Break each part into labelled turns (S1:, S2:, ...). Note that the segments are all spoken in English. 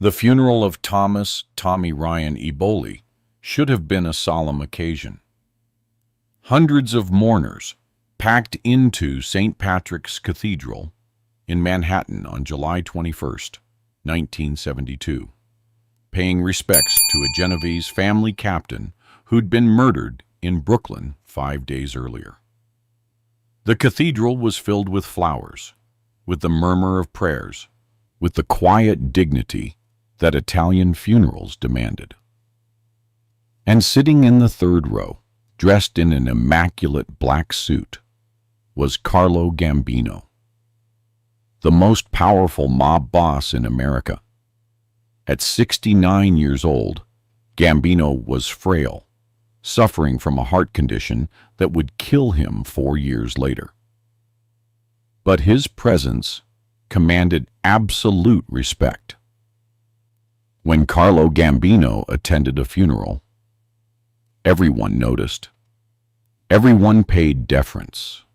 S1: The funeral of Thomas "Tommy" Ryan Eboli should have been a solemn occasion. Hundreds of mourners packed into St. Patrick's Cathedral in Manhattan on July 21, 1972, paying respects to a Genovese family captain who'd been murdered in Brooklyn 5 days earlier. The cathedral was filled with flowers, with the murmur of prayers, with the quiet dignity that Italian funerals demanded. And sitting in the third row, dressed in an immaculate black suit, was Carlo Gambino, the most powerful mob boss in America. At 69 years old, Gambino was frail, suffering from a heart condition that would kill him 4 years later. But his presence commanded absolute respect. When Carlo Gambino attended a funeral, everyone noticed. Everyone paid deference.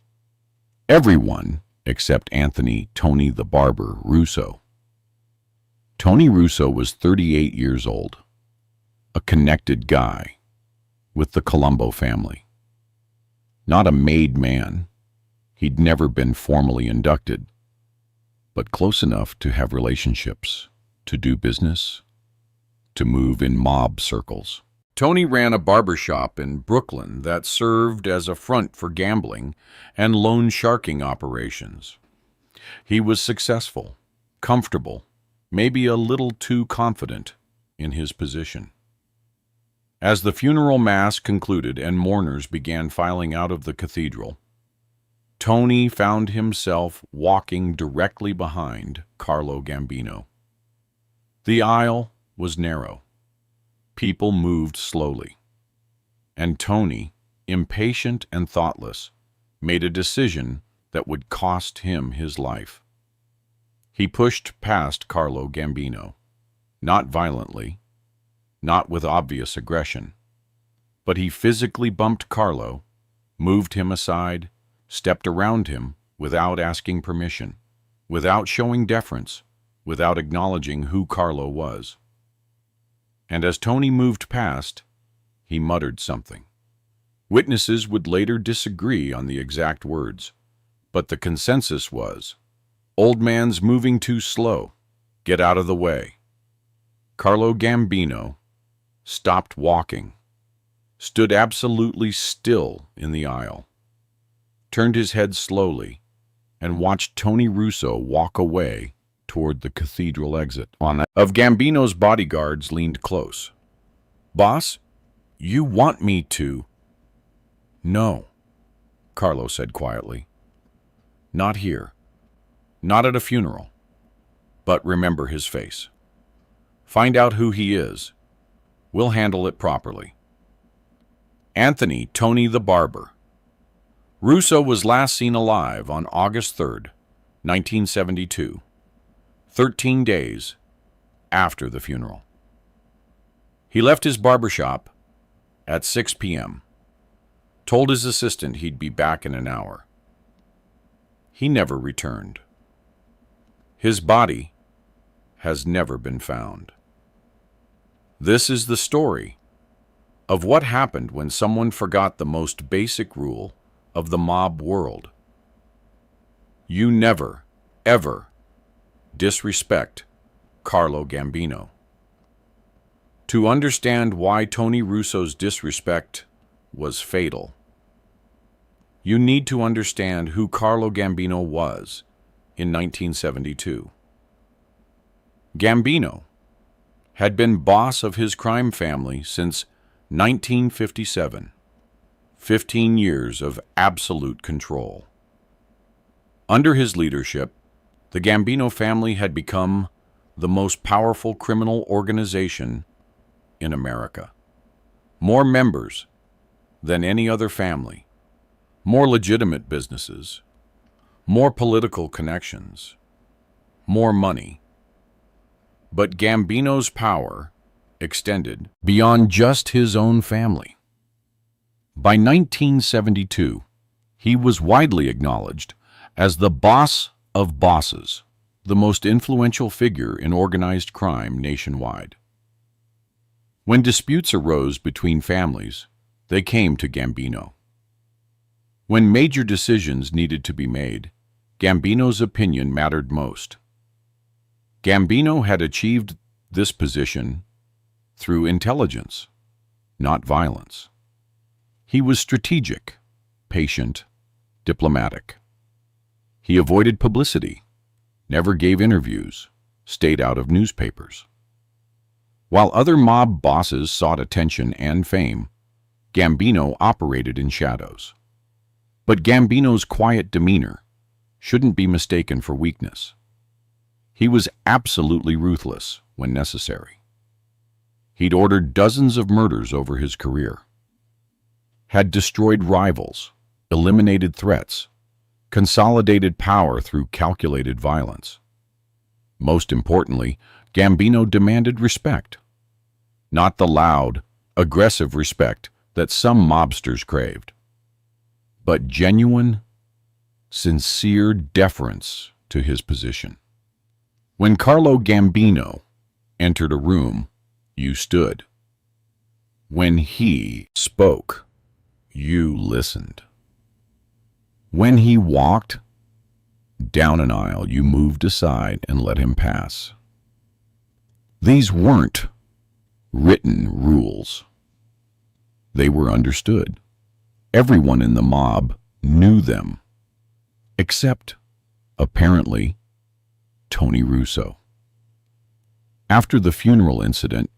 S1: Everyone except Anthony "Tony the Barber" Russo. Tony Russo was 38 years old, a connected guy with the Colombo family. Not a made man. He'd never been formally inducted, but close enough to have relationships, to do business, to move in mob circles. Tony ran a barbershop in Brooklyn that served as a front for gambling and loan sharking operations. He was successful, comfortable, maybe a little too confident in his position. As the funeral mass concluded and mourners began filing out of the cathedral, Tony found himself walking directly behind Carlo Gambino. The aisle was narrow. People moved slowly. And Tony, impatient and thoughtless, made a decision that would cost him his life. He pushed past Carlo Gambino, not violently, not with obvious aggression, but he physically bumped Carlo, moved him aside, stepped around him without asking permission, without showing deference, without acknowledging who Carlo was. And as Tony moved past, he muttered something. Witnesses would later disagree on the exact words, but the consensus was, "Old man's moving too slow. Get out of the way." Carlo Gambino stopped walking, stood absolutely still in the aisle, turned his head slowly, and watched Tony Russo walk away toward the cathedral exit. One of Gambino's bodyguards leaned close. "Boss, you want me to—" "No," Carlo said quietly. "Not here. Not at a funeral. But remember his face. Find out who he is. We'll handle it properly." Anthony "Tony the Barber" Russo was last seen alive on August 3rd, 1972, 13 days after the funeral. He left his barbershop at 6 p.m., told his assistant he'd be back in an hour. He never returned. His body has never been found. This is the story of what happened when someone forgot the most basic rule of the mob world. You never, ever disrespect Carlo Gambino. To understand why Tony Russo's disrespect was fatal, you need to understand who Carlo Gambino was in 1972. Gambino had been boss of his crime family since 1957, 15 years of absolute control. Under his leadership, the Gambino family had become the most powerful criminal organization in America. More members than any other family, more legitimate businesses, more political connections, more money. But Gambino's power extended beyond just his own family. By 1972, he was widely acknowledged as the boss of bosses, the most influential figure in organized crime nationwide. When disputes arose between families, they came to Gambino. When major decisions needed to be made, Gambino's opinion mattered most. Gambino had achieved this position through intelligence, not violence. He was strategic, patient, diplomatic. He avoided publicity, never gave interviews, stayed out of newspapers. While other mob bosses sought attention and fame, Gambino operated in shadows. But Gambino's quiet demeanor shouldn't be mistaken for weakness. He was absolutely ruthless when necessary. He'd ordered dozens of murders over his career, had destroyed rivals, eliminated threats, consolidated power through calculated violence. Most importantly, Gambino demanded respect. Not the loud, aggressive respect that some mobsters craved, but genuine, sincere deference to his position. When Carlo Gambino entered a room, you stood. When he spoke, you listened. When he walked down an aisle, you moved aside and let him pass. These weren't written rules. They were understood. Everyone in the mob knew them, except, apparently, Tony Russo. After the funeral incident,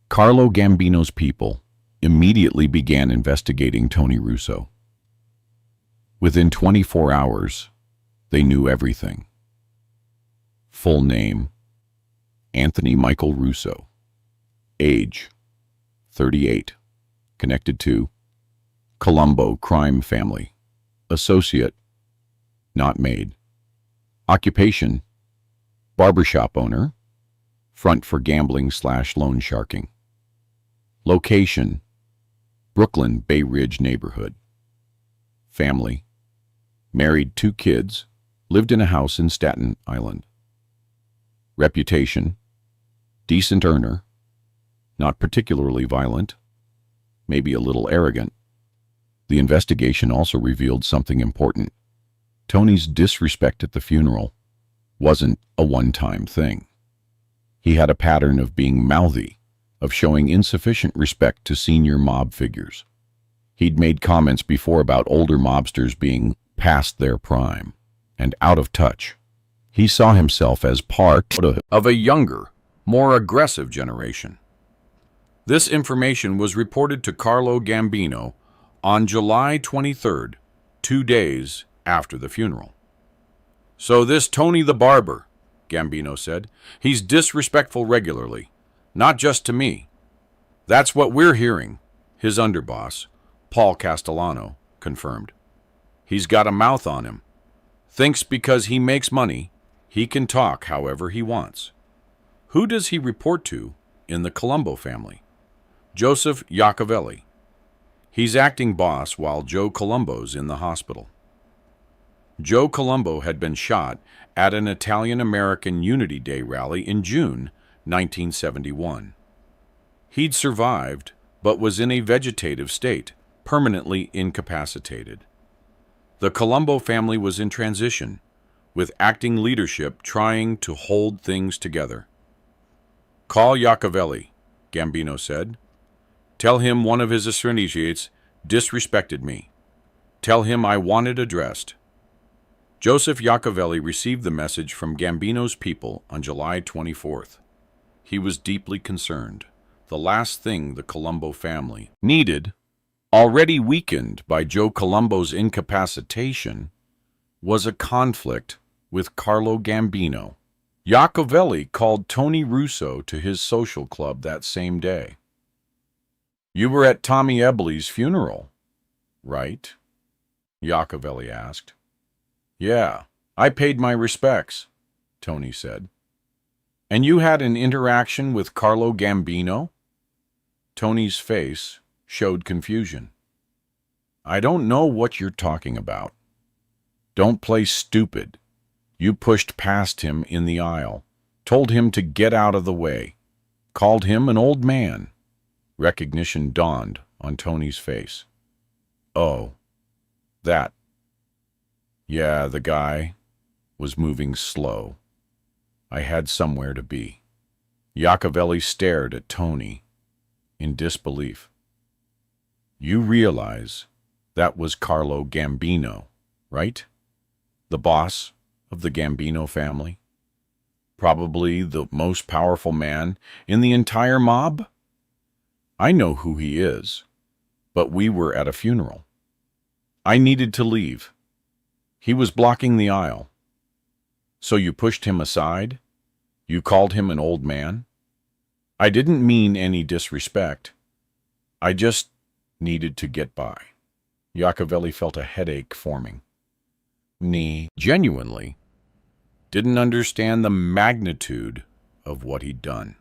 S1: Carlo Gambino's people immediately began investigating Tony Russo. Within 24 hours, they knew everything. Full name: Anthony Michael Russo. Age: 38. Connected to Colombo crime family. Associate: not made. Occupation: barbershop owner. Front for gambling/loan sharking. Location: Brooklyn Bay Ridge neighborhood. Family: married, 2 kids, lived in a house in Staten Island. Reputation: decent earner, not particularly violent, maybe a little arrogant. The investigation also revealed something important. Tony's disrespect at the funeral wasn't a one-time thing. He had a pattern of being mouthy, of showing insufficient respect to senior mob figures. He'd made comments before about older mobsters being past their prime and out of touch. He saw himself as part of a younger, more aggressive generation. This information was reported to Carlo Gambino on July 23rd, 2 days after the funeral. "So this Tony the barber," Gambino said, "he's disrespectful regularly, not just to me." "That's what we're hearing," his underboss, Paul Castellano, confirmed. "He's got a mouth on him. Thinks because he makes money, he can talk however he wants." Who does he report to in the Colombo family? Joseph Iacovelli. He's acting boss while Joe Colombo's in the hospital. Joe Colombo had been shot at an Italian-American Unity Day rally in June 1971. He'd survived, but was in a vegetative state, permanently incapacitated. The Colombo family was in transition, with acting leadership trying to hold things together. "Call Iacovelli," Gambino said. "Tell him one of his associates disrespected me. Tell him I want it addressed." Joseph Iacovelli received the message from Gambino's people on July 24th. He was deeply concerned. The last thing the Colombo family needed, already weakened by Joe Colombo's incapacitation, was a conflict with Carlo Gambino. Iacovelli called Tony Russo to his social club that same day. "You were at Tommy Ebley's funeral, right?" Iacovelli asked. "Yeah, I paid my respects," Tony said. "And you had an interaction with Carlo Gambino?" Tony's face showed confusion. "I don't know what you're talking about." "Don't play stupid," You pushed past him in the aisle, told him to get out of the way, called him an old man. Recognition dawned on Tony's face. Oh, that. Yeah, the guy was moving slow. I had somewhere to be. Iacovelli stared at Tony in disbelief. You realize that was Carlo Gambino, right? The boss of the Gambino family? Probably the most powerful man in the entire mob? I know who he is, but we were at a funeral. I needed to leave. He was blocking the aisle. So you pushed him aside? You called him an old man? I didn't mean any disrespect. I just needed to get by. Iacovelli felt a headache forming. Genuinely didn't understand the magnitude of what he'd done.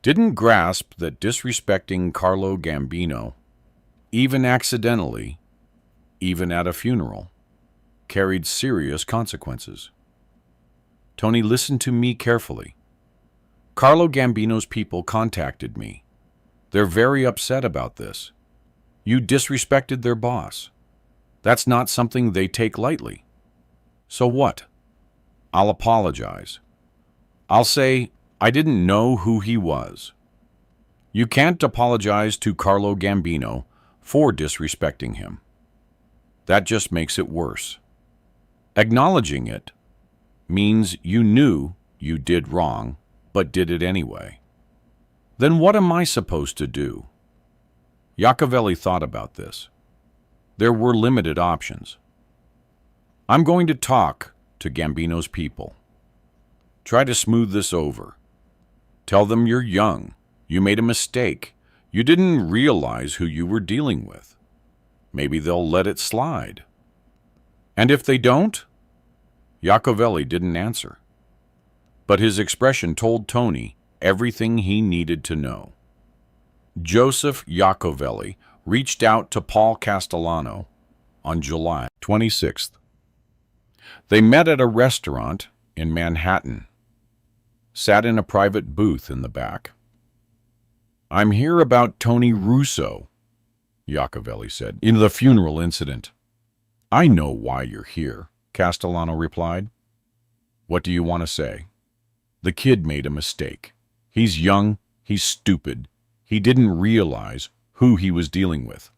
S1: Didn't grasp that disrespecting Carlo Gambino, even accidentally, even at a funeral, carried serious consequences. Tony, listened to me carefully. Carlo Gambino's people contacted me. They're very upset about this. You disrespected their boss. That's not something they take lightly. So what? I'll apologize. I'll say I didn't know who he was. You can't apologize to Carlo Gambino for disrespecting him. That just makes it worse. Acknowledging it means you knew you did wrong, but did it anyway. Then what am I supposed to do? Iacovelli thought about this. There were limited options. I'm going to talk to Gambino's people. Try to smooth this over. Tell them you're young. You made a mistake. You didn't realize who you were dealing with. Maybe they'll let it slide. And if they don't? Iacovelli didn't answer. But his expression told Tony everything he needed to know. Joseph Iacovelli reached out to Paul Castellano on July 26th. They met at a restaurant in Manhattan, sat in a private booth in the back. I'm here about Tony Russo, Iacovelli said, in the funeral incident. I know why you're here, Castellano replied. What do you want to say? The kid made a mistake. He's young, he's stupid. He didn't realize who he was dealing with.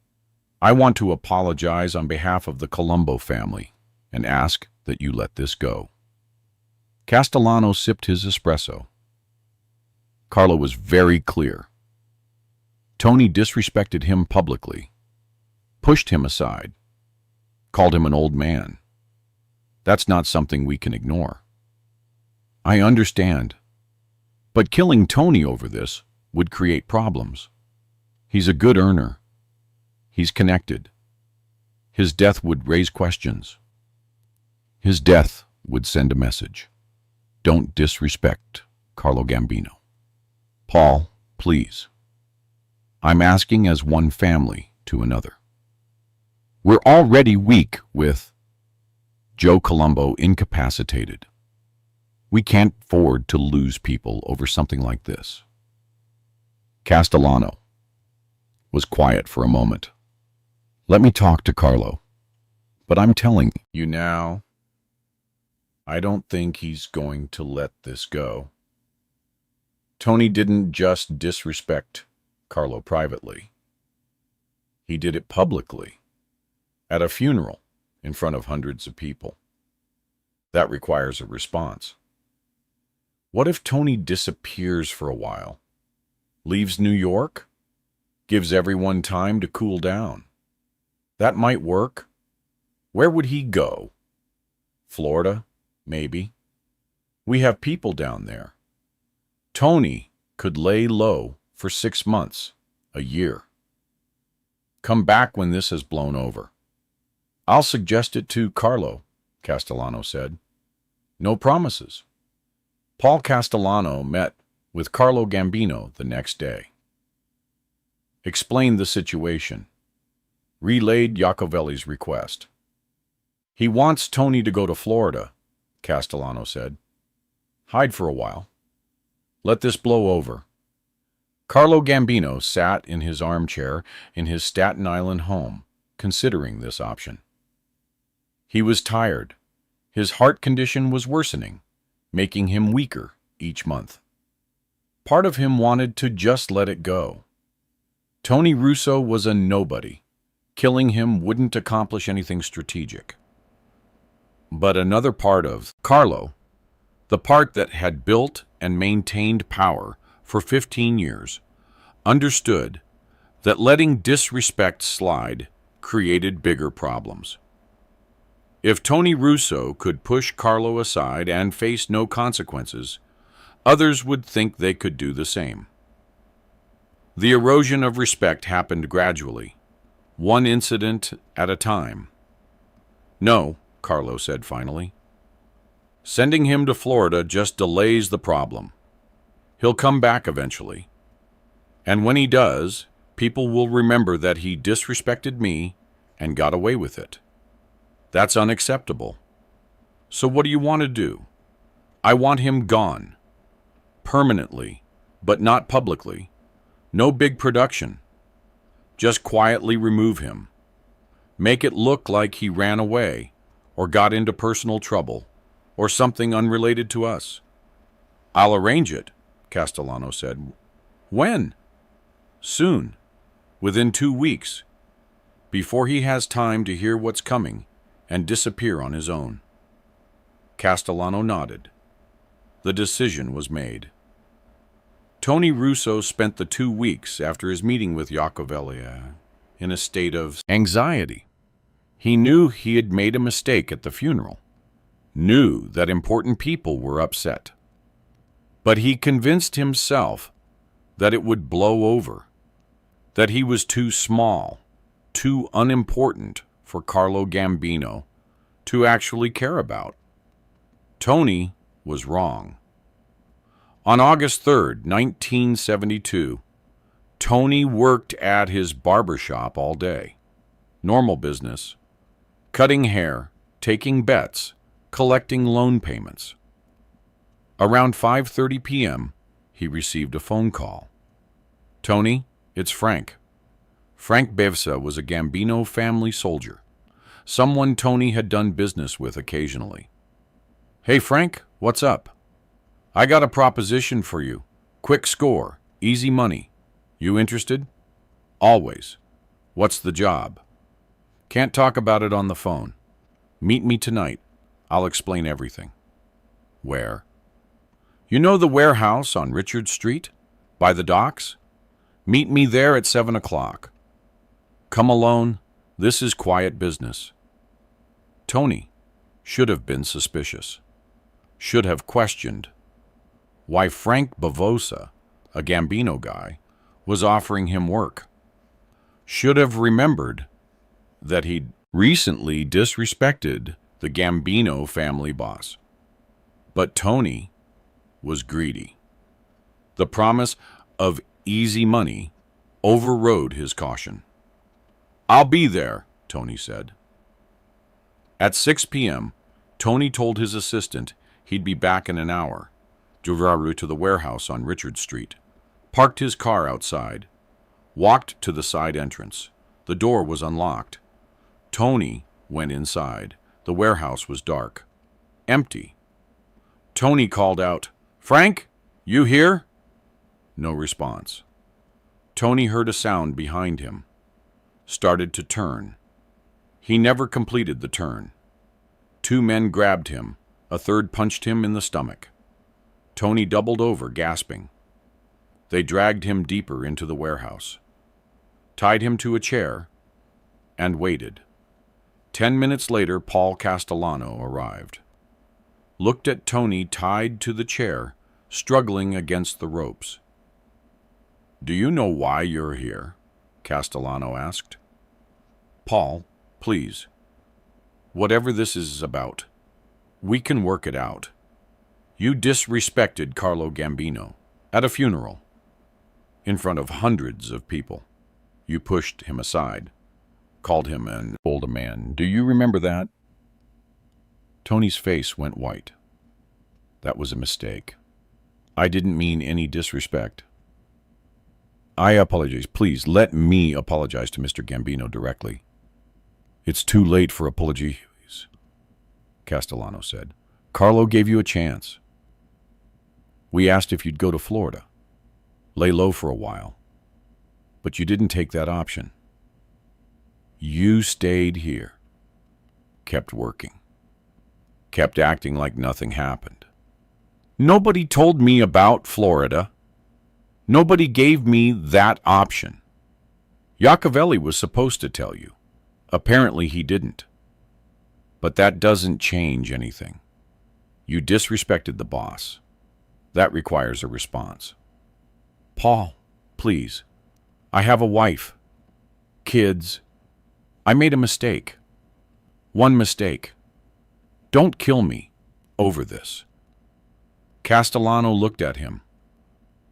S1: I want to apologize on behalf of the Colombo family and ask that you let this go. Castellano sipped his espresso. Carlo was very clear. Tony disrespected him publicly, pushed him aside, called him an old man. That's not something we can ignore. I understand, but killing Tony over this would create problems. He's a good earner. He's connected. His death would raise questions. His death would send a message. Don't disrespect Carlo Gambino. Paul, please. I'm asking as one family to another. We're already weak with Joe Colombo incapacitated. We can't afford to lose people over something like this. Castellano was quiet for a moment. Let me talk to Carlo. But I'm telling you now, I don't think he's going to let this go. Tony didn't just disrespect Carlo privately. He did it publicly, at a funeral, in front of hundreds of people. That requires a response. What if Tony disappears for a while? Leaves New York? Gives everyone time to cool down? That might work. Where would he go? Florida, maybe. We have people down there. Tony could lay low for 6 months, a year. Come back when this has blown over. I'll suggest it to Carlo, Castellano said. No promises. Paul Castellano met with Carlo Gambino the next day. Explained the situation. Relayed Iacovelli's request. He wants Tony to go to Florida, Castellano said. "Hide for a while. Let this blow over." Carlo Gambino sat in his armchair in his Staten Island home, considering this option. He was tired. His heart condition was worsening, making him weaker each month. Part of him wanted to just let it go. Tony Russo was a nobody. Killing him wouldn't accomplish anything strategic. But another part of Carlo, the part that had built and maintained power for 15 years, understood that letting disrespect slide created bigger problems. If Tony Russo could push Carlo aside and face no consequences, others would think they could do the same. The erosion of respect happened gradually, one incident at a time. "No," Carlo said finally. "Sending him to Florida just delays the problem. He'll come back eventually. And when he does, people will remember that he disrespected me and got away with it. That's unacceptable. So what do you want to do? I want him gone. Permanently, but not publicly. No big production. Just quietly remove him. Make it look like he ran away or got into personal trouble or something unrelated to us." "I'll arrange it," Castellano said. "When?" "Soon. Within 2 weeks. Before he has time to hear what's coming and disappear on his own." Castellano nodded. The decision was made. Tony Russo spent the 2 weeks after his meeting with Iacovelli in a state of anxiety. He knew he had made a mistake at the funeral, knew that important people were upset. But he convinced himself that it would blow over, that he was too small, too unimportant for Carlo Gambino to actually care about. Tony was wrong. On August 3rd, 1972, Tony worked at his barbershop all day. Normal business. Cutting hair, taking bets, collecting loan payments. Around 5:30 p.m., he received a phone call. "Tony, it's Frank." Frank Bevsa was a Gambino family soldier, someone Tony had done business with occasionally. "Hey Frank, what's up? I got a proposition for you. Quick score, easy money. You interested?" "Always." "What's the job?" "Can't talk about it on the phone. Meet me tonight. I'll explain everything." "Where?" "You know the warehouse on Richard Street? By the docks? Meet me there at 7 o'clock. Come alone. This is quiet business." Tony should have been suspicious. Should have questioned why Frank Bavosa, a Gambino guy, was offering him work. Should have remembered that he'd recently disrespected the Gambino family boss. But Tony was greedy. The promise of easy money overrode his caution. "I'll be there," Tony said. At 6 p.m., Tony told his assistant he'd be back in an hour. Drove to the warehouse on Richard Street, parked his car outside, walked to the side entrance. The door was unlocked. Tony went inside. The warehouse was dark, empty. Tony called out, "Frank, you here?" No response. Tony heard a sound behind him. Started to turn. He never completed the turn. 2 men grabbed him. A third punched him in the stomach. Tony doubled over, gasping. They dragged him deeper into the warehouse, tied him to a chair, and waited. 10 minutes later, Paul Castellano arrived. Looked at Tony tied to the chair, struggling against the ropes. "Do you know why you're here?" Castellano asked. "Paul, please. Whatever this is about, we can work it out. You disrespected Carlo Gambino at a funeral, in front of hundreds of people. You pushed him aside, called him an old man. Do you remember that?" Tony's face went white. That was a mistake. I didn't mean any disrespect. I apologize. Please, let me apologize to Mr. Gambino directly. It's too late for apologies, Castellano said. Carlo gave you a chance. We asked if you'd go to Florida, lay low for a while, but you didn't take that option. You stayed here, kept working, kept acting like nothing happened. Nobody told me about Florida. Nobody gave me that option. Iacovelli was supposed to tell you. Apparently he didn't. But that doesn't change anything. You disrespected the boss. That requires a response. Paul, please. I have a wife. Kids. I made a mistake. One mistake. Don't kill me over this. Castellano looked at him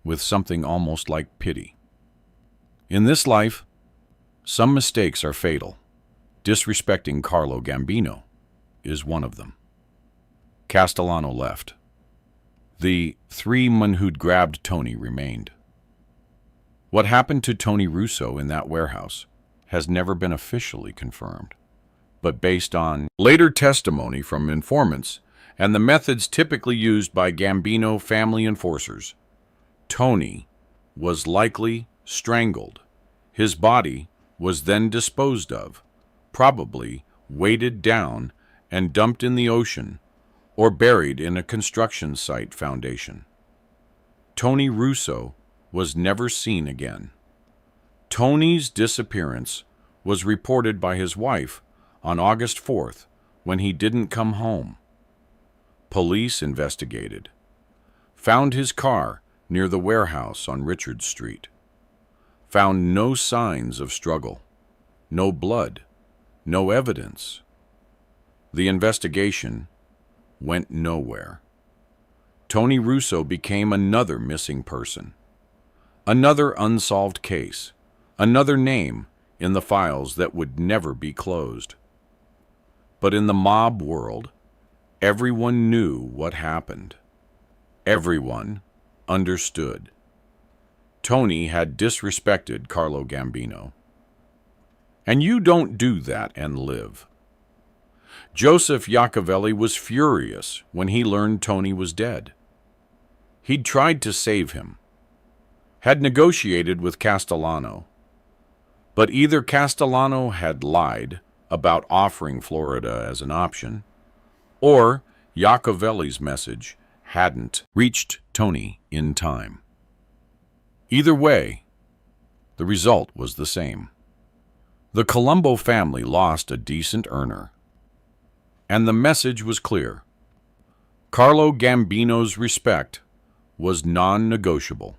S1: with something almost like pity. In this life, some mistakes are fatal. Disrespecting Carlo Gambino is one of them. Castellano left. The three men who'd grabbed Tony remained. What happened to Tony Russo in that warehouse has never been officially confirmed, but based on later testimony from informants and the methods typically used by Gambino family enforcers, Tony was likely strangled. His body was then disposed of, probably weighted down and dumped in the ocean or buried in a construction site foundation. Tony Russo was never seen again. Tony's disappearance was reported by his wife on August 4th when he didn't come home. Police investigated, found his car near the warehouse on Richard Street, found no signs of struggle, no blood, no evidence. The investigation went nowhere. Tony Russo became another missing person, another unsolved case, another name in the files that would never be closed. But in the mob world, everyone knew what happened. Everyone understood. Tony had disrespected Carlo Gambino. And you don't do that and live. Joseph Iacovelli was furious when he learned Tony was dead. He'd tried to save him, had negotiated with Castellano, but either Castellano had lied about offering Florida as an option, or Iacovelli's message hadn't reached Tony in time. Either way, the result was the same. The Colombo family lost a decent earner, and the message was clear. Carlo Gambino's respect was non-negotiable.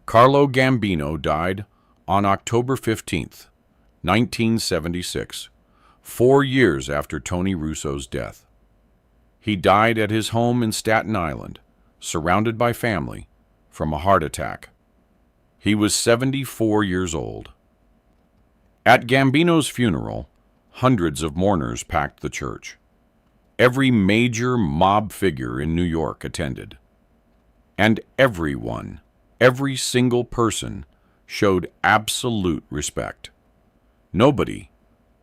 S1: Carlo Gambino died on October 15th, 1976, 4 years after Tony Russo's death. He died at his home in Staten Island, surrounded by family, from a heart attack. He was 74 years old. At Gambino's funeral, hundreds of mourners packed the church. Every major mob figure in New York attended. And everyone, every single person, showed absolute respect. Nobody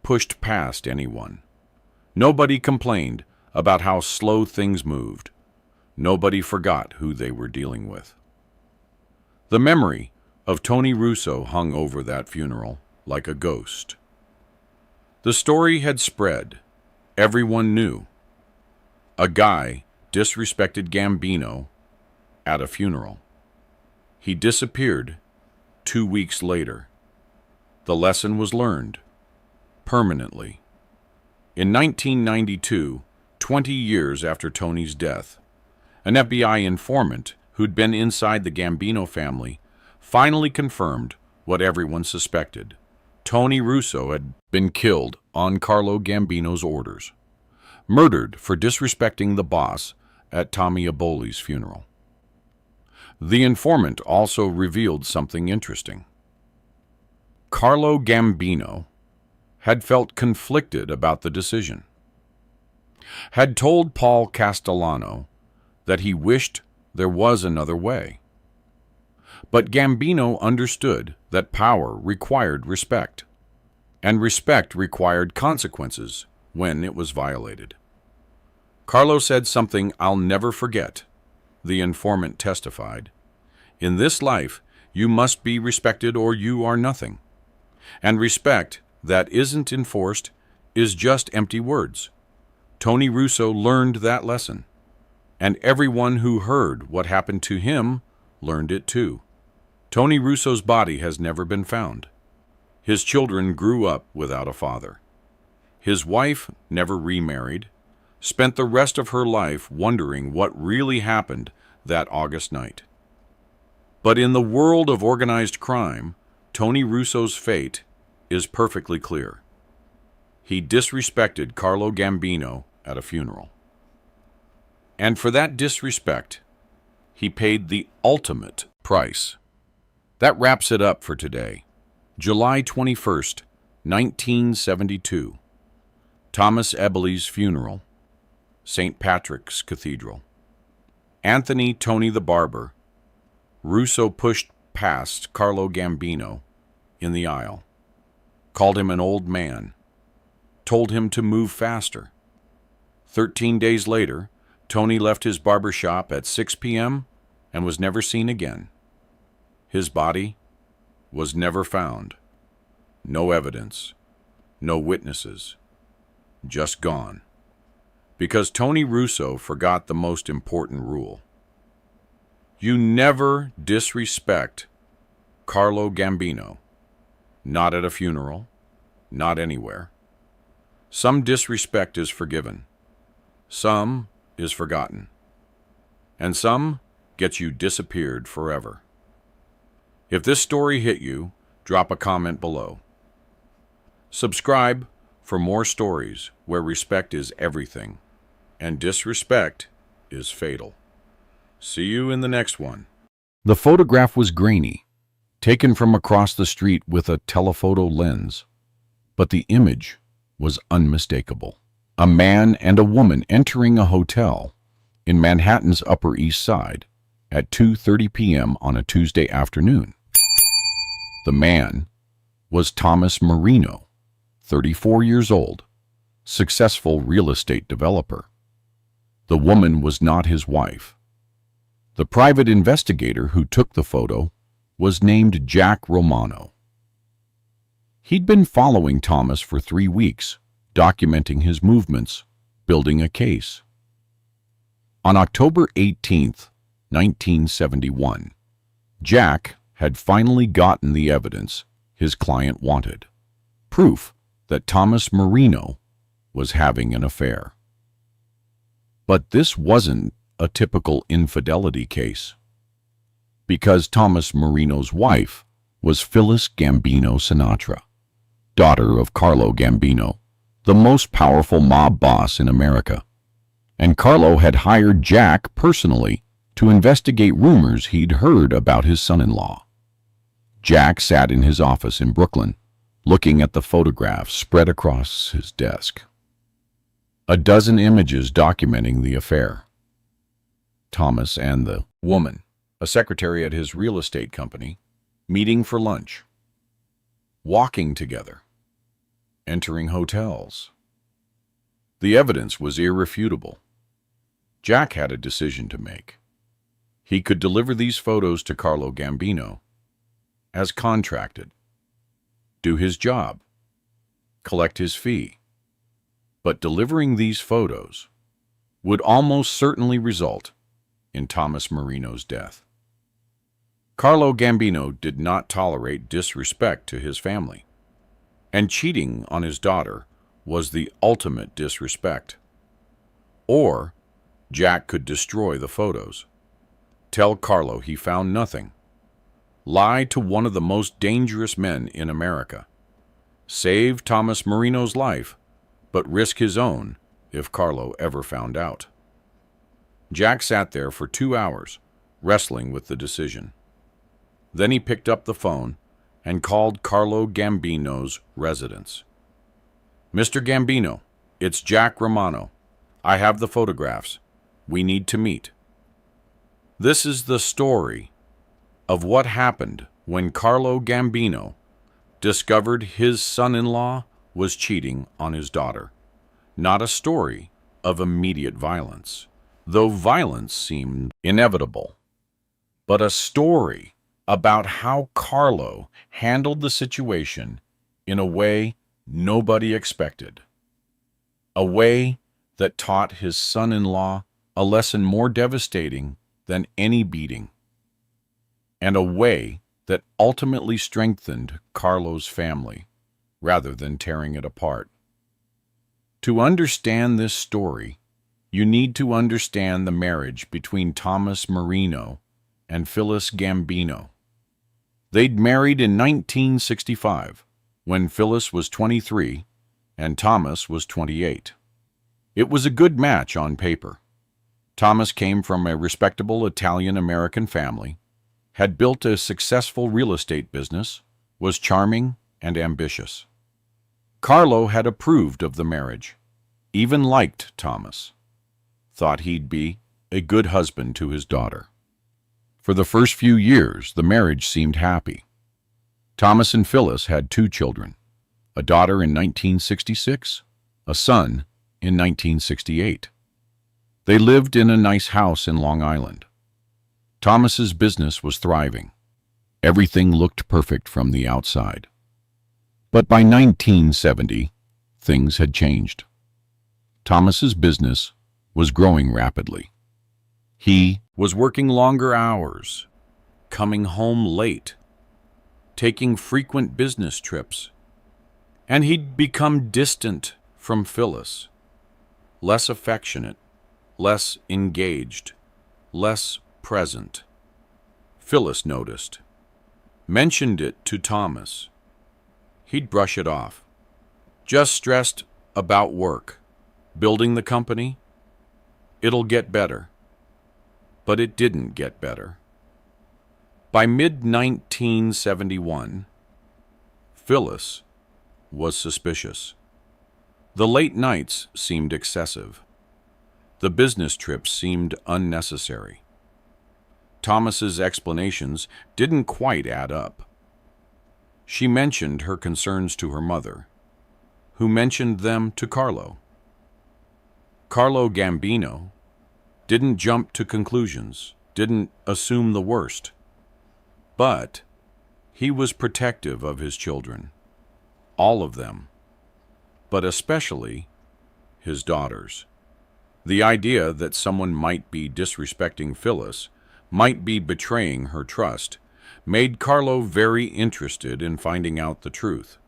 S1: pushed past anyone. Nobody complained about how slow things moved. Nobody forgot who they were dealing with. The memory of Tony Russo hung over that funeral like a ghost. The story had spread. Everyone knew. A guy disrespected Gambino at a funeral. He disappeared 2 weeks later. The lesson was learned permanently. In 1992, 20 years after Tony's death, an FBI informant who'd been inside the Gambino family finally confirmed what everyone suspected. Tony Russo had been killed on Carlo Gambino's orders, murdered for disrespecting the boss at Tommy Eboli's funeral. The informant also revealed something interesting. Carlo Gambino had felt conflicted about the decision. had told Paul Castellano that he wished there was another way. But Gambino understood that power required respect, and respect required consequences when it was violated. Carlo said something I'll never forget. The informant testified, "In this life, you must be respected or you are nothing. And respect that isn't enforced is just empty words." Tony Russo learned that lesson, and everyone who heard what happened to him learned it too. Tony Russo's body has never been found. His children grew up without a father. His wife never remarried, spent the rest of her life wondering what really happened that August night. But in the world of organized crime, Tony Russo's fate is perfectly clear. He disrespected Carlo Gambino at a funeral. And for that disrespect, he paid the ultimate price. That wraps it up for today. July 21st, 1972. Thomas Eberle's funeral, St. Patrick's Cathedral. Anthony Tony the Barber. Russo pushed past Carlo Gambino in the aisle, called him an old man, told him to move faster. 13 days later, Tony left his barber shop at 6 p.m. and was never seen again. His body was never found. No evidence, no witnesses, just gone. Because Tony Russo forgot the most important rule. You never disrespect Carlo Gambino. Not at a funeral, not anywhere. Some disrespect is forgiven. Some is forgotten. And some gets you disappeared forever. If this story hit you, drop a comment below. Subscribe for more stories where respect is everything and disrespect is fatal. See you in the next one. The photograph was grainy, taken from across the street with a telephoto lens, but the image was unmistakable. A man and a woman entering a hotel in Manhattan's Upper East Side at 2:30 p.m. on a Tuesday afternoon. The man was Thomas Marino, 34 years old, successful real estate developer. The woman was not his wife. The private investigator who took the photo was named Jack Romano. He'd been following Thomas for 3 weeks, documenting his movements, building a case. On October 18th, 1971, Jack had finally gotten the evidence his client wanted, proof that Thomas Marino was having an affair. But this wasn't a typical infidelity case, because Thomas Marino's wife was Phyllis Gambino Sinatra, daughter of Carlo Gambino, the most powerful mob boss in America. And Carlo had hired Jack personally to investigate rumors he'd heard about his son-in-law. Jack sat in his office in Brooklyn, looking at the photographs spread across his desk. A dozen images documenting the affair. Thomas and the woman, a secretary at his real estate company, meeting for lunch, walking together, entering hotels. The evidence was irrefutable. Jack had a decision to make. He could deliver these photos to Carlo Gambino, as contracted, do his job, collect his fee. But delivering these photos would almost certainly result in Thomas Marino's death. Carlo Gambino did not tolerate disrespect to his family, and cheating on his daughter was the ultimate disrespect. Or Jack could destroy the photos, tell Carlo he found nothing, lie to one of the most dangerous men in America, save Thomas Marino's life, but risk his own if Carlo ever found out. Jack sat there for 2 hours, wrestling with the decision. Then he picked up the phone and called Carlo Gambino's residence. "Mr. Gambino, it's Jack Romano. I have the photographs. We need to meet. This is the story of what happened when Carlo Gambino discovered his son-in-law was cheating on his daughter. Not a story of immediate violence, though violence seemed inevitable, but a story about how Carlo handled the situation in a way nobody expected. A way that taught his son-in-law a lesson more devastating than any beating, and a way that ultimately strengthened Carlo's family rather than tearing it apart. To understand this story, you need to understand the marriage between Thomas Marino and Phyllis Gambino. They'd married in 1965, when Phyllis was 23 and Thomas was 28. It was a good match on paper. Thomas came from a respectable Italian-American family, had built a successful real estate business, was charming and ambitious. Carlo had approved of the marriage, even liked Thomas, thought he'd be a good husband to his daughter. For the first few years, the marriage seemed happy. Thomas and Phyllis had 2 children, a daughter in 1966, a son in 1968. They lived in a nice house in Long Island. Thomas's business was thriving. Everything looked perfect from the outside. But by 1970, things had changed. Thomas's business was growing rapidly. He was working longer hours, coming home late, taking frequent business trips, and he'd become distant from Phyllis, less affectionate, less engaged, less present. Phyllis noticed, mentioned it to Thomas. He'd brush it off. Just stressed about work, building the company. It'll get better. But it didn't get better. By mid-1971, Phyllis was suspicious. The late nights seemed excessive. The business trips seemed unnecessary. Thomas's explanations didn't quite add up. She mentioned her concerns to her mother, who mentioned them to Carlo. Carlo Gambino didn't jump to conclusions, didn't assume the worst, but he was protective of his children, all of them, but especially his daughters. The idea that someone might be disrespecting Phyllis, might be betraying her trust, made Carlo very interested in finding out the truth.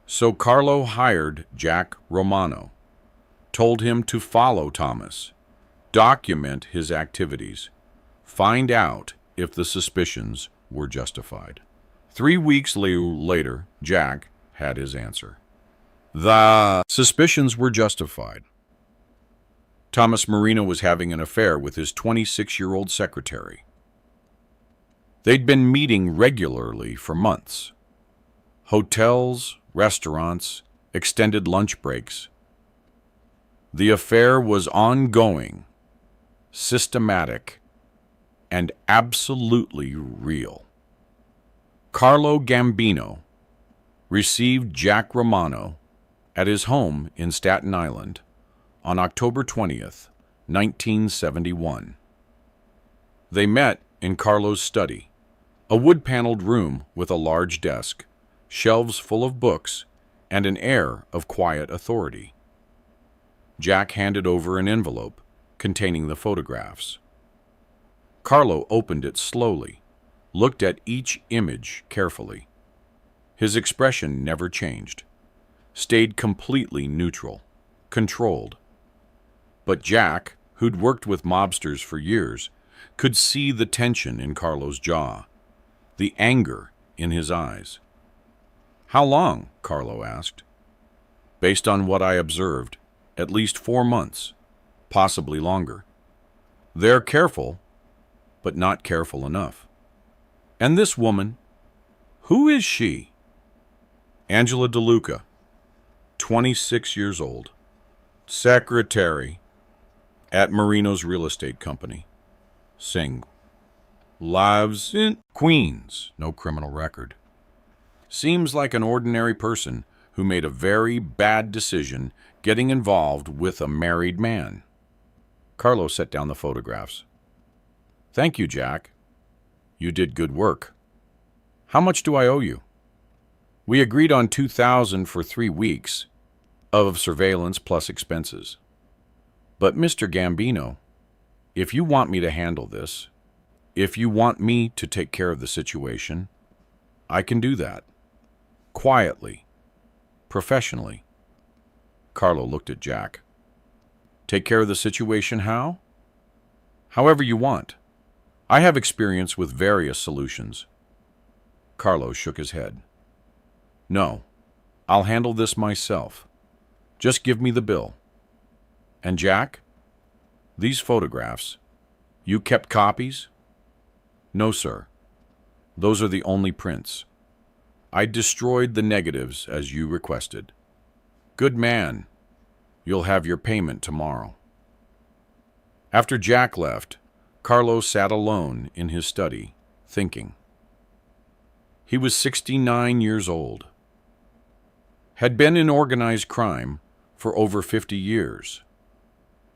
S1: So Carlo hired Jack Romano, told him to follow Thomas, document his activities, find out if the suspicions were justified. 3 weeks later, Jack had his answer. The suspicions were justified. Thomas Marino was having an affair with his 26-year-old secretary. They'd been meeting regularly for months. Hotels, restaurants, extended lunch breaks. The affair was ongoing, systematic, and absolutely real. Carlo Gambino received Jack Romano at his home in Staten Island on October 20th, 1971. They met in Carlo's study, a wood-paneled room with a large desk, shelves full of books, and an air of quiet authority. Jack handed over an envelope containing the photographs. Carlo opened it slowly, looked at each image carefully. His expression never changed, stayed completely neutral, controlled. But Jack, who'd worked with mobsters for years, could see the tension in Carlo's jaw, the anger in his eyes. "How long?" Carlo asked. "Based on what I observed, at least 4 months, possibly longer. They're careful, but not careful enough." "And this woman, who is she?" "Angela DeLuca, 26 years old. Secretary, At Marino's real estate company. Sing. Lives in Queens. No criminal record. Seems like an ordinary person who made a very bad decision getting involved with a married man. Carlo set down the photographs. Thank you, Jack. You did good work. How much do I owe you? We agreed on $2,000 for 3 weeks of surveillance plus expenses. But Mr. Gambino, if you want me to handle this, if you want me to take care of the situation, I can do that. Quietly. Professionally. Carlo looked at Jack. Take care of the situation how? However you want. I have experience with various solutions. Carlo shook his head. No, I'll handle this myself. Just give me the bill. And Jack, these photographs, you kept copies? No, sir. Those are the only prints. I destroyed the negatives as you requested. Good man. You'll have your payment tomorrow. After Jack left, Carlo sat alone in his study, thinking. He was 69 years old. Had been in organized crime for over 50 years.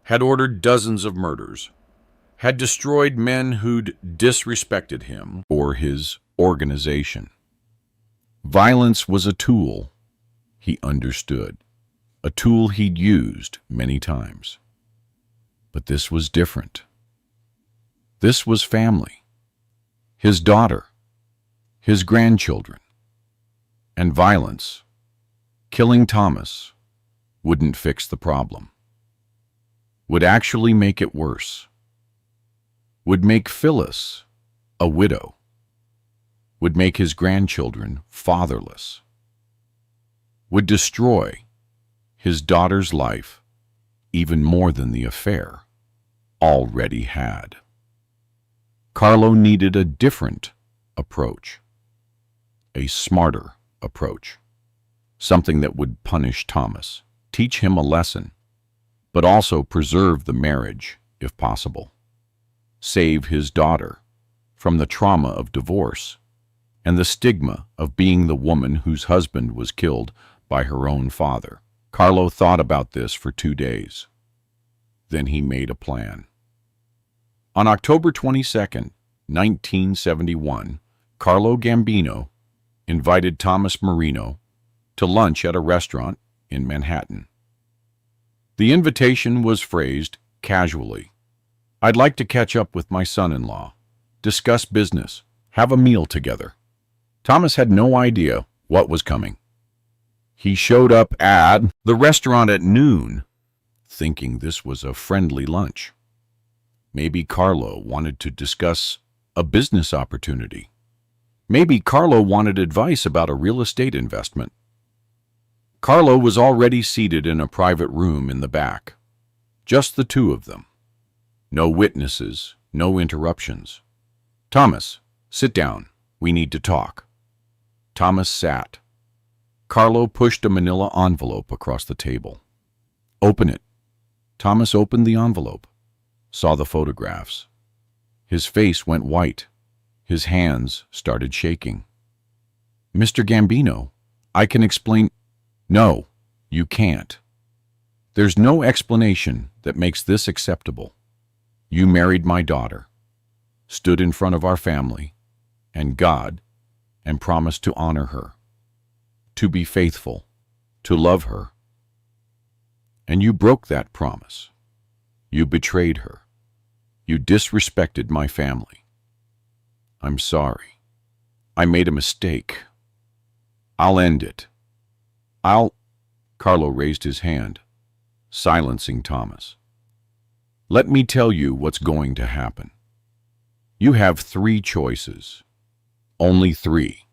S1: Had ordered dozens of murders. Had destroyed men who'd disrespected him or his organization. Violence was a tool, he understood. A tool he'd used many times. But this was different. This was family. His daughter. His grandchildren. And violence, killing Thomas, wouldn't fix the problem. Would actually make it worse. Would make Phyllis a widow. Would make his grandchildren fatherless. Would destroy his daughter's life even more than the affair already had. Carlo needed a different approach. A smarter approach. Something that would punish Thomas, teach him a lesson, but also preserve the marriage, if possible. Save his daughter from the trauma of divorce and the stigma of being the woman whose husband was killed by her own father. Carlo thought about this for 2 days. Then he made a plan. On October 22nd, 1971, Carlo Gambino invited Thomas Marino to lunch at a restaurant in Manhattan. The invitation was phrased casually. I'd like to catch up with my son-in-law, discuss business, have a meal together. Thomas had no idea what was coming. He showed up at the restaurant at noon, thinking this was a friendly lunch. Maybe Carlo wanted to discuss a business opportunity. Maybe Carlo wanted advice about a real estate investment. Carlo was already seated in a private room in the back. Just the two of them. No witnesses, no interruptions. Thomas, sit down. We need to talk. Thomas sat. Carlo pushed a manila envelope across the table. Open it. Thomas opened the envelope, saw the photographs. His face went white. His hands started shaking. Mr. Gambino, I can explain. No, you can't. There's no explanation that makes this acceptable. You married my daughter, stood in front of our family and God, and promised to honor her, to be faithful, to love her. And you broke that promise. You betrayed her. You disrespected my family. I'm sorry. I made a mistake. I'll end it. Carlo raised his hand, silencing Thomas. Let me tell you what's going to happen. You have 3 choices. Only 3.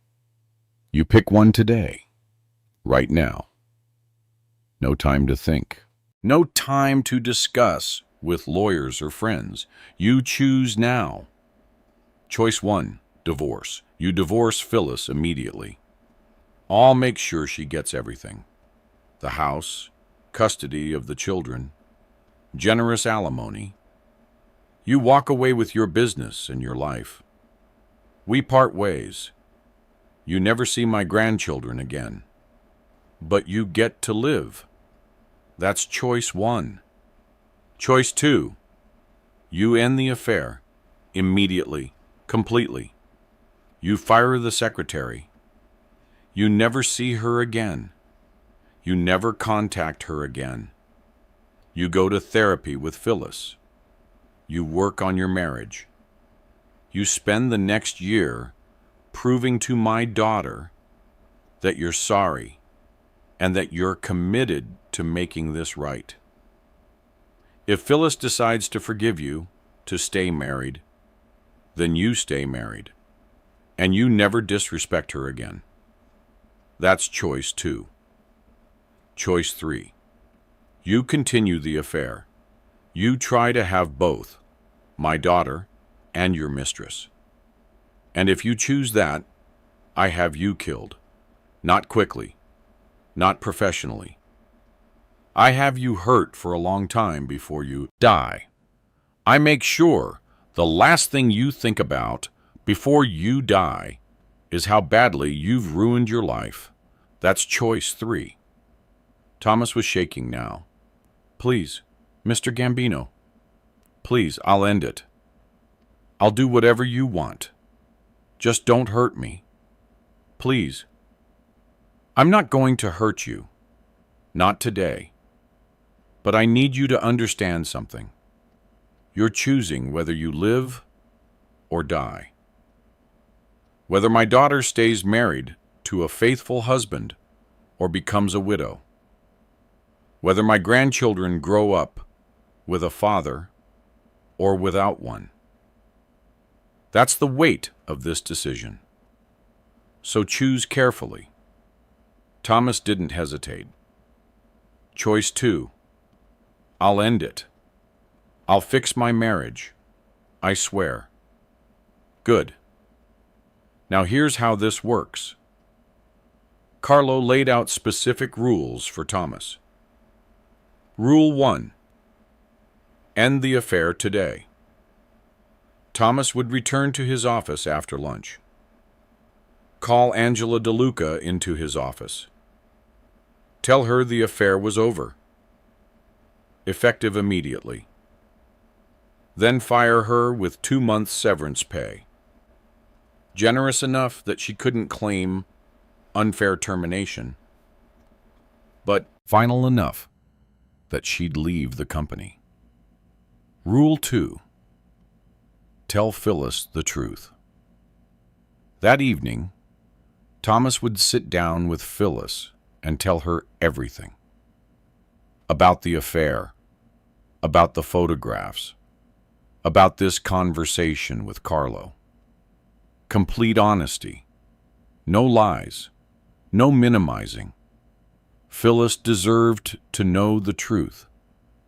S1: You pick one today, right now. No time to think. No time to discuss with lawyers or friends. You choose now. Choice 1, divorce. You divorce Phyllis immediately. I'll make sure she gets everything. The house, custody of the children. generous alimony. You walk away with your business and your life. We part ways. You never see my grandchildren again. But you get to live. That's choice one. Choice two. You end the affair. Immediately. Completely. You fire the secretary. You never see her again. You never contact her again. You go to therapy with Phyllis. You work on your marriage. You spend the next year proving to my daughter that you're sorry and that you're committed to making this right. If Phyllis decides to forgive you, to stay married, then you stay married, and you never disrespect her again. That's choice two. Choice three. You continue the affair. You try to have both, my daughter and your mistress. And if you choose that, I have you killed. Not quickly, not professionally. I have you hurt for a long time before you die. I make sure the last thing you think about before you die is how badly you've ruined your life. That's choice three. Thomas was shaking now. Please, Mr. Gambino. Please, I'll end it. I'll do whatever you want. Just don't hurt me. Please. I'm not going to hurt you. Not today. But I need you to understand something. You're choosing whether you live or die. Whether my daughter stays married to a faithful husband or becomes a widow. Whether my grandchildren grow up with a father or without one. That's the weight of this decision. So choose carefully. Thomas didn't hesitate. Choice two. I'll end it. I'll fix my marriage. I swear. Good. Now here's how this works. Carlo laid out specific rules for Thomas. Rule 1. End the affair today. Thomas would return to his office after lunch. Call Angela DeLuca into his office. Tell her the affair was over. Effective immediately. Then fire her with 2 months severance pay. Generous enough that she couldn't claim unfair termination, but final enough that she'd leave the company. Rule 2. Tell Phyllis the truth. That evening, Thomas would sit down with Phyllis and tell her everything. About the affair, about the photographs, about this conversation with Carlo. Complete honesty. No lies. No minimizing. Phyllis deserved to know the truth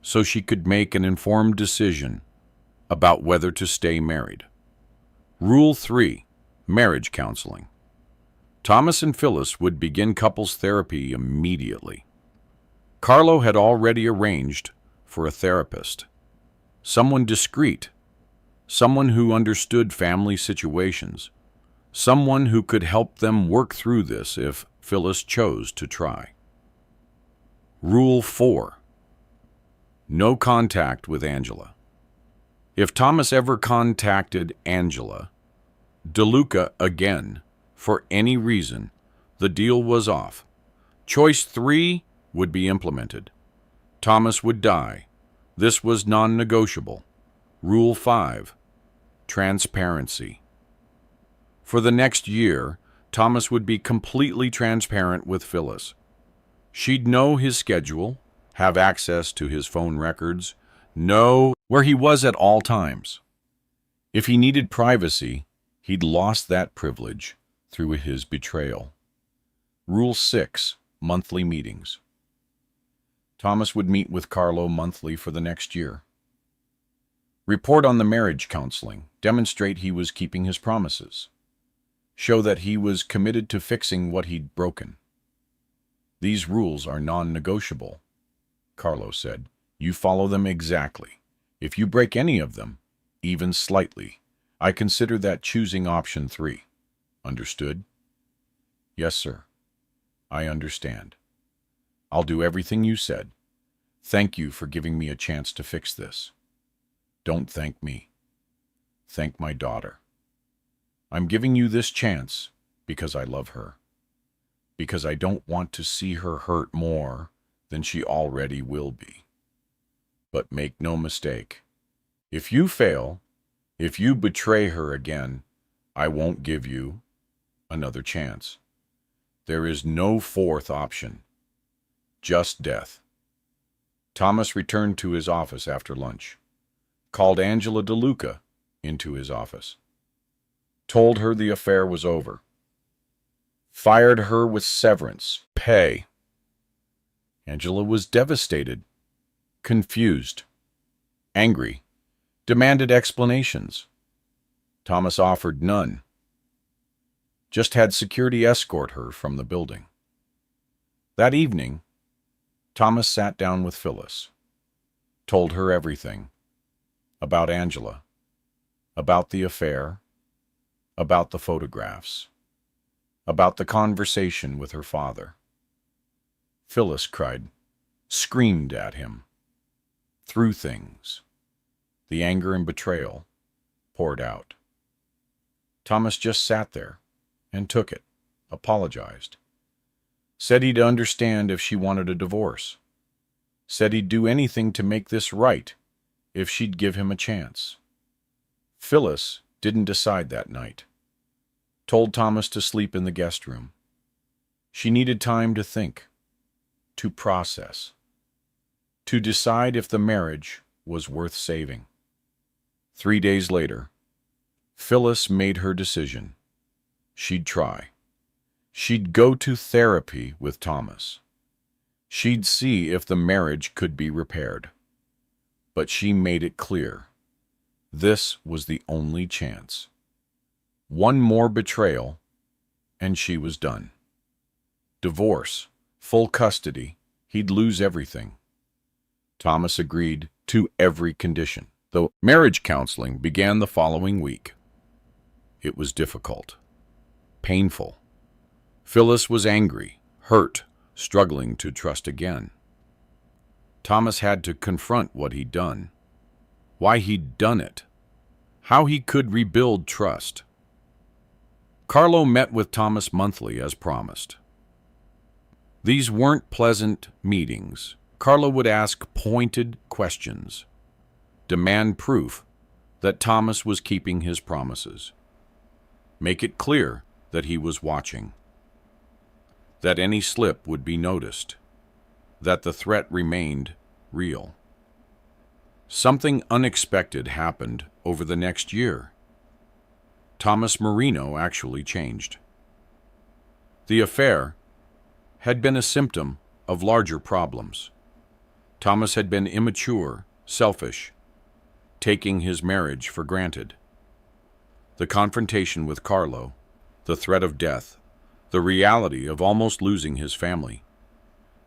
S1: so she could make an informed decision about whether to stay married. Rule 3. Marriage counseling. Thomas and Phyllis would begin couples therapy immediately. Carlo had already arranged for a therapist. Someone discreet. Someone who understood family situations. Someone who could help them work through this if Phyllis chose to try. Rule 4. No contact with Angela. If Thomas ever contacted Angela DeLuca again, for any reason, the deal was off. Choice 3 would be implemented. Thomas would die. This was non-negotiable. Rule 5. Transparency. For the next year, Thomas would be completely transparent with Phyllis. She'd know his schedule, have access to his phone records, know where he was at all times. If he needed privacy, he'd lost that privilege through his betrayal. Rule 6. Monthly meetings. Thomas would meet with Carlo monthly for the next year. Report on the marriage counseling, demonstrate he was keeping his promises. Show that he was committed to fixing what he'd broken. These rules are non-negotiable, Carlo said. You follow them exactly. If you break any of them, even slightly, I consider that choosing option 3. Understood? Yes, sir. I understand. I'll do everything you said. Thank you for giving me a chance to fix this. Don't thank me. Thank my daughter. I'm giving you this chance because I love her. Because I don't want to see her hurt more than she already will be. But make no mistake. If you fail, if you betray her again, I won't give you another chance. There is no fourth option. Just death. Thomas returned to his office after lunch, called Angela DeLuca into his office, told her the affair was over, fired her with severance pay. Angela was devastated, confused, angry, demanded explanations. Thomas offered none, just had security escort her from the building. That evening, Thomas sat down with Phyllis, told her everything about Angela, about the affair, about the photographs, about the conversation with her father. Phyllis cried, screamed at him, threw things. The anger and betrayal poured out. Thomas just sat there and took it, apologized. Said he'd understand if she wanted a divorce. Said he'd do anything to make this right if she'd give him a chance. Phyllis didn't decide that night. Told Thomas to sleep in the guest room. She needed time to think, to process, to decide if the marriage was worth saving. 3 days later, Phyllis made her decision. She'd try. She'd go to therapy with Thomas. She'd see if the marriage could be repaired. But she made it clear. This was the only chance. One more betrayal, and she was done. Divorce, full custody, he'd lose everything. Thomas agreed to every condition, though marriage counseling began the following week. It was difficult, painful. Phyllis was angry, hurt, struggling to trust again. Thomas had to confront what he'd done, why he'd done it, how he could rebuild trust. Carlo met with Thomas monthly as promised. These weren't pleasant meetings. Carlo would ask pointed questions, demand proof that Thomas was keeping his promises, make it clear that he was watching, that any slip would be noticed, that the threat remained real. Something unexpected happened over the next year. Thomas Marino actually changed. The affair had been a symptom of larger problems. Thomas had been immature, selfish, taking his marriage for granted. The confrontation with Carlo, the threat of death, the reality of almost losing his family.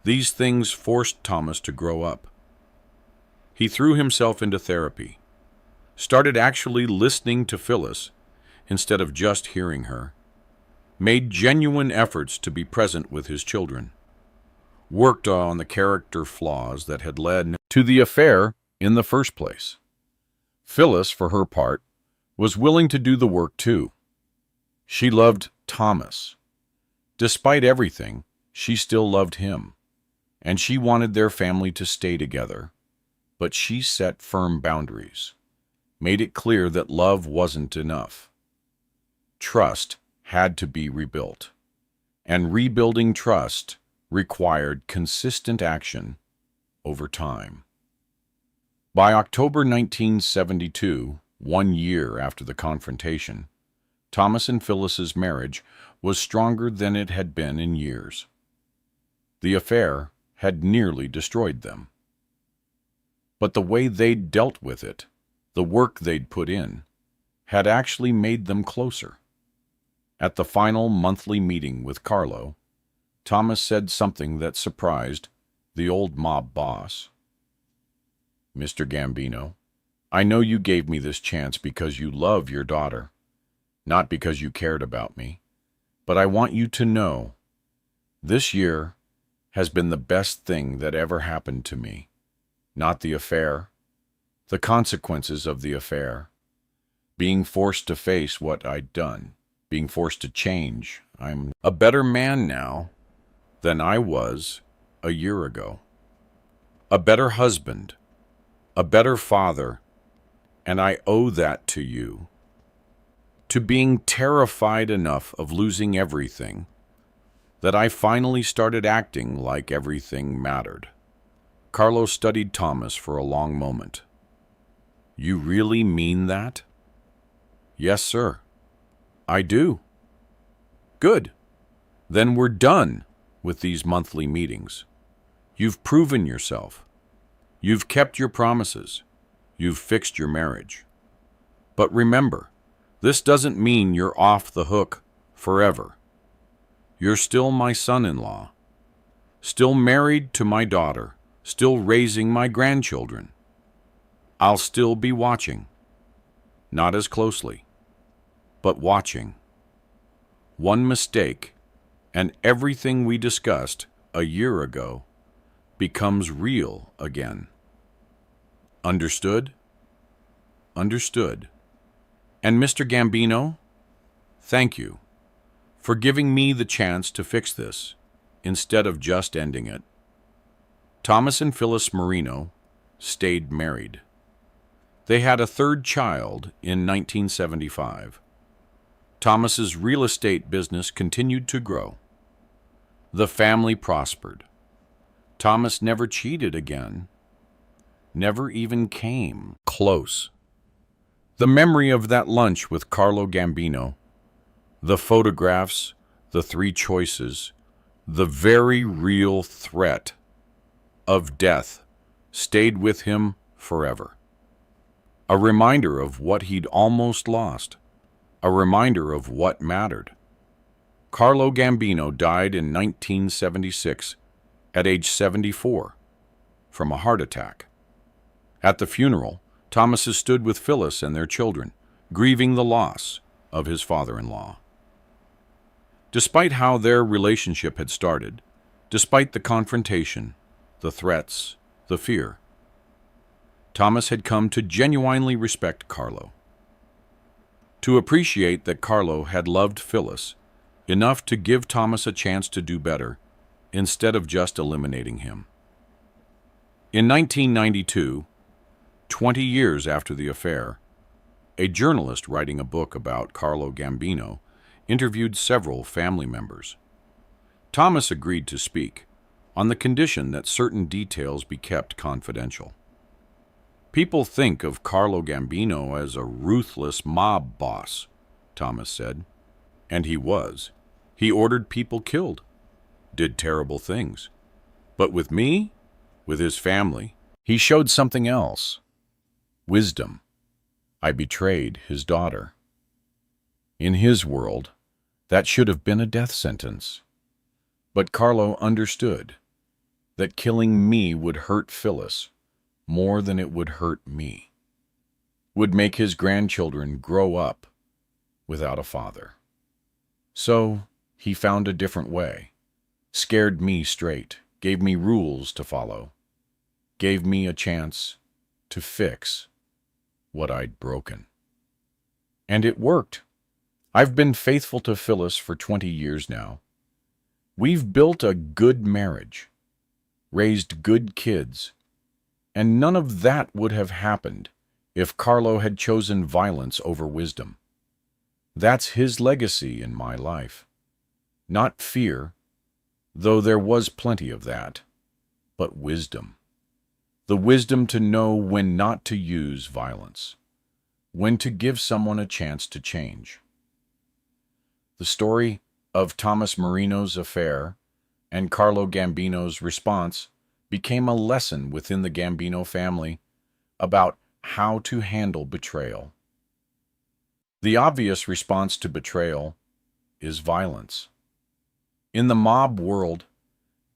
S1: These things forced Thomas to grow up. He threw himself into therapy, started actually listening to Phyllis instead of just hearing her, made genuine efforts to be present with his children, worked on the character flaws that had led to the affair in the first place. Phyllis, for her part, was willing to do the work too. She loved Thomas. Despite everything, she still loved him, and she wanted their family to stay together. But she set firm boundaries, made it clear that love wasn't enough. Trust had to be rebuilt, and rebuilding trust required consistent action over time. By October 1972, 1 year after the confrontation, Thomas and Phyllis's marriage was stronger than it had been in years. The affair had nearly destroyed them. But the way they'd dealt with it, the work they'd put in, had actually made them closer. At the final monthly meeting with Carlo, Thomas said something that surprised the old mob boss. Mr. Gambino, I know you gave me this chance because you love your daughter, not because you cared about me. But I want you to know, this year has been the best thing that ever happened to me. Not the affair, the consequences of the affair, being forced to face what I'd done, being forced to change. I'm a better man now than I was a year ago. A better husband, a better father, and I owe that to you. To being terrified enough of losing everything that I finally started acting like everything mattered. Carlo studied Thomas for a long moment. You really mean that? Yes, sir. I do. Good. Then we're done with these monthly meetings. You've proven yourself. You've kept your promises. You've fixed your marriage. But remember, this doesn't mean you're off the hook forever. You're still my son-in-law, still married to my daughter, still raising my grandchildren. I'll still be watching, not as closely, but watching. One mistake, and everything we discussed a year ago becomes real again. Understood? Understood. And Mr. Gambino, thank you for giving me the chance to fix this instead of just ending it. Thomas and Phyllis Marino stayed married. They had a third child in 1975. Thomas's real estate business continued to grow. The family prospered. Thomas never cheated again, never even came close. The memory of that lunch with Carlo Gambino, the photographs, the three choices, the very real threat of death stayed with him forever. A reminder of what he'd almost lost, a reminder of what mattered. Carlo Gambino died in 1976 at age 74 from a heart attack. At the funeral, Thomas stood with Phyllis and their children, grieving the loss of his father-in-law. Despite how their relationship had started, despite the confrontation, the threats, the fear, Thomas had come to genuinely respect Carlo, to appreciate that Carlo had loved Phyllis enough to give Thomas a chance to do better instead of just eliminating him. In 1992, 20 years after the affair, a journalist writing a book about Carlo Gambino interviewed several family members. Thomas agreed to speak on the condition that certain details be kept confidential. People think of Carlo Gambino as a ruthless mob boss, Thomas said. And he was. He ordered people killed, did terrible things. But with me, with his family, he showed something else. Wisdom. I betrayed his daughter. In his world, that should have been a death sentence. But Carlo understood that killing me would hurt Phyllis more than it would hurt me, would make his grandchildren grow up without a father. So he found a different way, scared me straight, gave me rules to follow, gave me a chance to fix what I'd broken. And it worked. I've been faithful to Phyllis for 20 years now. We've built a good marriage, raised good kids, and none of that would have happened if Carlo had chosen violence over wisdom. That's his legacy in my life. Not fear, though there was plenty of that, but wisdom. The wisdom to know when not to use violence, when to give someone a chance to change. The story of Thomas Marino's affair and Carlo Gambino's response became a lesson within the Gambino family about how to handle betrayal. The obvious response to betrayal is violence. In the mob world,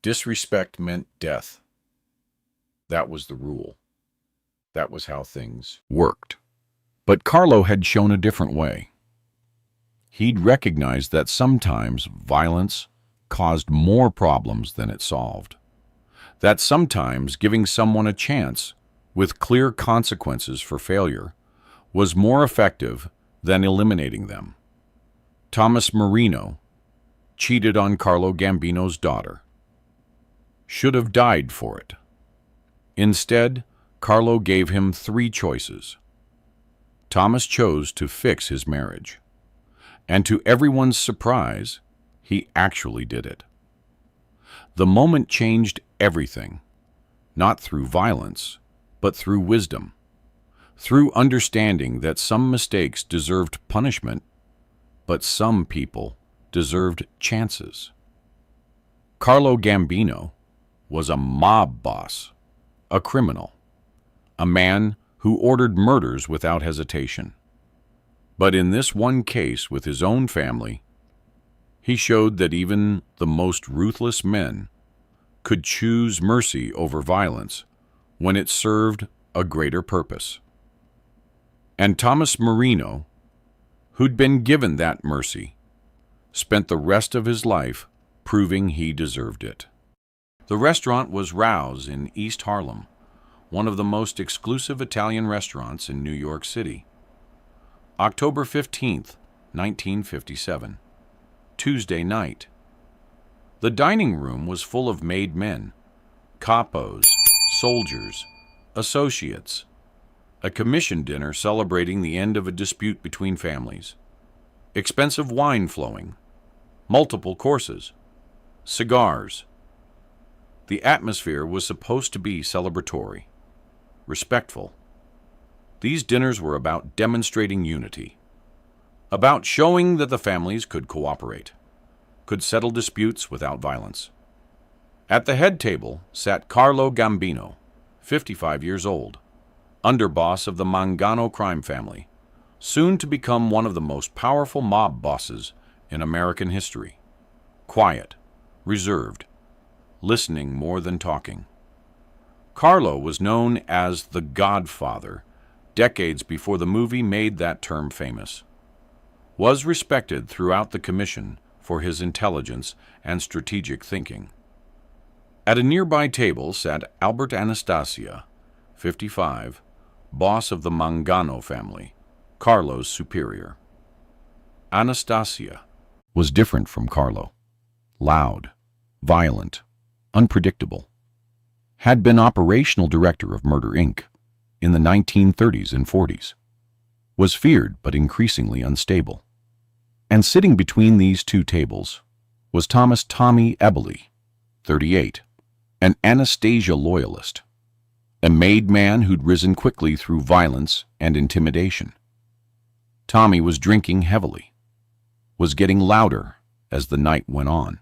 S1: disrespect meant death. That was the rule. That was how things worked. But Carlo had shown a different way. He'd recognized that sometimes violence caused more problems than it solved. That sometimes giving someone a chance with clear consequences for failure was more effective than eliminating them. Thomas Marino cheated on Carlo Gambino's daughter. Should have died for it. Instead, Carlo gave him 3 choices. Thomas chose to fix his marriage. And to everyone's surprise, he actually did it. The moment changed everything, not through violence, but through wisdom, through understanding that some mistakes deserved punishment, but some people deserved chances. Carlo Gambino was a mob boss, a criminal, a man who ordered murders without hesitation. But in this one case with his own family, he showed that even the most ruthless men could choose mercy over violence when it served a greater purpose. And Thomas Marino, who'd been given that mercy, spent the rest of his life proving he deserved it. The restaurant was Rao's in East Harlem, one of the most exclusive Italian restaurants in New York City. October 15th, 1957. Tuesday night. The dining room was full of made men, capos, soldiers, associates. A commission dinner celebrating the end of a dispute between families. Expensive wine flowing. Multiple courses. Cigars. The atmosphere was supposed to be celebratory, respectful. These dinners were about demonstrating unity, about showing that the families could cooperate, could settle disputes without violence. At the head table sat Carlo Gambino, 55 years old, underboss of the Mangano crime family, soon to become one of the most powerful mob bosses in American history. Quiet, reserved, listening more than talking. Carlo was known as the Godfather decades before the movie made that term famous. Was respected throughout the commission for his intelligence and strategic thinking. At a nearby table sat Albert Anastasia, 55, boss of the Mangano family, Carlo's superior. Anastasia was different from Carlo. Loud, violent, unpredictable. Had been operational director of Murder, Inc. in the 1930s and 40s. Was feared but increasingly unstable. And sitting between these two tables was Thomas Tommy Ebele, 38, an Anastasia loyalist, a made man who'd risen quickly through violence and intimidation. Tommy was drinking heavily, was getting louder as the night went on,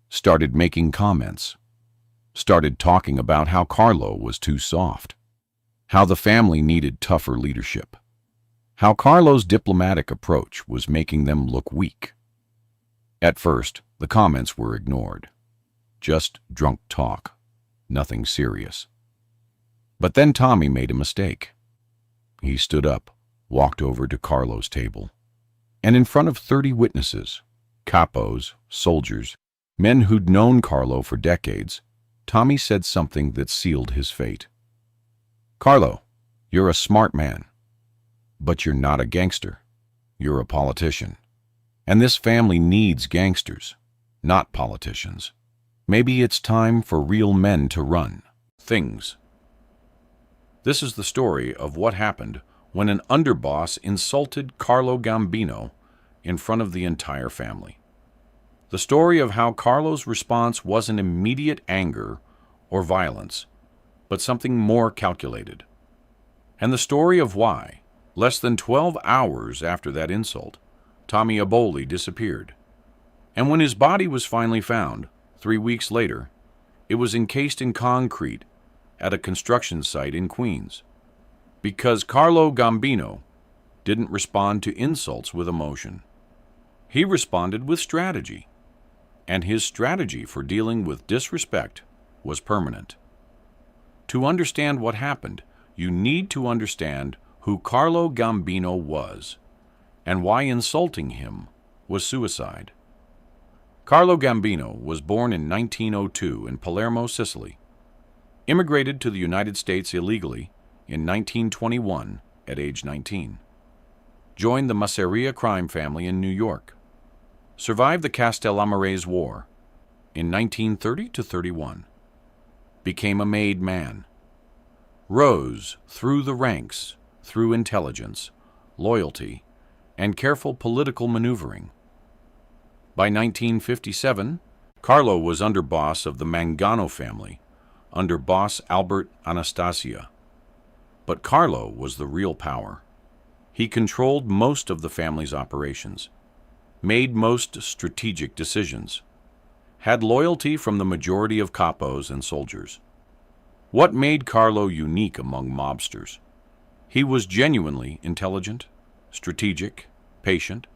S1: started making comments, started talking about how Carlo was too soft, how the family needed tougher leadership, how Carlo's diplomatic approach was making them look weak. At first, the comments were ignored. Just drunk talk, nothing serious. But then Tommy made a mistake. He stood up, walked over to Carlo's table, and in front of 30 witnesses, capos, soldiers, men who'd known Carlo for decades, Tommy said something that sealed his fate. "Carlo, you're a smart man, but you're not a gangster. You're a politician. And this family needs gangsters, not politicians. Maybe it's time for real men to run things." This is the story of what happened when an underboss insulted Carlo Gambino in front of the entire family. The story of how Carlo's response wasn't immediate anger or violence, but something more calculated. And the story of why, less than 12 hours after that insult, Tommy Ebele disappeared. And when his body was finally found, 3 weeks later, it was encased in concrete at a construction site in Queens. Because Carlo Gambino didn't respond to insults with emotion. He responded with strategy. And his strategy for dealing with disrespect was permanent. To understand what happened, you need to understand who Carlo Gambino was and why insulting him was suicide. Carlo Gambino was born in 1902 in Palermo, Sicily, immigrated to the United States illegally in 1921 at age 19, joined the Masseria crime family in New York, survived the Castellamarese War in 1930–31, became a made man, rose through the ranks through intelligence, loyalty, and careful political maneuvering. By 1957, Carlo was underboss of the Mangano family, under boss Albert Anastasia. But Carlo was the real power. He controlled most of the family's operations, made most strategic decisions, had loyalty from the majority of capos and soldiers. What made Carlo unique among mobsters? He was genuinely intelligent, strategic, patient,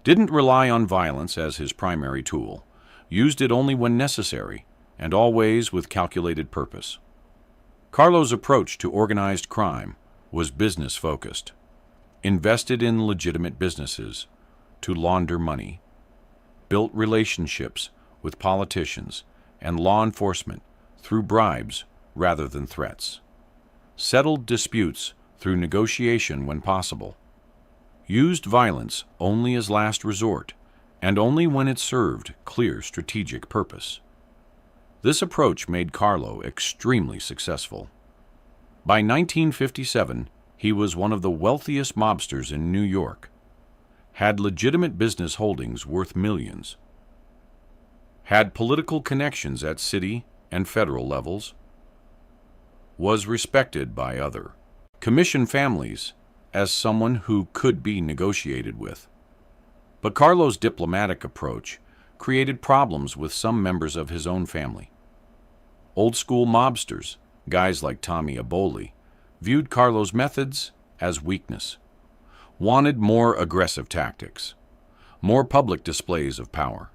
S1: didn't rely on violence as his primary tool, used it only when necessary, and always with calculated purpose. Carlo's approach to organized crime was business-focused, invested in legitimate businesses to launder money, built relationships with politicians and law enforcement through bribes rather than threats, settled disputes through negotiation when possible, used violence only as last resort and only when it served clear strategic purpose. This approach made Carlo extremely successful. By 1957, he was one of the wealthiest mobsters in New York, had legitimate business holdings worth millions, had political connections at city and federal levels, was respected by other commission families as someone who could be negotiated with. But Carlo's diplomatic approach created problems with some members of his own family. Old-school mobsters, guys like Tommy Eboli, viewed Carlo's methods as weakness, wanted more aggressive tactics, more public displays of power,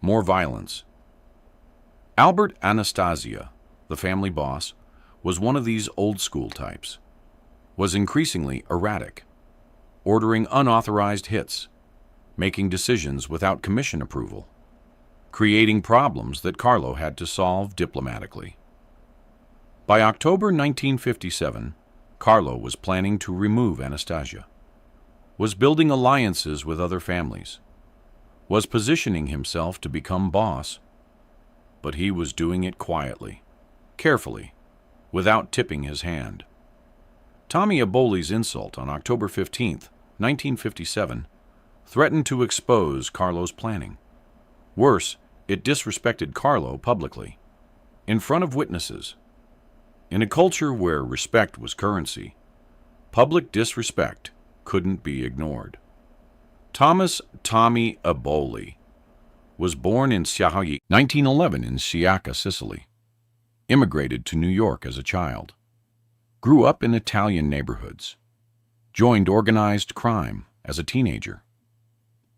S1: more violence. Albert Anastasia, the family boss, was one of these old-school types, was increasingly erratic, ordering unauthorized hits, making decisions without commission approval, creating problems that Carlo had to solve diplomatically. By October 1957, Carlo was planning to remove Anastasia, was building alliances with other families, was positioning himself to become boss, but he was doing it quietly, carefully, without tipping his hand. Tommy Eboli's insult on October 15, 1957, threatened to expose Carlo's planning. Worse, it disrespected Carlo publicly, in front of witnesses. In a culture where respect was currency, public disrespect couldn't be ignored. Thomas Tommy Eboli was born in 1911 in Sciacca, Sicily, immigrated to New York as a child, grew up in Italian neighborhoods, joined organized crime as a teenager.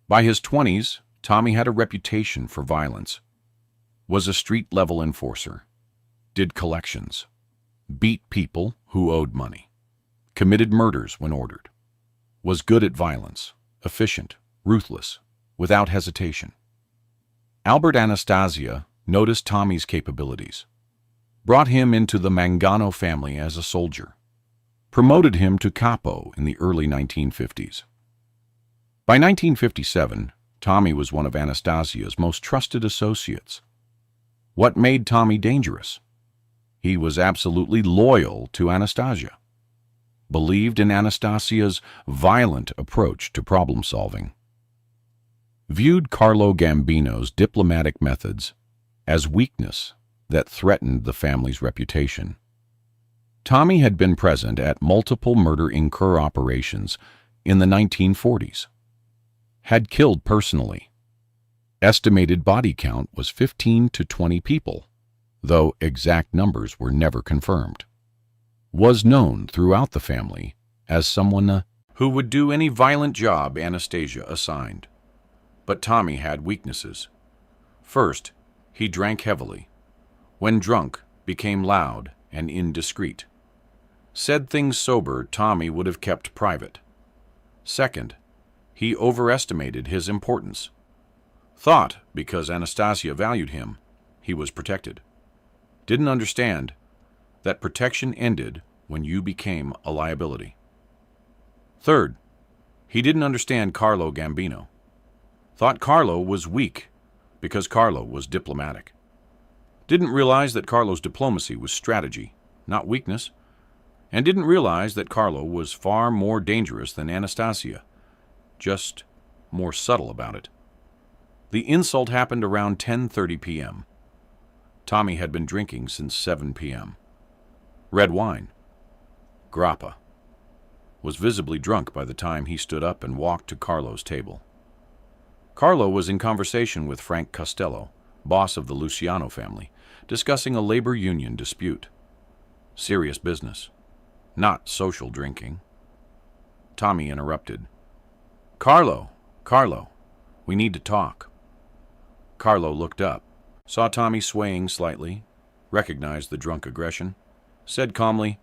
S1: By his 20s, Tommy had a reputation for violence, was a street-level enforcer, did collections, beat people who owed money, committed murders when ordered, was good at violence, efficient, ruthless, without hesitation. Albert Anastasia noticed Tommy's capabilities, brought him into the Mangano family as a soldier, promoted him to capo in the early 1950s. By 1957, Tommy was one of Anastasia's most trusted associates. What made Tommy dangerous? He was absolutely loyal to Anastasia, believed in Anastasia's violent approach to problem-solving, viewed Carlo Gambino's diplomatic methods as weakness that threatened the family's reputation. Tommy had been present at multiple murder-incur operations in the 1940s, had killed personally. Estimated body count was 15 to 20 people, though exact numbers were never confirmed. Was known throughout the family as someone who would do any violent job Anastasia assigned. But Tommy had weaknesses. First, he drank heavily. When drunk, became loud and indiscreet. Said things sober Tommy would have kept private. Second, he overestimated his importance. Thought, because Anastasia valued him, he was protected. Didn't understand that protection ended when you became a liability. Third, he didn't understand Carlo Gambino. Thought Carlo was weak because Carlo was diplomatic. Didn't realize that Carlo's diplomacy was strategy, not weakness, and didn't realize that Carlo was far more dangerous than Anastasia, just more subtle about it. The insult happened around 10:30 p.m. Tommy had been drinking since 7 p.m. Red wine. Grappa. Was visibly drunk by the time he stood up and walked to Carlo's table. Carlo was in conversation with Frank Costello, boss of the Luciano family, discussing a labor union dispute. Serious business. Not social drinking. Tommy interrupted. Carlo, we need to talk. Carlo looked up, saw Tommy swaying slightly, recognized the drunk aggression, said calmly,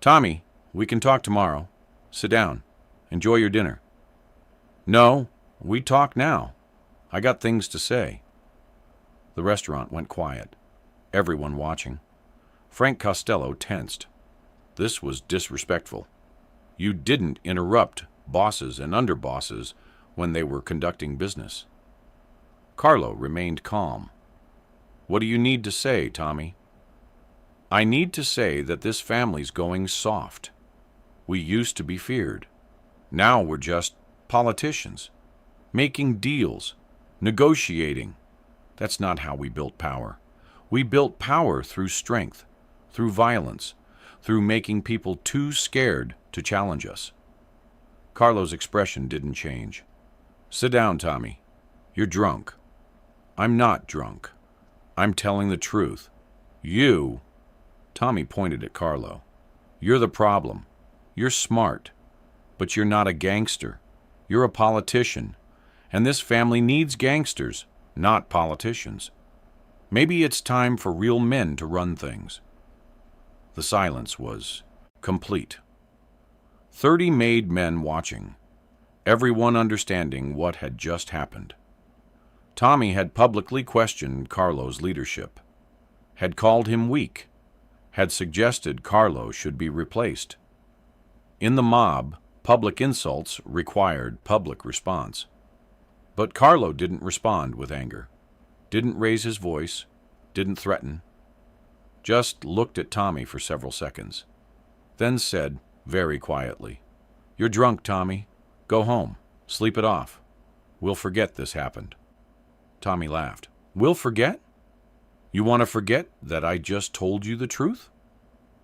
S1: Tommy, we can talk tomorrow. Sit down. Enjoy your dinner. No, we talk now. I got things to say. The restaurant went quiet, everyone watching. Frank Costello tensed. This was disrespectful. You didn't interrupt bosses and underbosses when they were conducting business. Carlo remained calm. What do you need to say, Tommy? I need to say that this family's going soft. We used to be feared. Now we're just politicians, making deals, negotiating. That's not how we built power. We built power through strength, through violence, through making people too scared to challenge us. Carlo's expression didn't change. Sit down, Tommy. You're drunk. I'm not drunk. I'm telling the truth. You, Tommy pointed at Carlo, you're the problem. You're smart, but you're not a gangster. You're a politician, and this family needs gangsters, not politicians. Maybe it's time for real men to run things. The silence was complete. 30 made men watching, everyone understanding what had just happened. Tommy had publicly questioned Carlo's leadership, had called him weak, had suggested Carlo should be replaced. In the mob, public insults required public response. But Carlo didn't respond with anger, didn't raise his voice, didn't threaten, just looked at Tommy for several seconds, then said very quietly, You're drunk, Tommy. Go home. Sleep it off. We'll forget this happened. Tommy laughed. We'll forget? You want to forget that I just told you the truth?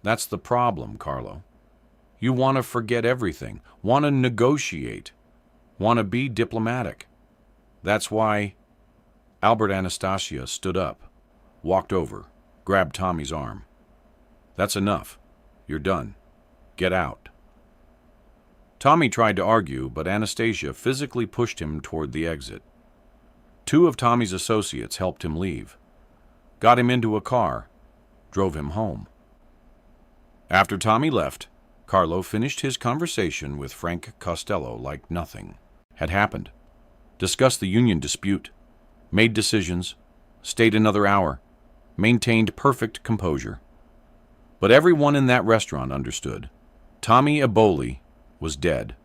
S1: That's the problem, Carlo. You want to forget everything, want to negotiate, want to be diplomatic. That's why Albert Anastasia stood up, walked over, grabbed Tommy's arm. That's enough. You're done. Get out. Tommy tried to argue, but Anastasia physically pushed him toward the exit. 2 of Tommy's associates helped him leave, got him into a car, drove him home. After Tommy left, Carlo finished his conversation with Frank Costello like nothing had happened, discussed the union dispute, made decisions, stayed another hour, maintained perfect composure. But everyone in that restaurant understood. Tommy Eboli was dead.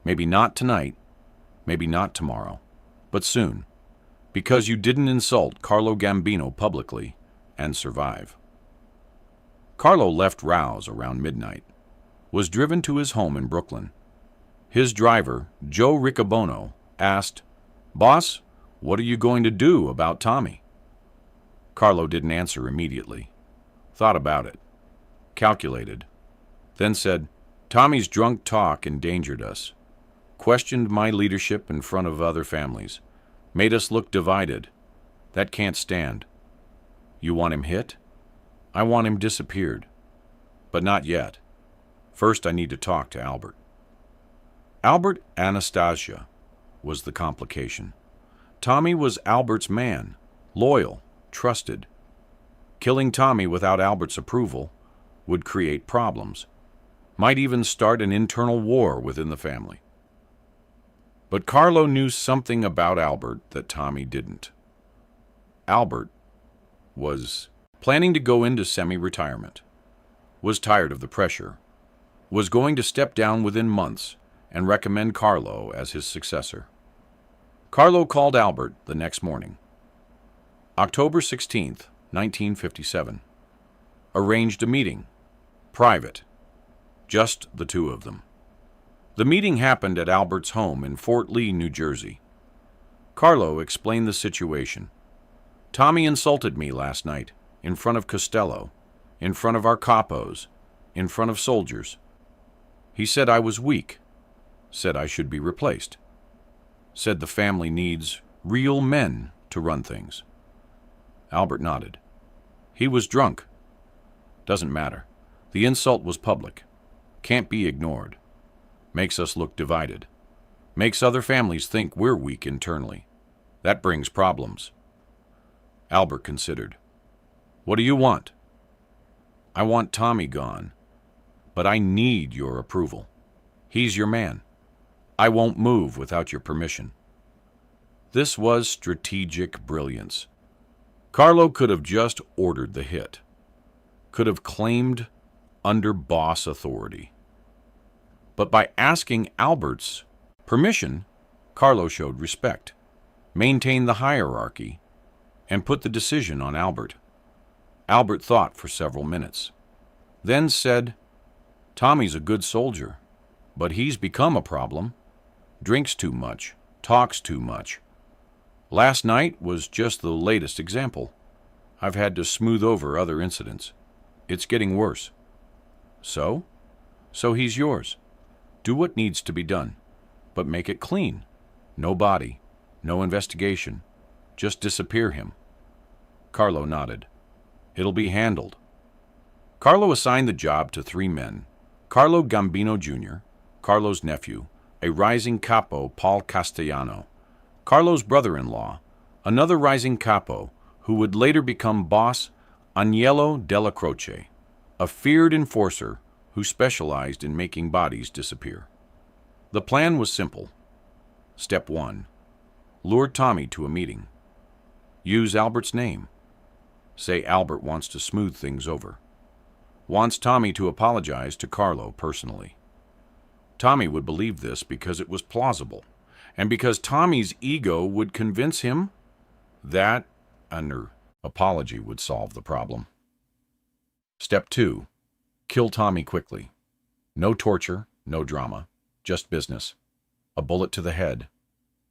S1: Maybe not tonight, maybe not tomorrow, but soon, because you didn't insult Carlo Gambino publicly and survive. Carlo left Rouse around midnight, was driven to his home in Brooklyn. His driver, Joe Riccobono, asked, Boss, what are you going to do about Tommy? Carlo didn't answer immediately. Thought about it. Calculated. Then said, Tommy's drunk talk endangered us. Questioned my leadership in front of other families. Made us look divided. That can't stand. You want him hit? I want him disappeared. But not yet. First, I need to talk to Albert. Albert Anastasia was the complication. Tommy was Albert's man, loyal, trusted. Killing Tommy without Albert's approval would create problems, Might even start an internal war within the family. But Carlo knew something about Albert that Tommy didn't. Albert was planning to go into semi-retirement, was tired of the pressure, was going to step down within months and recommend Carlo as his successor. Carlo called Albert the next morning, October 16th, 1957. Arranged a meeting, private, just the two of them. The meeting happened at Albert's home in Fort Lee, New Jersey. Carlo explained the situation. Tommy insulted me last night, in front of Costello, in front of our capos, in front of soldiers. He said I was weak, said I should be replaced, said the family needs real men to run things. Albert nodded. He was drunk. Doesn't matter. The insult was public. Can't be ignored. Makes us look divided. Makes other families think we're weak internally. That brings problems. Albert considered. What do you want? I want Tommy gone, but I need your approval. He's your man. I won't move without your permission. This was strategic brilliance. Carlo could have just ordered the hit, could have claimed under boss authority. But by asking Albert's permission, Carlo showed respect, maintained the hierarchy, and put the decision on Albert. Albert thought for several minutes, then said, Tommy's a good soldier, but he's become a problem. Drinks too much, talks too much. Last night was just the latest example. I've had to smooth over other incidents. It's getting worse. So he's yours. Do what needs to be done, but make it clean. No body, no investigation. Just disappear him. Carlo nodded. It'll be handled. Carlo assigned the job to 3 men. Carlo Gambino Jr., Carlo's nephew, a rising capo, Paul Castellano, Carlo's brother-in-law, another rising capo who would later become boss, Agnello Della Croce, a feared enforcer who specialized in making bodies disappear. The plan was simple. Step 1. Lure Tommy to a meeting. Use Albert's name. Say Albert wants to smooth things over. Wants Tommy to apologize to Carlo personally. Tommy would believe this because it was plausible, and because Tommy's ego would convince him that an apology would solve the problem. Step 2. Kill Tommy quickly. No torture, no drama, just business. A bullet to the head.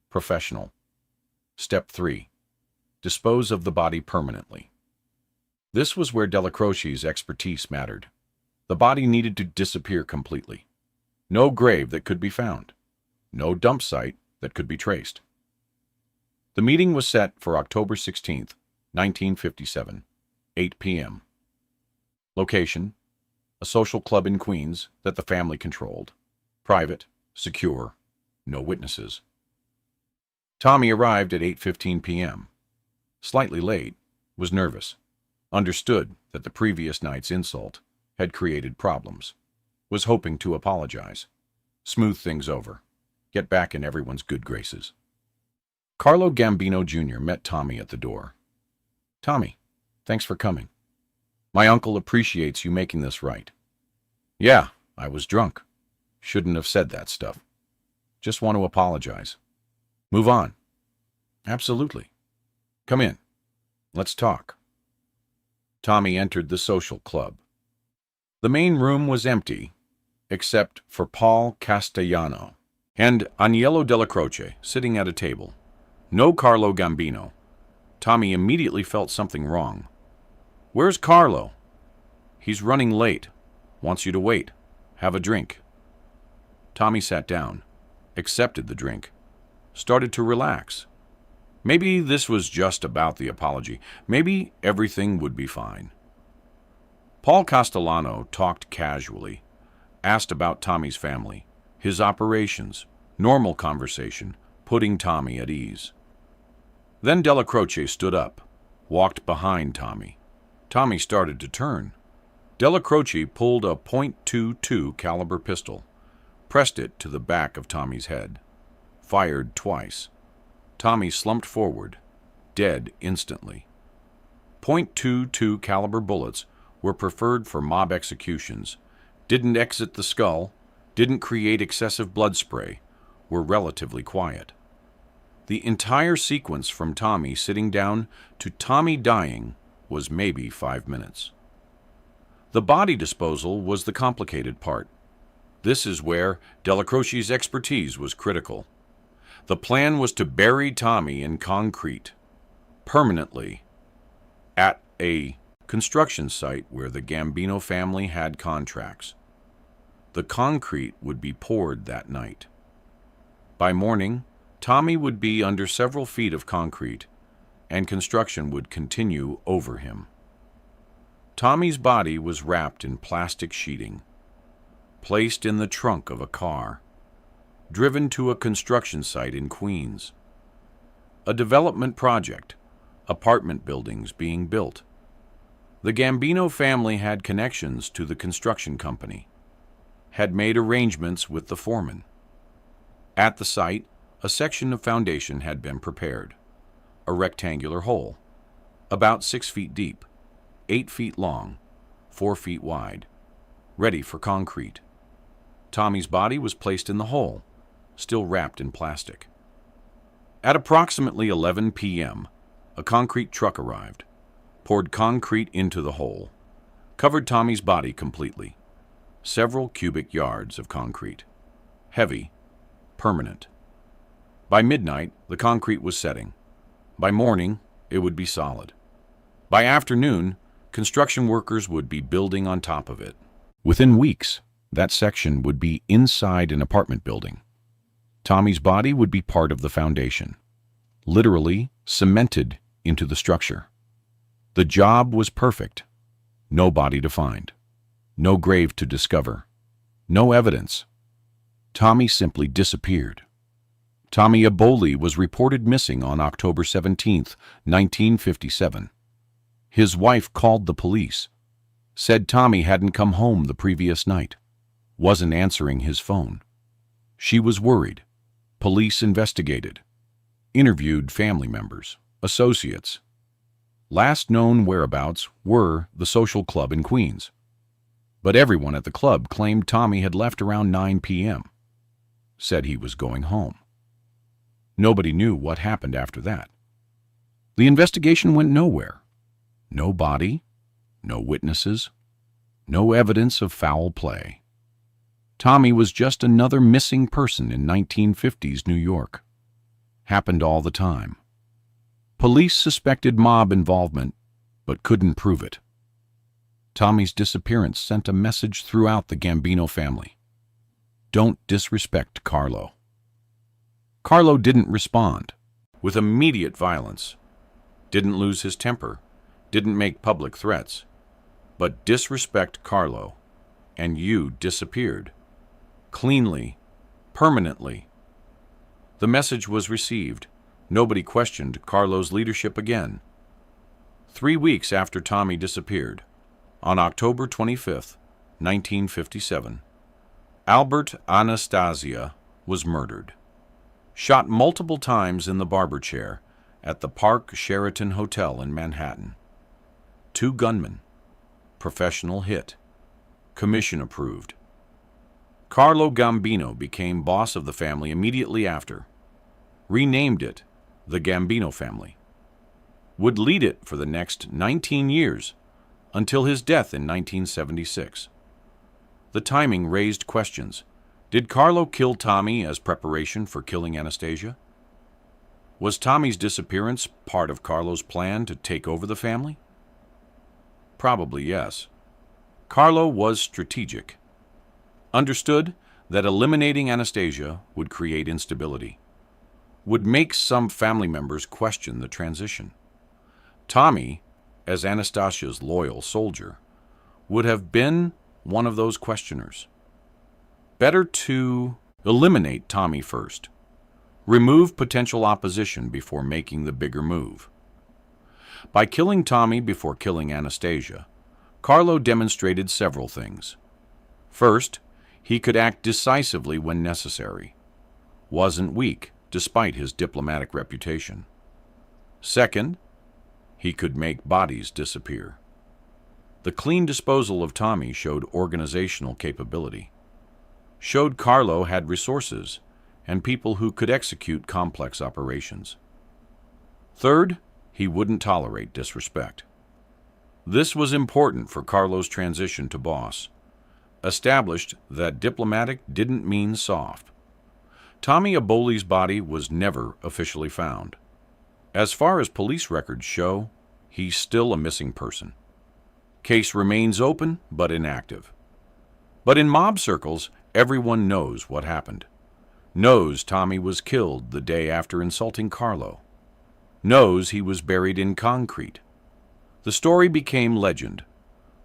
S1: Professional. Step 3. Dispose of the body permanently. This was where Della Croce's expertise mattered. The body needed to disappear completely. No grave that could be found. No dump site that could be traced. The meeting was set for October 16th, 1957, 8 p.m. Location: a social club in Queens that the family controlled. Private, secure, no witnesses. Tommy arrived at 8:15 p.m. Slightly late, was nervous, understood that the previous night's insult had created problems, was hoping to apologize, smooth things over, get back in everyone's good graces. Carlo Gambino Jr. met Tommy at the door. Tommy, thanks for coming. My uncle appreciates you making this right. Yeah, I was drunk. Shouldn't have said that stuff. Just want to apologize. Move on. Absolutely. Come in. Let's talk. Tommy entered the social club. The main room was empty, except for Paul Castellano and Agnello Della Croce sitting at a table. No Carlo Gambino. Tommy immediately felt something wrong. Where's Carlo? He's running late. Wants you to wait. Have a drink. Tommy sat down, accepted the drink, started to relax. Maybe this was just about the apology. Maybe everything would be fine. Paul Castellano talked casually, asked about Tommy's family, his operations, normal conversation, putting Tommy at ease. Then Della Croce stood up, walked behind Tommy. Tommy started to turn. Della Croce pulled a .22 caliber pistol, pressed it to the back of Tommy's head, fired twice. Tommy slumped forward, dead instantly. .22 caliber bullets were preferred for mob executions, didn't exit the skull, didn't create excessive blood spray, were relatively quiet. The entire sequence from Tommy sitting down to Tommy dying was maybe 5 minutes. The body disposal was the complicated part. This is where Della Croce's expertise was critical. The plan was to bury Tommy in concrete, permanently, at a construction site where the Gambino family had contracts. The concrete would be poured that night. By morning, Tommy would be under several feet of concrete, and construction would continue over him. Tommy's body was wrapped in plastic sheeting, placed in the trunk of a car, driven to a construction site in Queens. A development project, apartment buildings being built. The Gambino family had connections to the construction company, had made arrangements with the foreman. At the site, a section of foundation had been prepared, a rectangular hole, about 6 feet deep, 8 feet long, 4 feet wide, ready for concrete. Tommy's body was placed in the hole, still wrapped in plastic. At approximately 11 p.m., a concrete truck arrived, poured concrete into the hole, covered Tommy's body completely. Several cubic yards of concrete. Heavy, permanent. By midnight, the concrete was setting. By morning, it would be solid. By afternoon, construction workers would be building on top of it. Within weeks, that section would be inside an apartment building. Tommy's body would be part of the foundation, literally cemented into the structure. The job was perfect. No body to find. No grave to discover. No evidence. Tommy simply disappeared. Tommy Eboli was reported missing on October 17, 1957. His wife called the police, said Tommy hadn't come home the previous night, wasn't answering his phone. She was worried. Police investigated, interviewed family members, associates. Last known whereabouts were the social club in Queens. But everyone at the club claimed Tommy had left around 9 p.m., said he was going home. Nobody knew what happened after that. The investigation went nowhere. No body, no witnesses, no evidence of foul play. Tommy was just another missing person in 1950s New York. Happened all the time. Police suspected mob involvement, but couldn't prove it. Tommy's disappearance sent a message throughout the Gambino family. Don't disrespect Carlo. Carlo didn't respond with immediate violence, didn't lose his temper, didn't make public threats, but disrespect Carlo, and you disappeared. Cleanly, permanently. The message was received. Nobody questioned Carlo's leadership again. 3 weeks after Tommy disappeared, on October 25, 1957, Albert Anastasia was murdered. Shot multiple times in the barber chair at the Park Sheraton Hotel in Manhattan. 2 gunmen. Professional hit. Commission approved. Carlo Gambino became boss of the family immediately after. Renamed it the Gambino family. Would lead it for the next 19 years until his death in 1976. The timing raised questions. Did Carlo kill Tommy as preparation for killing Anastasia? Was Tommy's disappearance part of Carlo's plan to take over the family? Probably yes. Carlo was strategic. Understood that eliminating Anastasia would create instability, would make some family members question the transition. Tommy, as Anastasia's loyal soldier, would have been one of those questioners. Better to eliminate Tommy first, remove potential opposition before making the bigger move. By killing Tommy before killing Anastasia, Carlo demonstrated several things. First, he could act decisively when necessary. Wasn't weak, despite his diplomatic reputation. Second, he could make bodies disappear. The clean disposal of Tommy showed organizational capability. Showed Carlo had resources and people who could execute complex operations. Third, he wouldn't tolerate disrespect. This was important for Carlo's transition to boss. Established that diplomatic didn't mean soft. Tommy Eboli's body was never officially found. As far as police records show, he's still a missing person. Case remains open but inactive. But in mob circles, everyone knows what happened. Knows Tommy was killed the day after insulting Carlo. Knows he was buried in concrete. The story became legend,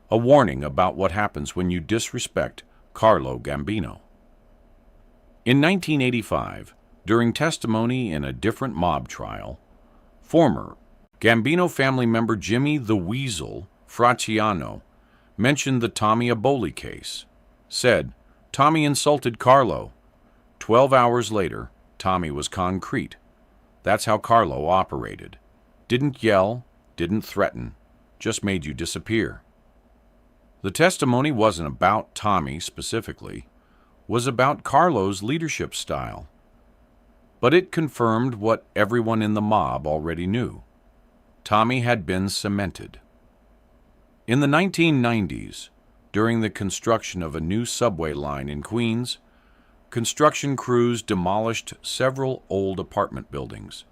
S1: a warning about what happens when you disrespect Carlo Gambino. In 1985, during testimony in a different mob trial, former Gambino family member Jimmy the Weasel Fracciano mentioned the Tommy Eboli case. Said, Tommy insulted Carlo. 12 hours later, Tommy was concrete. That's how Carlo operated. Didn't yell, didn't threaten, just made you disappear. The testimony wasn't about Tommy specifically, was about Carlo's leadership style. But it confirmed what everyone in the mob already knew. Tommy had been cemented. In the 1990s, during the construction of a new subway line in Queens, construction crews demolished several old apartment buildings.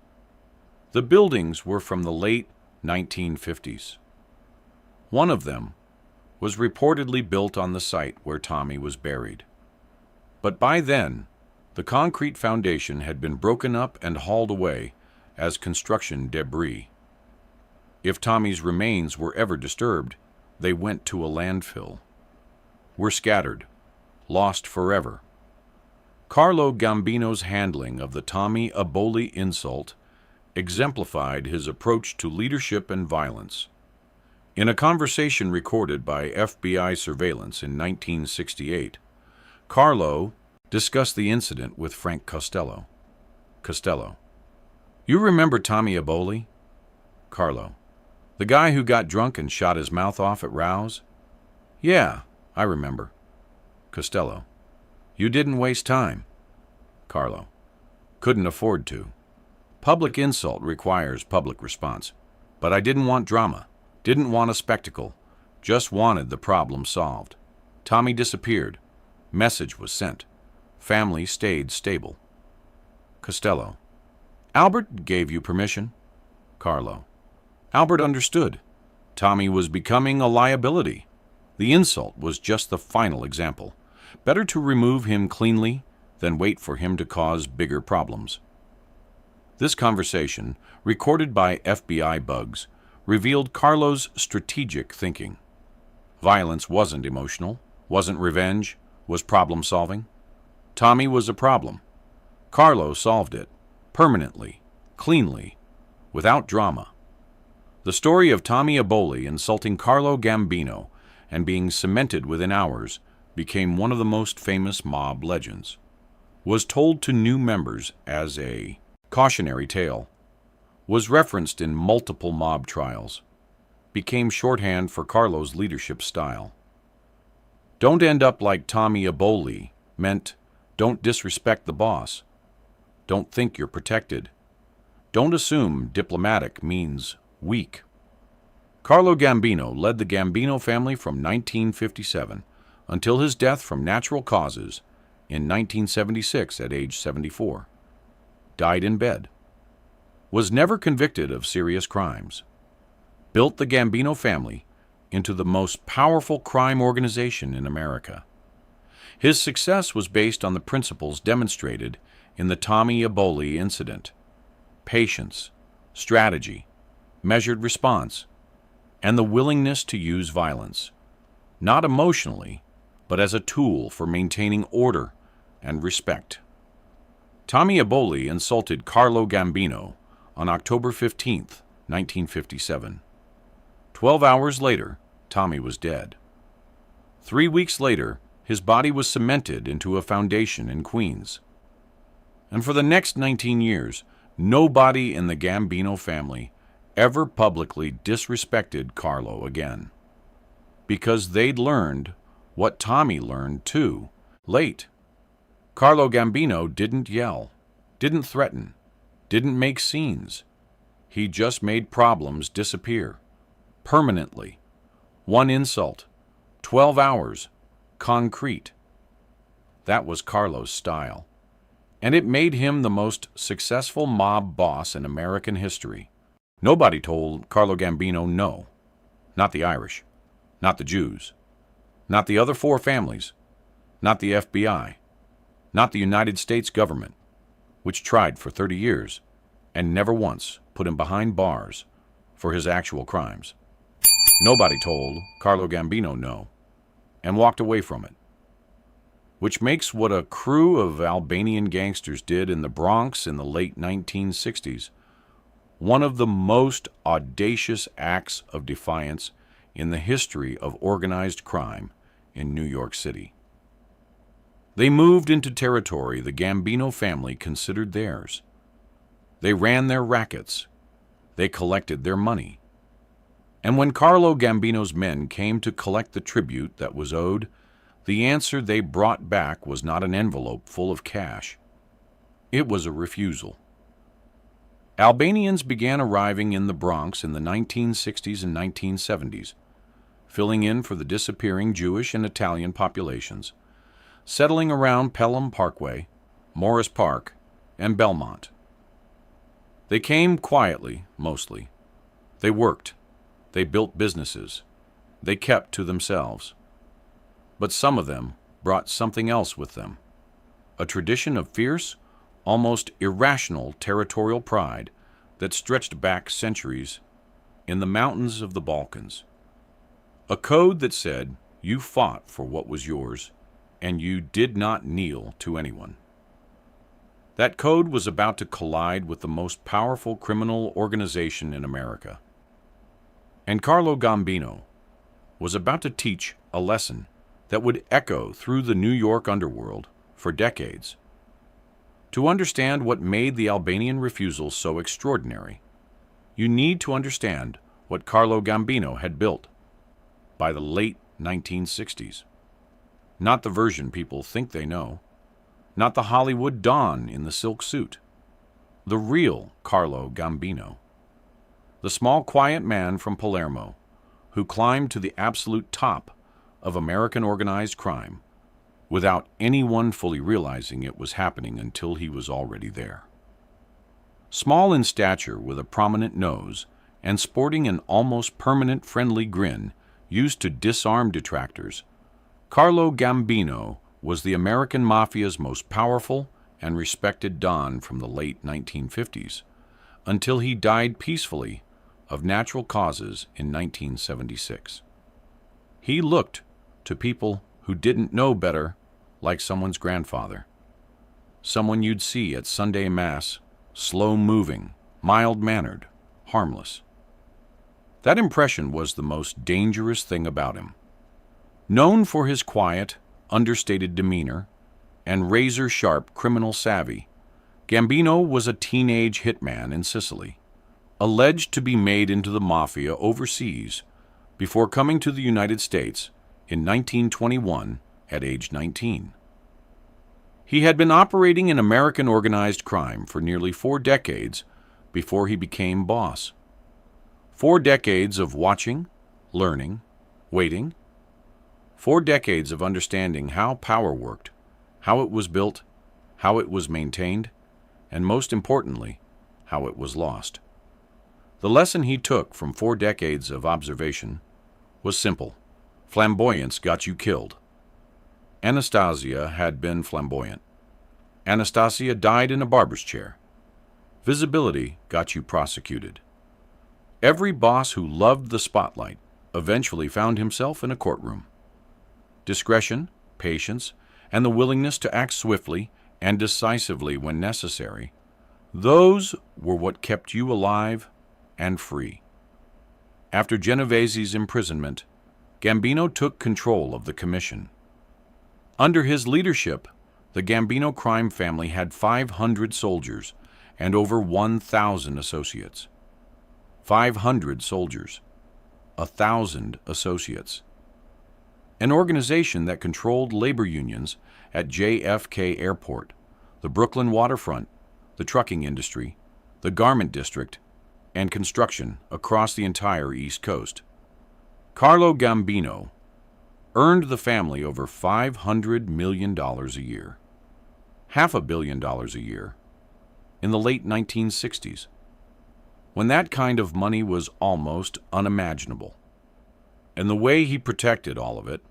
S1: The buildings were from the late 1950s. One of them was reportedly built on the site where Tommy was buried. But by then, the concrete foundation had been broken up and hauled away as construction debris. If Tommy's remains were ever disturbed, they went to a landfill. Were scattered, lost forever. Carlo Gambino's handling of the Tommy Eboli insult exemplified his approach to leadership and violence. In a conversation recorded by FBI surveillance in 1968, Carlo discussed the incident with Frank Costello. Costello: You remember Tommy Eboli? Carlo: The guy who got drunk and shot his mouth off at Rouse? Yeah, I remember. Costello: You didn't waste time. Carlo: Couldn't afford to. Public insult requires public response. But I didn't want drama, didn't want a spectacle, just wanted the problem solved. Tommy disappeared. Message was sent. Family stayed stable. Costello: Albert gave you permission? Carlo: Albert understood. Tommy was becoming a liability. The insult was just the final example. Better to remove him cleanly than wait for him to cause bigger problems. This conversation, recorded by FBI bugs, revealed Carlo's strategic thinking. Violence wasn't emotional, wasn't revenge, was problem-solving. Tommy was a problem. Carlo solved it, permanently, cleanly, without drama. The story of Tommy Eboli insulting Carlo Gambino and being cemented within hours became one of the most famous mob legends. Was told to new members as a cautionary tale. Was referenced in multiple mob trials. Became shorthand for Carlo's leadership style. Don't end up like Tommy Eboli meant don't disrespect the boss. Don't think you're protected. Don't assume diplomatic means weak. Carlo Gambino led the Gambino family from 1957 until his death from natural causes in 1976 at age 74. Died in bed. Was never convicted of serious crimes. Built the Gambino family into the most powerful crime organization in America. His success was based on the principles demonstrated in the Tommy Eboli incident: patience, strategy, measured response, and the willingness to use violence, not emotionally, but as a tool for maintaining order and respect. Tommy Eboli insulted Carlo Gambino on October 15, 1957. 12 hours later, Tommy was dead. 3 weeks later, his body was cemented into a foundation in Queens. And for the next 19 years, nobody in the Gambino family ever publicly disrespected Carlo again. Because they'd learned what Tommy learned too, late. Carlo Gambino didn't yell, didn't threaten, didn't make scenes. He just made problems disappear. Permanently. One insult. 12 hours. Concrete. That was Carlo's style. And it made him the most successful mob boss in American history. Nobody told Carlo Gambino no. Not the Irish. Not the Jews. Not the other 4 families. Not the FBI. Not the United States government, which tried for 30 years and never once put him behind bars for his actual crimes. Nobody told Carlo Gambino no and walked away from it. Which makes what a crew of Albanian gangsters did in the Bronx in the late 1960s one of the most audacious acts of defiance in the history of organized crime in New York City. They moved into territory the Gambino family considered theirs. They ran their rackets. They collected their money. And when Carlo Gambino's men came to collect the tribute that was owed, the answer they brought back was not an envelope full of cash. It was a refusal. Albanians began arriving in the Bronx in the 1960s and 1970s, filling in for the disappearing Jewish and Italian populations, settling around Pelham Parkway, Morris Park, and Belmont. They came quietly, mostly. They worked. They built businesses. They kept to themselves. But some of them brought something else with them, a tradition of fierce, almost irrational territorial pride that stretched back centuries in the mountains of the Balkans. A code that said you fought for what was yours and you did not kneel to anyone. That code was about to collide with the most powerful criminal organization in America. And Carlo Gambino was about to teach a lesson that would echo through the New York underworld for decades. To understand what made the Albanian refusal so extraordinary, you need to understand what Carlo Gambino had built by the late 1960s. Not the version people think they know, not the Hollywood Don in the silk suit, the real Carlo Gambino, the small quiet man from Palermo who climbed to the absolute top of American organized crime without anyone fully realizing it was happening until he was already there. Small in stature with a prominent nose and sporting an almost permanent friendly grin used to disarm detractors, Carlo Gambino was the American Mafia's most powerful and respected Don from the late 1950s until he died peacefully of natural causes in 1976. He looked to people who didn't know better like someone's grandfather, someone you'd see at Sunday Mass, slow-moving, mild-mannered, harmless. That impression was the most dangerous thing about him. Known for his quiet, understated demeanor and razor-sharp criminal savvy, Gambino was a teenage hitman in Sicily, alleged to be made into the Mafia overseas before coming to the United States in 1921 at age 19. He had been operating in American organized crime for nearly 4 decades before he became boss. 4 decades of watching, learning, waiting. 4 decades of understanding how power worked, how it was built, how it was maintained, and most importantly, how it was lost. The lesson he took from 4 decades of observation was simple. Flamboyance got you killed. Anastasia had been flamboyant. Anastasia died in a barber's chair. Visibility got you prosecuted. Every boss who loved the spotlight eventually found himself in a courtroom. Discretion, patience, and the willingness to act swiftly and decisively when necessary, those were what kept you alive and free. After Genovese's imprisonment, Gambino took control of the commission. Under his leadership, the Gambino crime family had 500 soldiers and over 1,000 associates. 500 soldiers, 1,000 associates. An organization that controlled labor unions at JFK Airport, the Brooklyn waterfront, the trucking industry, the garment district, and construction across the entire East Coast. Carlo Gambino earned the family over $500 million a year, $500 million a year, in the late 1960s, when that kind of money was almost unimaginable. And the way he protected all of it,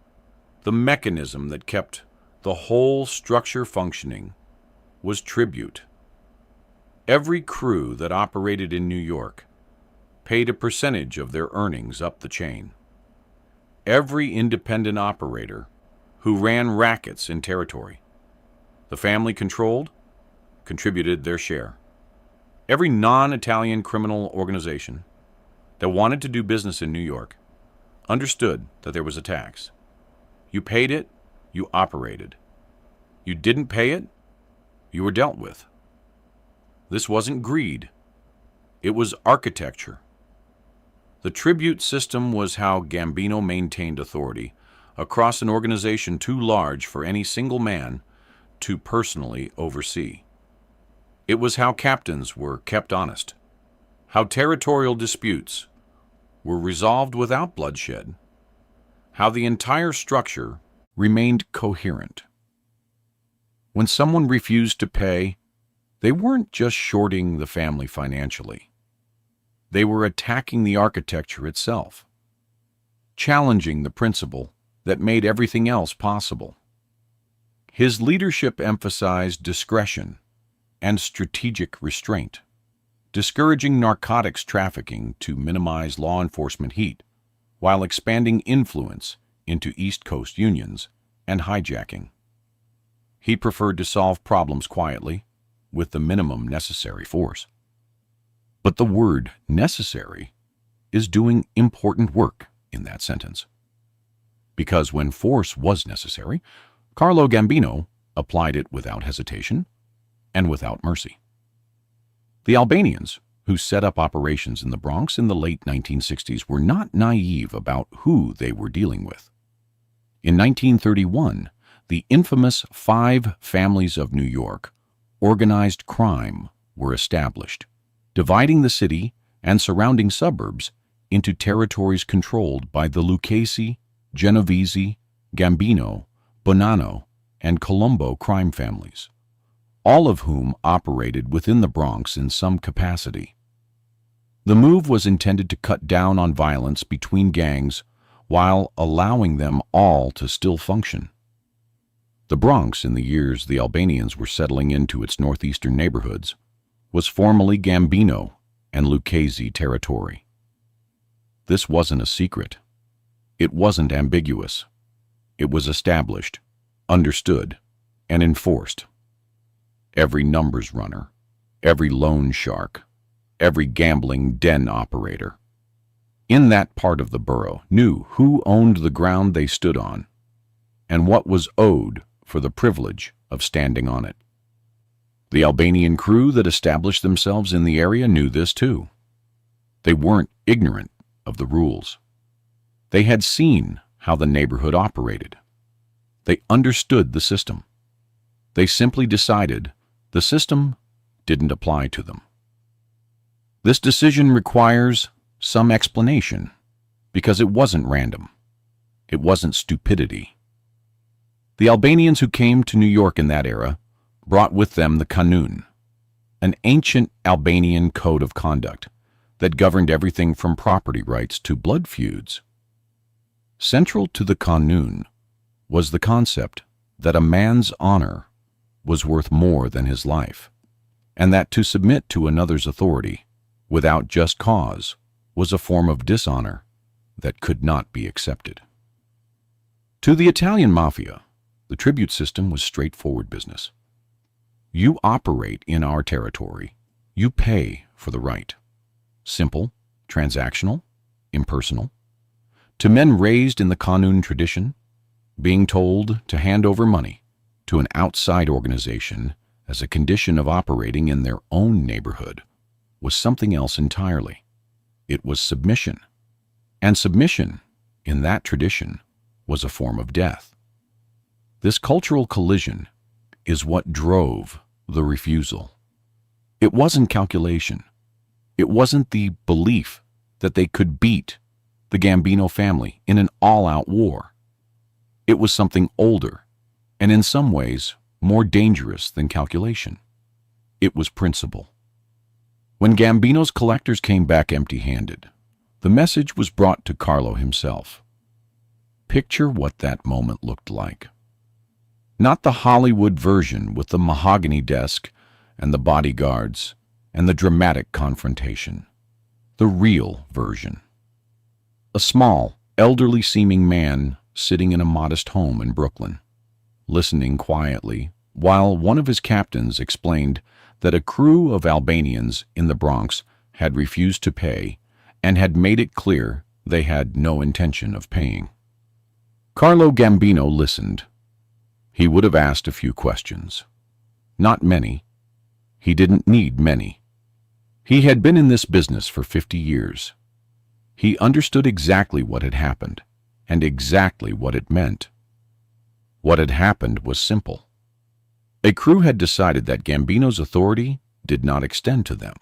S1: the mechanism that kept the whole structure functioning, was tribute. Every crew that operated in New York paid a percentage of their earnings up the chain. Every independent operator who ran rackets in territory the family controlled contributed their share. Every non-Italian criminal organization that wanted to do business in New York understood that there was a tax. You paid it, you operated. You didn't pay it, you were dealt with. This wasn't greed. It was architecture. The tribute system was how Gambino maintained authority across an organization too large for any single man to personally oversee. It was how captains were kept honest, how territorial disputes were resolved without bloodshed, how the entire structure remained coherent. When someone refused to pay, they weren't just shorting the family financially. They were attacking the architecture itself, challenging the principle that made everything else possible. His leadership emphasized discretion and strategic restraint, discouraging narcotics trafficking to minimize law enforcement heat, while expanding influence into East Coast unions and hijacking. He preferred to solve problems quietly, with the minimum necessary force. But the word necessary is doing important work in that sentence. Because when force was necessary, Carlo Gambino applied it without hesitation and without mercy. The Albanians, who set up operations in the Bronx in the late 1960s, were not naive about who they were dealing with. In 1931, the infamous 5 Families of New York organized crime were established, dividing the city and surrounding suburbs into territories controlled by the Lucchese, Genovese, Gambino, Bonanno, and Colombo crime families, all of whom operated within the Bronx in some capacity. The move was intended to cut down on violence between gangs while allowing them all to still function. The Bronx, in the years the Albanians were settling into its northeastern neighborhoods, was formerly Gambino and Lucchese territory. This wasn't a secret. It wasn't ambiguous. It was established, understood, and enforced. Every numbers runner, every loan shark, every gambling den operator in that part of the borough knew who owned the ground they stood on and what was owed for the privilege of standing on it. The Albanian crew that established themselves in the area knew this too. They weren't ignorant of the rules. They had seen how the neighborhood operated. They understood the system. They simply decided the system didn't apply to them. This decision requires some explanation, because it wasn't random. It wasn't stupidity. The Albanians who came to New York in that era brought with them the Kanun, an ancient Albanian code of conduct that governed everything from property rights to blood feuds. Central to the Kanun was the concept that a man's honor was worth more than his life, and that to submit to another's authority without just cause was a form of dishonor that could not be accepted. To the Italian mafia, the tribute system was straightforward business. You operate in our territory, you pay for the right. Simple, transactional, impersonal. To men raised in the Kanun tradition, being told to hand over money to an outside organization as a condition of operating in their own neighborhood was something else entirely. It was submission. And submission, in that tradition, was a form of death. This cultural collision is what drove the refusal. It wasn't calculation. It wasn't the belief that they could beat the Gambino family in an all-out war. It was something older, and in some ways more dangerous than calculation. It was principle. When Gambino's collectors came back empty-handed, the message was brought to Carlo himself. Picture what that moment looked like. Not the Hollywood version with the mahogany desk and the bodyguards and the dramatic confrontation. The real version. A small, elderly-seeming man sitting in a modest home in Brooklyn, listening quietly while one of his captains explained that a crew of Albanians in the Bronx had refused to pay and had made it clear they had no intention of paying. Carlo Gambino listened. He would have asked a few questions. Not many. He didn't need many. He had been in this business for 50 years. He understood exactly what had happened and exactly what it meant. What had happened was simple. A crew had decided that Gambino's authority did not extend to them.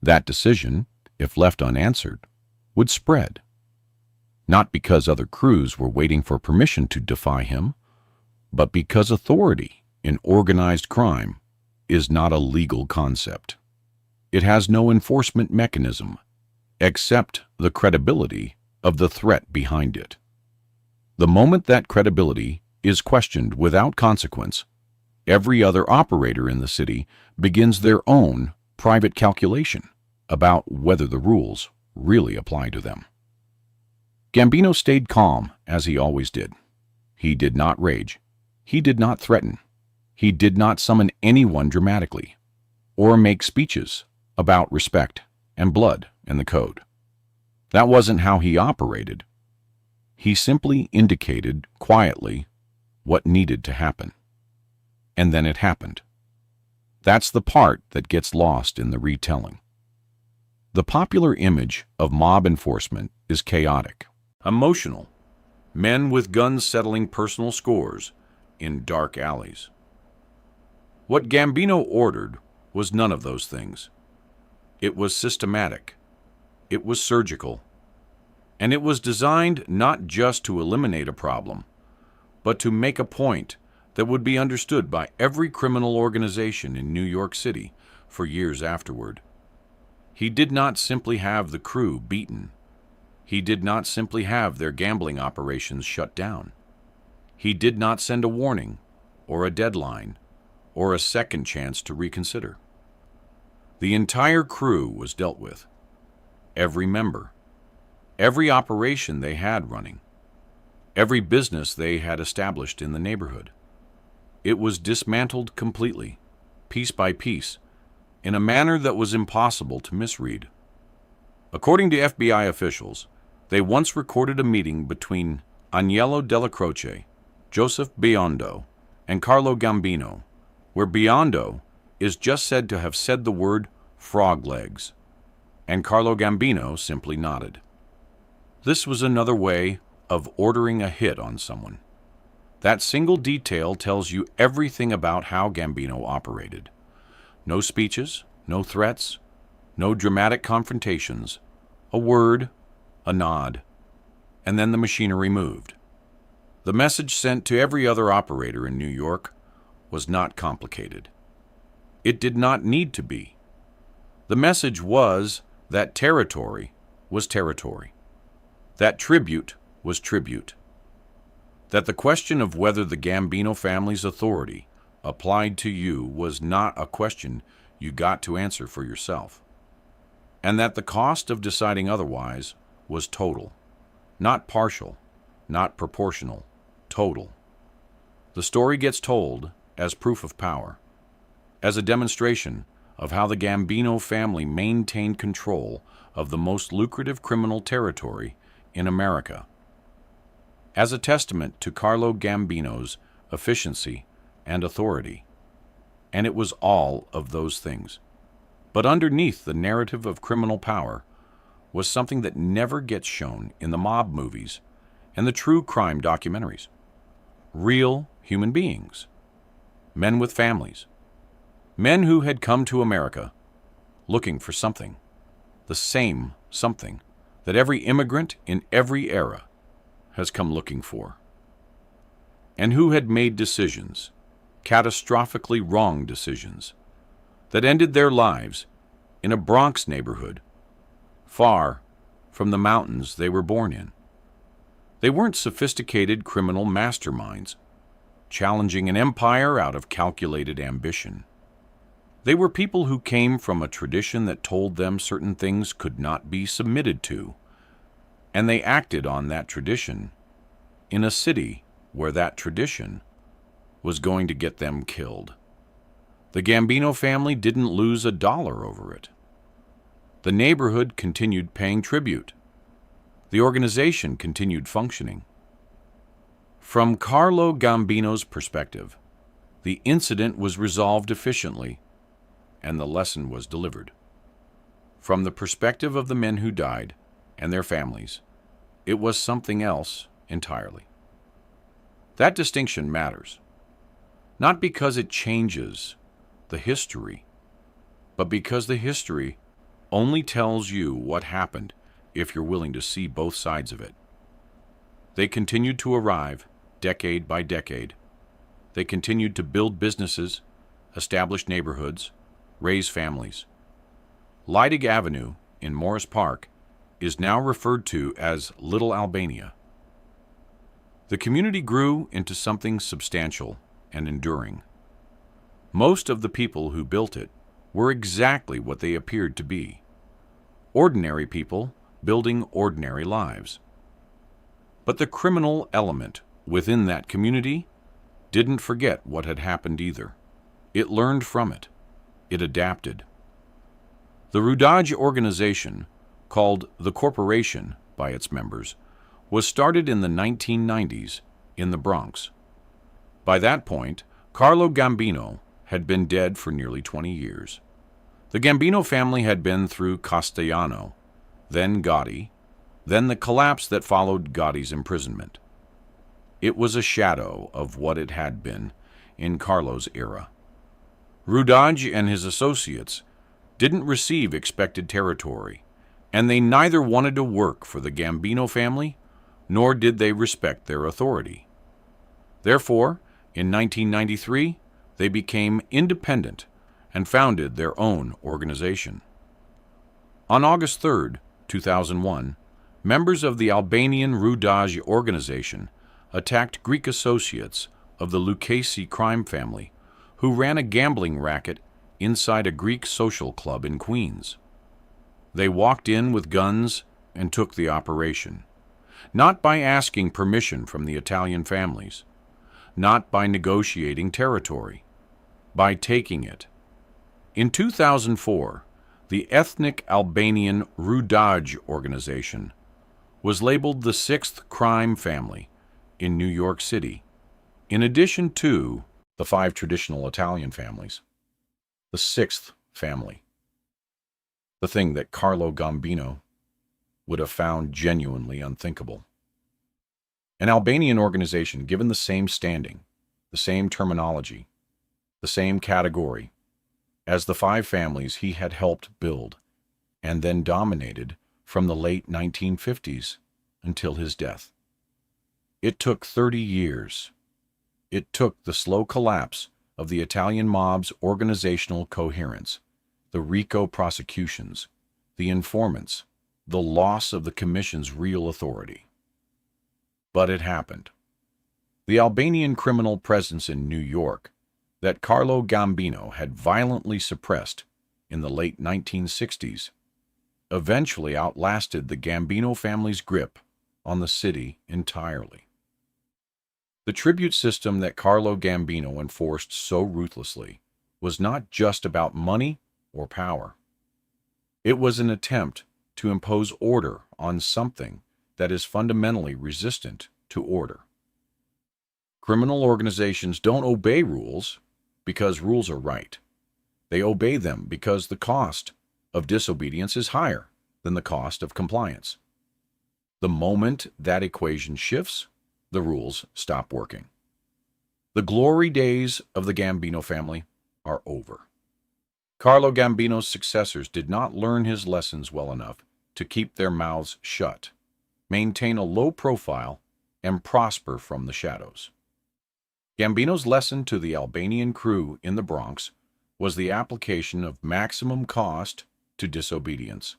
S1: That decision, if left unanswered, would spread. Not because other crews were waiting for permission to defy him, but because authority in organized crime is not a legal concept. It has no enforcement mechanism except the credibility of the threat behind it. The moment that credibility is questioned without consequence, every other operator in the city begins their own private calculation about whether the rules really apply to them. Gambino stayed calm, as he always did. He did not rage. He did not threaten. He did not summon anyone dramatically, or make speeches about respect and blood and the code. That wasn't how he operated. He simply indicated quietly what needed to happen. And then it happened. That's the part that gets lost in the retelling. The popular image of mob enforcement is chaotic, emotional, men with guns settling personal scores in dark alleys. What Gambino ordered was none of those things. It was systematic. It was surgical. And it was designed not just to eliminate a problem, but to make a point that would be understood by every criminal organization in New York City for years afterward. He did not simply have the crew beaten. He did not simply have their gambling operations shut down. He did not send a warning, or a deadline, or a second chance to reconsider. The entire crew was dealt with. Every member. Every operation they had running. Every business they had established in the neighborhood. It was dismantled completely, piece by piece, in a manner that was impossible to misread. According to FBI officials, they once recorded a meeting between Agnello Della Croce, Joseph Biondo, and Carlo Gambino, where Biondo is just said to have said the word frog legs, and Carlo Gambino simply nodded. This was another way of ordering a hit on someone. That single detail tells you everything about how Gambino operated. No speeches, no threats, no dramatic confrontations, a word, a nod, and then the machinery moved. The message sent to every other operator in New York was not complicated. It did not need to be. The message was that territory was territory, that tribute was tribute, that the question of whether the Gambino family's authority applied to you was not a question you got to answer for yourself, and that the cost of deciding otherwise was total, not partial, not proportional, total. The story gets told as proof of power, as a demonstration of how the Gambino family maintained control of the most lucrative criminal territory in America, as a testament to Carlo Gambino's efficiency and authority. And it was all of those things. But underneath the narrative of criminal power was something that never gets shown in the mob movies and the true crime documentaries. Real human beings. Men with families. Men who had come to America looking for something. The same something that every immigrant in every era has come looking for. And who had made decisions, catastrophically wrong decisions, that ended their lives in a Bronx neighborhood, far from the mountains they were born in. They weren't sophisticated criminal masterminds, challenging an empire out of calculated ambition. They were people who came from a tradition that told them certain things could not be submitted to, and they acted on that tradition in a city where that tradition was going to get them killed. The Gambino family didn't lose a dollar over it. The neighborhood continued paying tribute. The organization continued functioning. From Carlo Gambino's perspective, the incident was resolved efficiently, and the lesson was delivered. From the perspective of the men who died and their families, it was something else entirely. That distinction matters, not because it changes the history, but because the history only tells you what happened if you're willing to see both sides of it. They continued to arrive decade by decade. They continued to build businesses, establish neighborhoods, raise families. Leidig Avenue in Morris Park is now referred to as Little Albania. The community grew into something substantial and enduring. Most of the people who built it were exactly what they appeared to be. Ordinary people building ordinary lives. But the criminal element within that community didn't forget what had happened either. It learned from it. It adapted. The Rudaj organization, called the Corporation by its members, was started in the 1990s in the Bronx. By that point, Carlo Gambino had been dead for nearly 20 years. The Gambino family had been through Castellano, then Gotti, then the collapse that followed Gotti's imprisonment. It was a shadow of what it had been in Carlo's era. Rudaj and his associates didn't receive expected territory, and they neither wanted to work for the Gambino family, nor did they respect their authority. Therefore, in 1993, they became independent and founded their own organization. On August 3, 2001, members of the Albanian Rudaj organization attacked Greek associates of the Lucchesi crime family who ran a gambling racket inside a Greek social club in Queens. They walked in with guns and took the operation, not by asking permission from the Italian families, not by negotiating territory, by taking it. In 2004, the ethnic Albanian Rudaj organization was labeled the sixth crime family in New York City, in addition to the 5 traditional Italian families. The sixth family. The thing that Carlo Gambino would have found genuinely unthinkable. An Albanian organization given the same standing, the same terminology, the same category as the 5 families he had helped build and then dominated from the late 1950s until his death. It took 30 years. It took the slow collapse of the Italian mob's organizational coherence, the RICO prosecutions, the informants, the loss of the Commission's real authority. But it happened. The Albanian criminal presence in New York that Carlo Gambino had violently suppressed in the late 1960s eventually outlasted the Gambino family's grip on the city entirely. The tribute system that Carlo Gambino enforced so ruthlessly was not just about money or power. It was an attempt to impose order on something that is fundamentally resistant to order. Criminal organizations don't obey rules because rules are right. They obey them because the cost of disobedience is higher than the cost of compliance. The moment that equation shifts, the rules stop working. The glory days of the Gambino family are over. Carlo Gambino's successors did not learn his lessons well enough to keep their mouths shut, maintain a low profile, and prosper from the shadows. Gambino's lesson to the Albanian crew in the Bronx was the application of maximum cost to disobedience.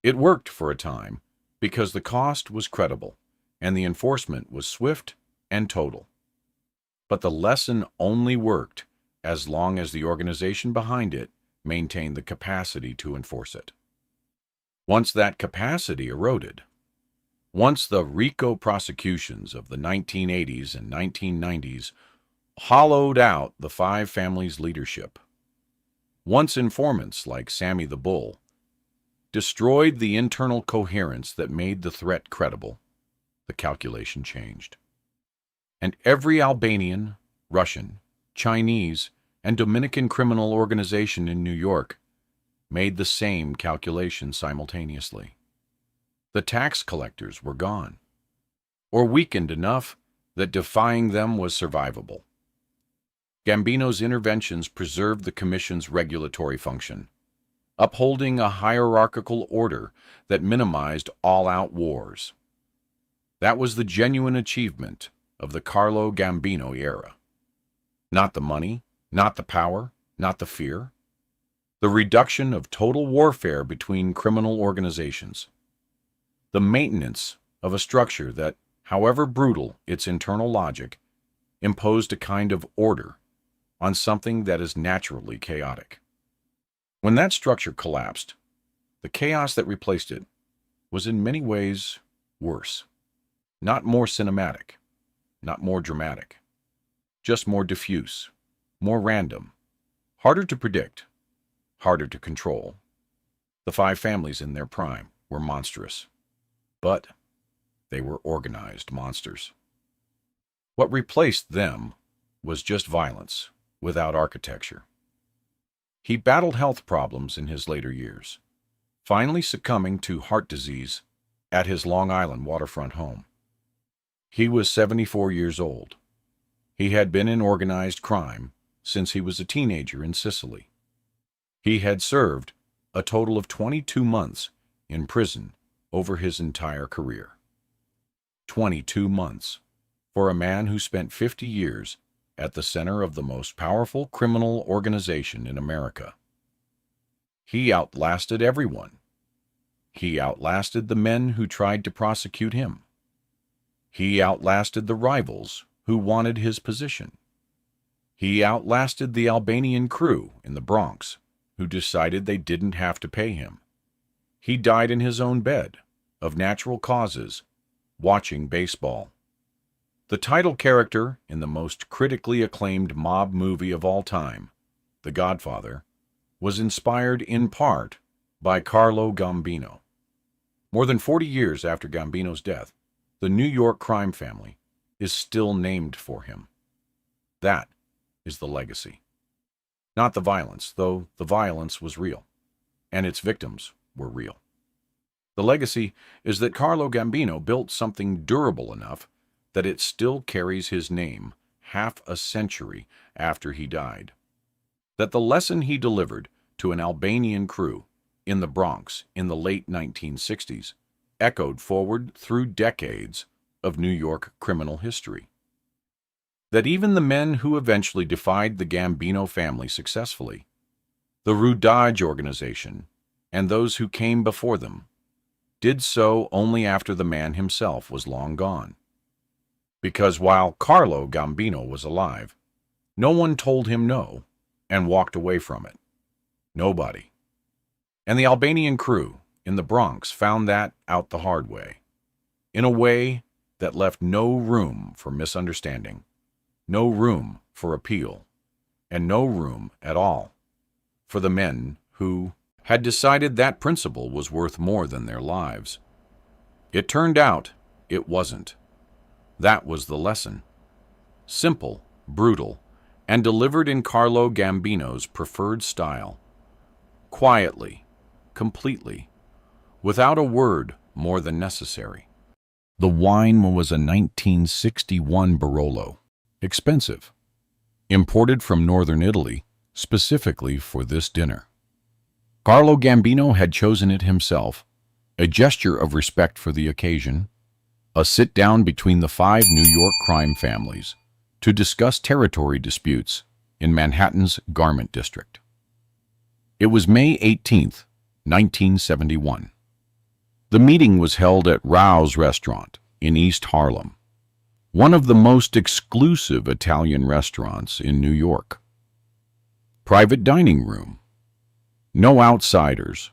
S1: It worked for a time because the cost was credible and the enforcement was swift and total. But the lesson only worked as long as the organization behind it maintained the capacity to enforce it. Once that capacity eroded, once the RICO prosecutions of the 1980s and 1990s hollowed out the five families' leadership, once informants like Sammy the Bull destroyed the internal coherence that made the threat credible, the calculation changed. And every Albanian, Russian, Chinese, and Dominican criminal organization in New York made the same calculation simultaneously. The tax collectors were gone, or weakened enough that defying them was survivable. Gambino's interventions preserved the Commission's regulatory function, upholding a hierarchical order that minimized all-out wars. That was the genuine achievement of the Carlo Gambino era. Not the money, not the power, not the fear. The reduction of total warfare between criminal organizations. The maintenance of a structure that, however brutal its internal logic, imposed a kind of order on something that is naturally chaotic. When that structure collapsed, the chaos that replaced it was in many ways worse. Not more cinematic, not more dramatic, just more diffuse, more random, harder to predict, harder to control. The five families in their prime were monstrous, but they were organized monsters. What replaced them was just violence without architecture. He battled health problems in his later years, finally succumbing to heart disease at his Long Island waterfront home. He was 74 years old. He had been in organized crime since he was a teenager in Sicily. He had served a total of 22 months in prison over his entire career. 22 months for a man who spent 50 years at the center of the most powerful criminal organization in America. He outlasted everyone. He outlasted the men who tried to prosecute him. He outlasted the rivals who wanted his position. He outlasted the Albanian crew in the Bronx who decided they didn't have to pay him. He died in his own bed, of natural causes, watching baseball. The title character in the most critically acclaimed mob movie of all time, The Godfather, was inspired in part by Carlo Gambino. More than 40 years after Gambino's death, the New York crime family is still named for him. That is the legacy. Not the violence, though the violence was real, and its victims were real. The legacy is that Carlo Gambino built something durable enough that it still carries his name half a century after he died. That the lesson he delivered to an Albanian crew in the Bronx in the late 1960s echoed forward through decades of New York criminal history. That even the men who eventually defied the Gambino family successfully, the Rudage organization, and those who came before them, did so only after the man himself was long gone. Because while Carlo Gambino was alive, no one told him no and walked away from it. Nobody. And the Albanian crew in the Bronx found that out the hard way, in a way that left no room for misunderstanding, no room for appeal, and no room at all for the men who had decided that principle was worth more than their lives. It turned out it wasn't. That was the lesson. Simple, brutal, and delivered in Carlo Gambino's preferred style. Quietly, completely, without a word more than necessary. The wine was a 1961 Barolo. Expensive. Imported from northern Italy, specifically for this dinner. Carlo Gambino had chosen it himself, a gesture of respect for the occasion, a sit-down between the 5 New York crime families to discuss territory disputes in Manhattan's Garment District. It was May 18, 1971. The meeting was held at Rao's Restaurant in East Harlem, one of the most exclusive Italian restaurants in New York. Private dining room. No outsiders,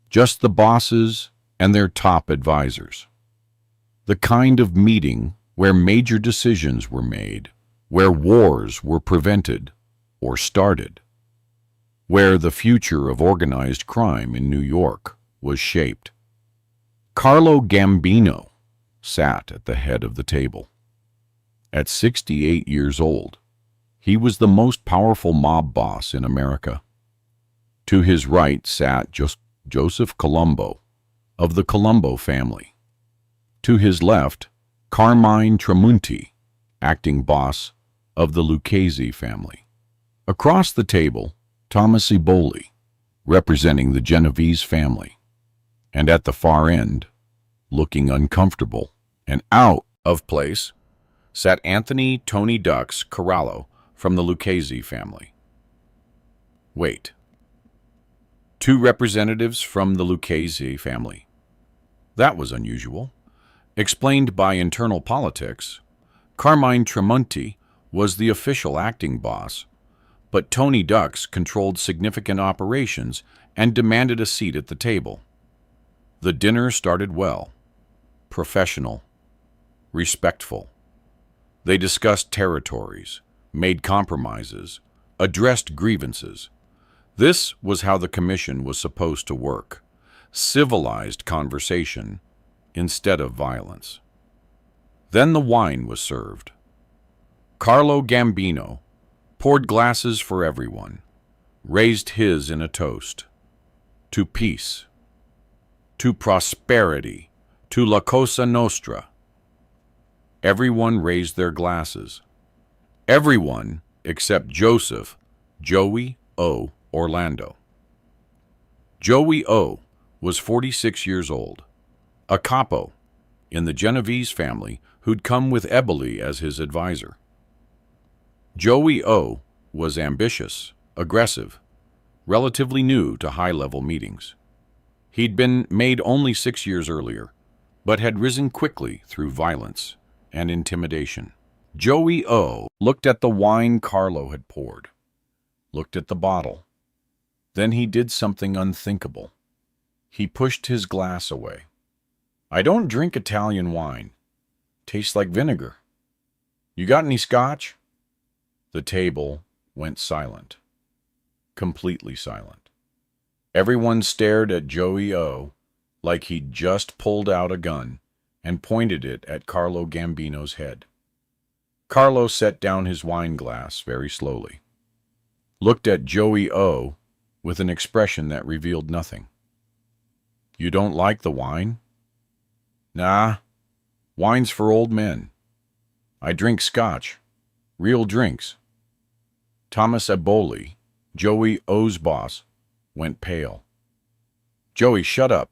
S1: just the bosses and their top advisors. The kind of meeting where major decisions were made, where wars were prevented or started, where the future of organized crime in New York was shaped. Carlo Gambino sat at the head of the table. At 68 years old, he was the most powerful mob boss in America. To his right sat Joseph Colombo of the Colombo family. To his left, Carmine Tramunti, acting boss of the Lucchese family. Across the table, Thomas Eboli, representing the Genovese family. And at the far end, looking uncomfortable and out of place, sat Anthony Tony Ducks Carlo from the Lucchese family. Wait. 2 representatives from the Lucchese family. That was unusual. Explained by internal politics, Carmine Tramunti was the official acting boss, but Tony Ducks controlled significant operations and demanded a seat at the table. The dinner started well, professional, respectful. They discussed territories, made compromises, addressed grievances. This was how the commission was supposed to work. Civilized conversation instead of violence. Then the wine was served. Carlo Gambino poured glasses for everyone, raised his in a toast. To peace, to prosperity, to La Cosa Nostra. Everyone raised their glasses. Everyone except Joseph, Joey O. Orlando. Joey O. was 46 years old, a capo in the Genovese family who'd come with Eboli as his advisor. Joey O. was ambitious, aggressive, relatively new to high-level meetings. He'd been made only 6 years earlier, but had risen quickly through violence and intimidation. Joey O. looked at the wine Carlo had poured, looked at the bottle. Then he did something unthinkable. He pushed his glass away. "I don't drink Italian wine. Tastes like vinegar. You got any scotch?" The table went silent. Completely silent. Everyone stared at Joey O. like he'd just pulled out a gun and pointed it at Carlo Gambino's head. Carlo set down his wine glass very slowly, looked at Joey O. with an expression that revealed nothing. "You don't like the wine?" "Nah, wine's for old men. I drink scotch, real drinks." Thomas Eboli, Joey O.'s boss, went pale. "Joey, shut up.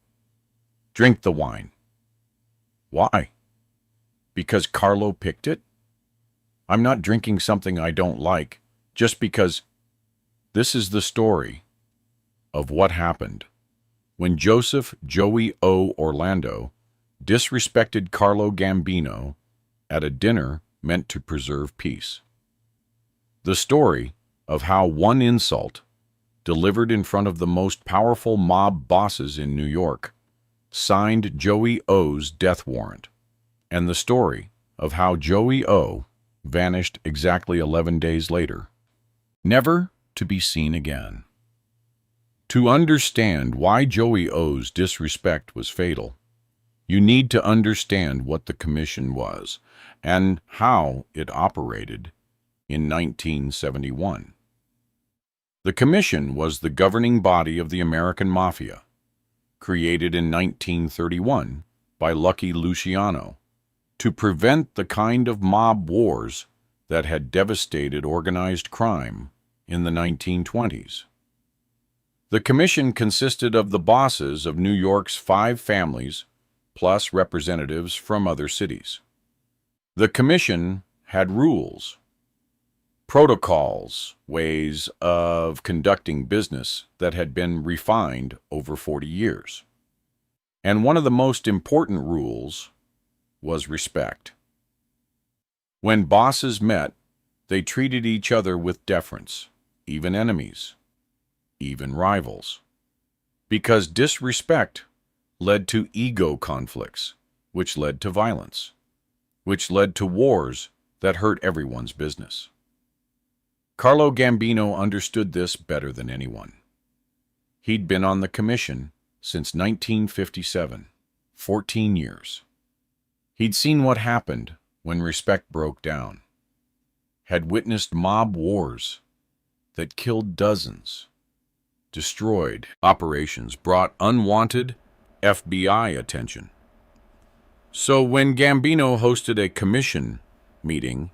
S1: Drink the wine." "Why? Because Carlo picked it? I'm not drinking something I don't like just because." This is the story of what happened when Joseph Joey O. Orlando disrespected Carlo Gambino at a dinner meant to preserve peace. The story of how one insult, delivered in front of the most powerful mob bosses in New York, signed Joey O.'s death warrant, and the story of how Joey O. vanished exactly 11 days later, never to be seen again. To understand why Joey O.'s disrespect was fatal, You need to understand what the Commission was and how it operated in 1971. The Commission was the governing body of the American Mafia, created in 1931 by Lucky Luciano to prevent the kind of mob wars that had devastated organized crime in the 1920s. The Commission consisted of the bosses of New York's 5 families, plus representatives from other cities. The Commission had rules, protocols, ways of conducting business that had been refined over 40 years. And one of the most important rules was respect. When bosses met, they treated each other with deference, even enemies, even rivals, because disrespect led to ego conflicts, which led to violence, which led to wars that hurt everyone's business. Carlo Gambino understood this better than anyone. He'd been on the Commission since 1957, 14 years. He'd seen what happened when respect broke down, had witnessed mob wars that killed dozens, destroyed operations, brought unwanted FBI attention. So when Gambino hosted a Commission meeting,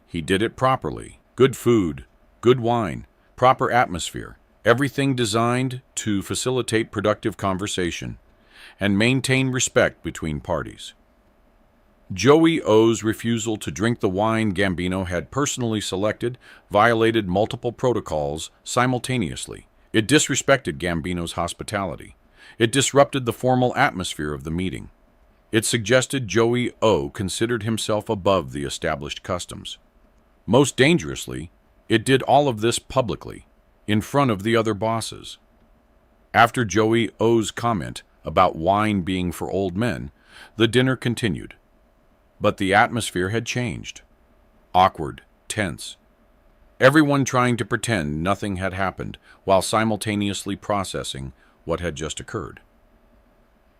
S1: he did it properly. Good food, good wine, proper atmosphere, everything designed to facilitate productive conversation and maintain respect between parties. Joey O's refusal to drink the wine Gambino had personally selected violated multiple protocols simultaneously. It disrespected Gambino's hospitality. It disrupted the formal atmosphere of the meeting. It suggested Joey O considered himself above the established customs. Most dangerously, it did all of this publicly, in front of the other bosses. After Joey O's comment about wine being for old men, the dinner continued. But the atmosphere had changed. Awkward, tense. Everyone trying to pretend nothing had happened while simultaneously processing what had just occurred.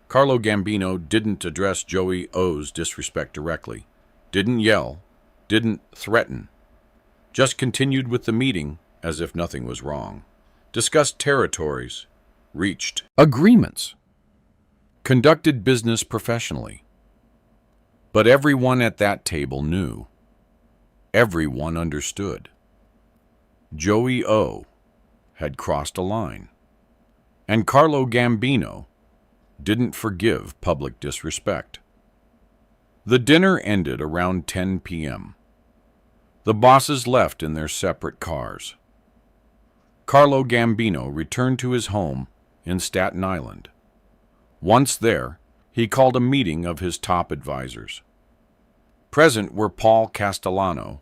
S1: Carlo Gambino didn't address Joey O's disrespect directly, didn't yell, didn't threaten, just continued with the meeting as if nothing was wrong, discussed territories, reached agreements, conducted business professionally. But everyone at that table knew. Everyone understood. Joey O had crossed a line, and Carlo Gambino didn't forgive public disrespect. The dinner ended around 10 p.m. The bosses left in their separate cars. Carlo Gambino returned to his home in Staten Island. Once there, he called a meeting of his top advisors. Present were Paul Castellano,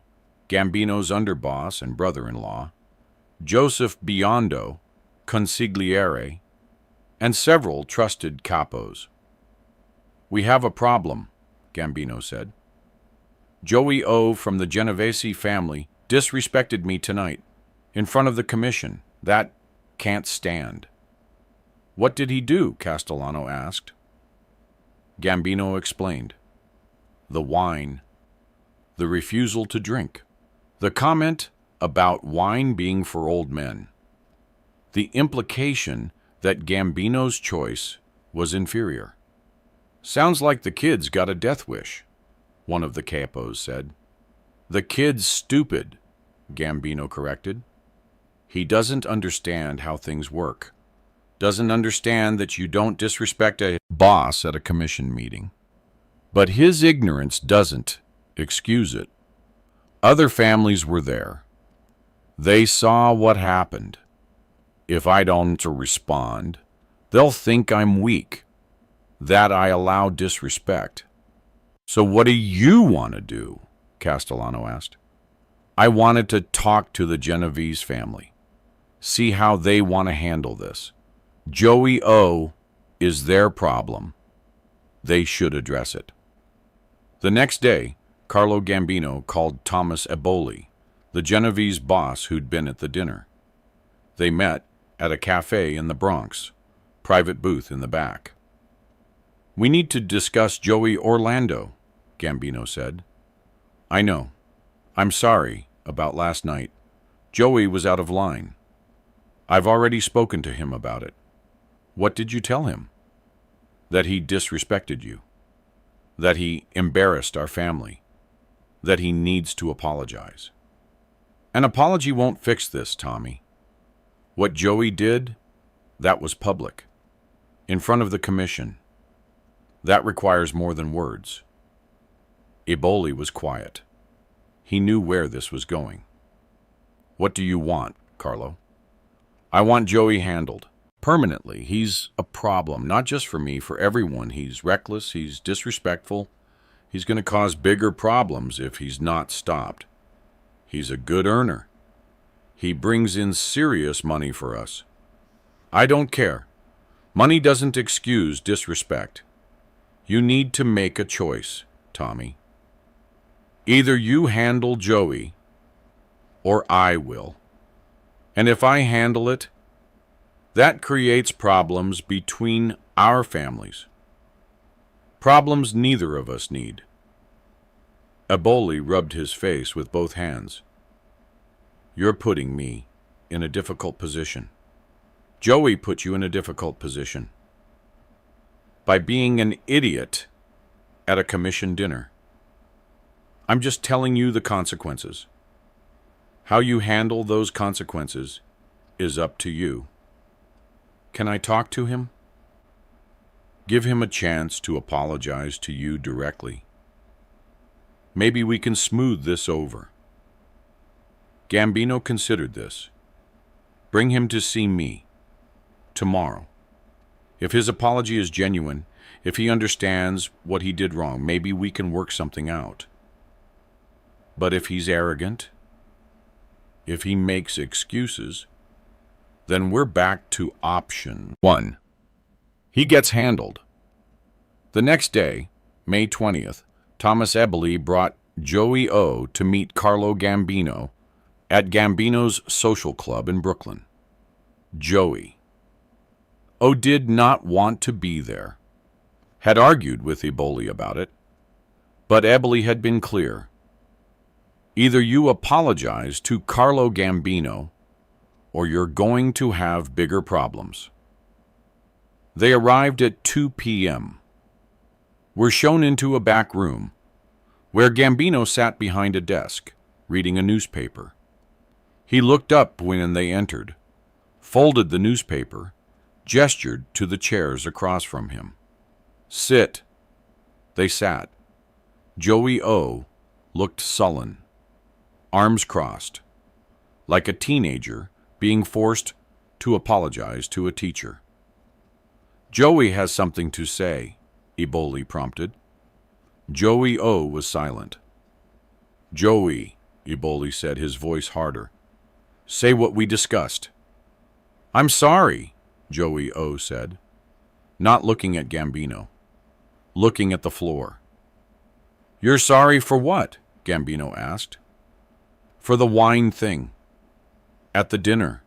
S1: Gambino's underboss and brother-in-law, Joseph Biondo, consigliere, and several trusted capos. "We have a problem," Gambino said. "Joey O from the Genovese family disrespected me tonight, in front of the Commission. That can't stand." "What did he do?" Castellano asked. Gambino explained. The wine, the refusal to drink, the comment about wine being for old men, the implication that Gambino's choice was inferior. "Sounds like the kid's got a death wish," one of the capos said. "The kid's stupid," Gambino corrected. "He doesn't understand how things work. Doesn't understand that you don't disrespect a boss at a Commission meeting. But his ignorance doesn't excuse it. Other families were there. They saw what happened. If I don't respond, they'll think I'm weak, that I allow disrespect." "So what do you want to do?" Castellano asked. "I wanted to talk to the Genovese family, see how they want to handle this. Joey O is their problem. They should address it." The next day, Carlo Gambino called Thomas Eboli, the Genovese boss who'd been at the dinner. They met at a cafe in the Bronx, private booth in the back. We need to discuss Joey Orlando, Gambino said. I know. I'm sorry about last night. Joey was out of line. I've already spoken to him about it. What did you tell him? That he disrespected you. That he embarrassed our family. That he needs to apologize. An apology won't fix this, Tommy. What Joey did, that was public. In front of the commission. That requires more than words. Eboli was quiet. He knew where this was going. What do you want, Carlo? I want Joey handled. Permanently. He's a problem, not just for me, for everyone. He's reckless, he's disrespectful. He's going to cause bigger problems if he's not stopped. He's a good earner. He brings in serious money for us. I don't care. Money doesn't excuse disrespect. You need to make a choice, Tommy. Either you handle Joey, or I will. And if I handle it, that creates problems between our families. Problems neither of us need. Eboli rubbed his face with both hands. You're putting me in a difficult position. Joey put you in a difficult position. By being an idiot at a commission dinner. I'm just telling you the consequences. How you handle those consequences is up to you. Can I talk to him? Give him a chance to apologize to you directly. Maybe we can smooth this over. Gambino considered this. Bring him to see me. Tomorrow. If his apology is genuine, if he understands what he did wrong, maybe we can work something out. But if he's arrogant, if he makes excuses, then we're back to option 1. He gets handled. The next day, May 20th, Thomas Eboli brought Joey O to meet Carlo Gambino at Gambino's social club in Brooklyn. Joey O did not want to be there, had argued with Eboli about it, but Eboli had been clear. Either you apologize to Carlo Gambino, or you're going to have bigger problems. They arrived at 2 p.m. Were shown into a back room, where Gambino sat behind a desk, reading a newspaper. He looked up when they entered, folded the newspaper, gestured to the chairs across from him. Sit. They sat. Joey O looked sullen, arms crossed, like a teenager being forced to apologize to a teacher. Joey has something to say, Eboli prompted. Joey O was silent. Joey, Eboli said, his voice harder. Say what we discussed. I'm sorry, Joey O said, not looking at Gambino, looking at the floor. You're sorry for what? Gambino asked. For the wine thing. At the dinner.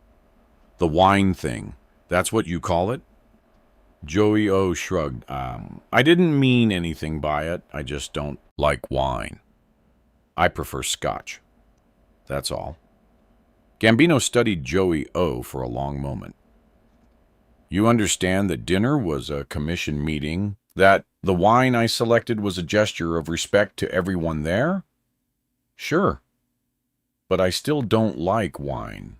S1: The wine thing. That's what you call it? Joey O shrugged. I didn't mean anything by it. I just don't like wine. I prefer scotch. That's all. Gambino studied Joey O for a long moment. You understand that dinner was a commission meeting, that the wine I selected was a gesture of respect to everyone there? Sure. But I still don't like wine.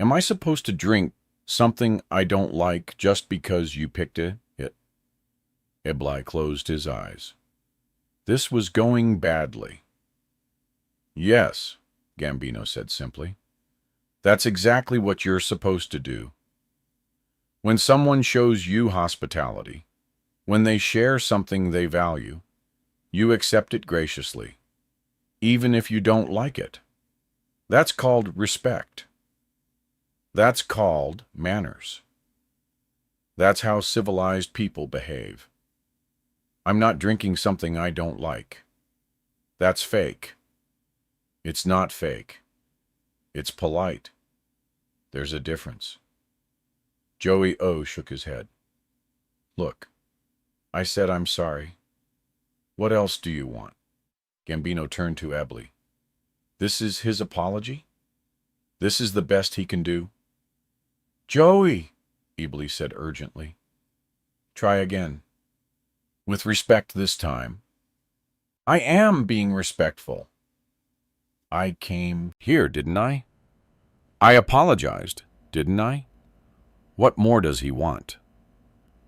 S1: Am I supposed to drink something I don't like just because you picked it? Eboli closed his eyes. This was going badly. Yes, Gambino said simply. That's exactly what you're supposed to do. When someone shows you hospitality, when they share something they value, you accept it graciously, even if you don't like it. That's called respect. That's called manners. That's how civilized people behave. I'm not drinking something I don't like. That's fake. It's not fake. It's polite. There's a difference. Joey O shook his head. Look, I said I'm sorry. What else do you want? Gambino turned to Ebli. This is his apology? This is the best he can do? Joey, Ebli said urgently. Try again. With respect this time. I am being respectful. I came here, didn't I? I apologized, didn't I? What more does he want?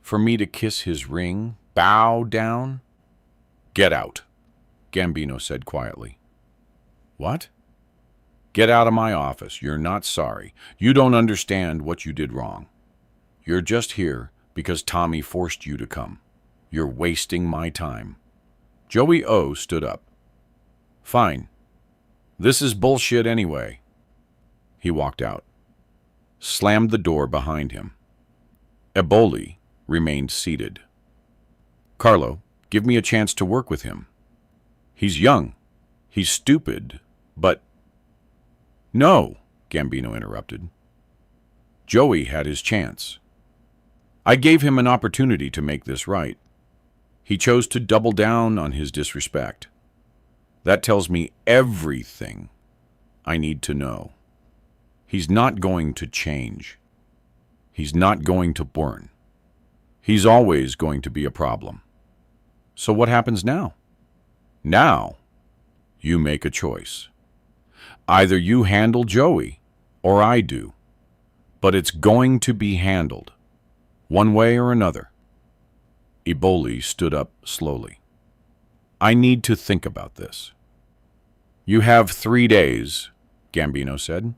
S1: For me to kiss his ring, bow down? Get out, Gambino said quietly. What? Get out of my office. You're not sorry. You don't understand what you did wrong. You're just here because Tommy forced you to come. You're wasting my time. Joey O stood up. Fine. This is bullshit anyway. He walked out, slammed the door behind him. Eboli remained seated. Carlo, give me a chance to work with him. He's young. He's stupid, but... No, Gambino interrupted. Joey had his chance. I gave him an opportunity to make this right. He chose to double down on his disrespect. That tells me everything I need to know. He's not going to change. He's not going to burn. He's always going to be a problem. So what happens now? Now, you make a choice. Either you handle Joey, or I do. But it's going to be handled, one way or another. Eboli stood up slowly. I need to think about this. You have 3 days, Gambino said.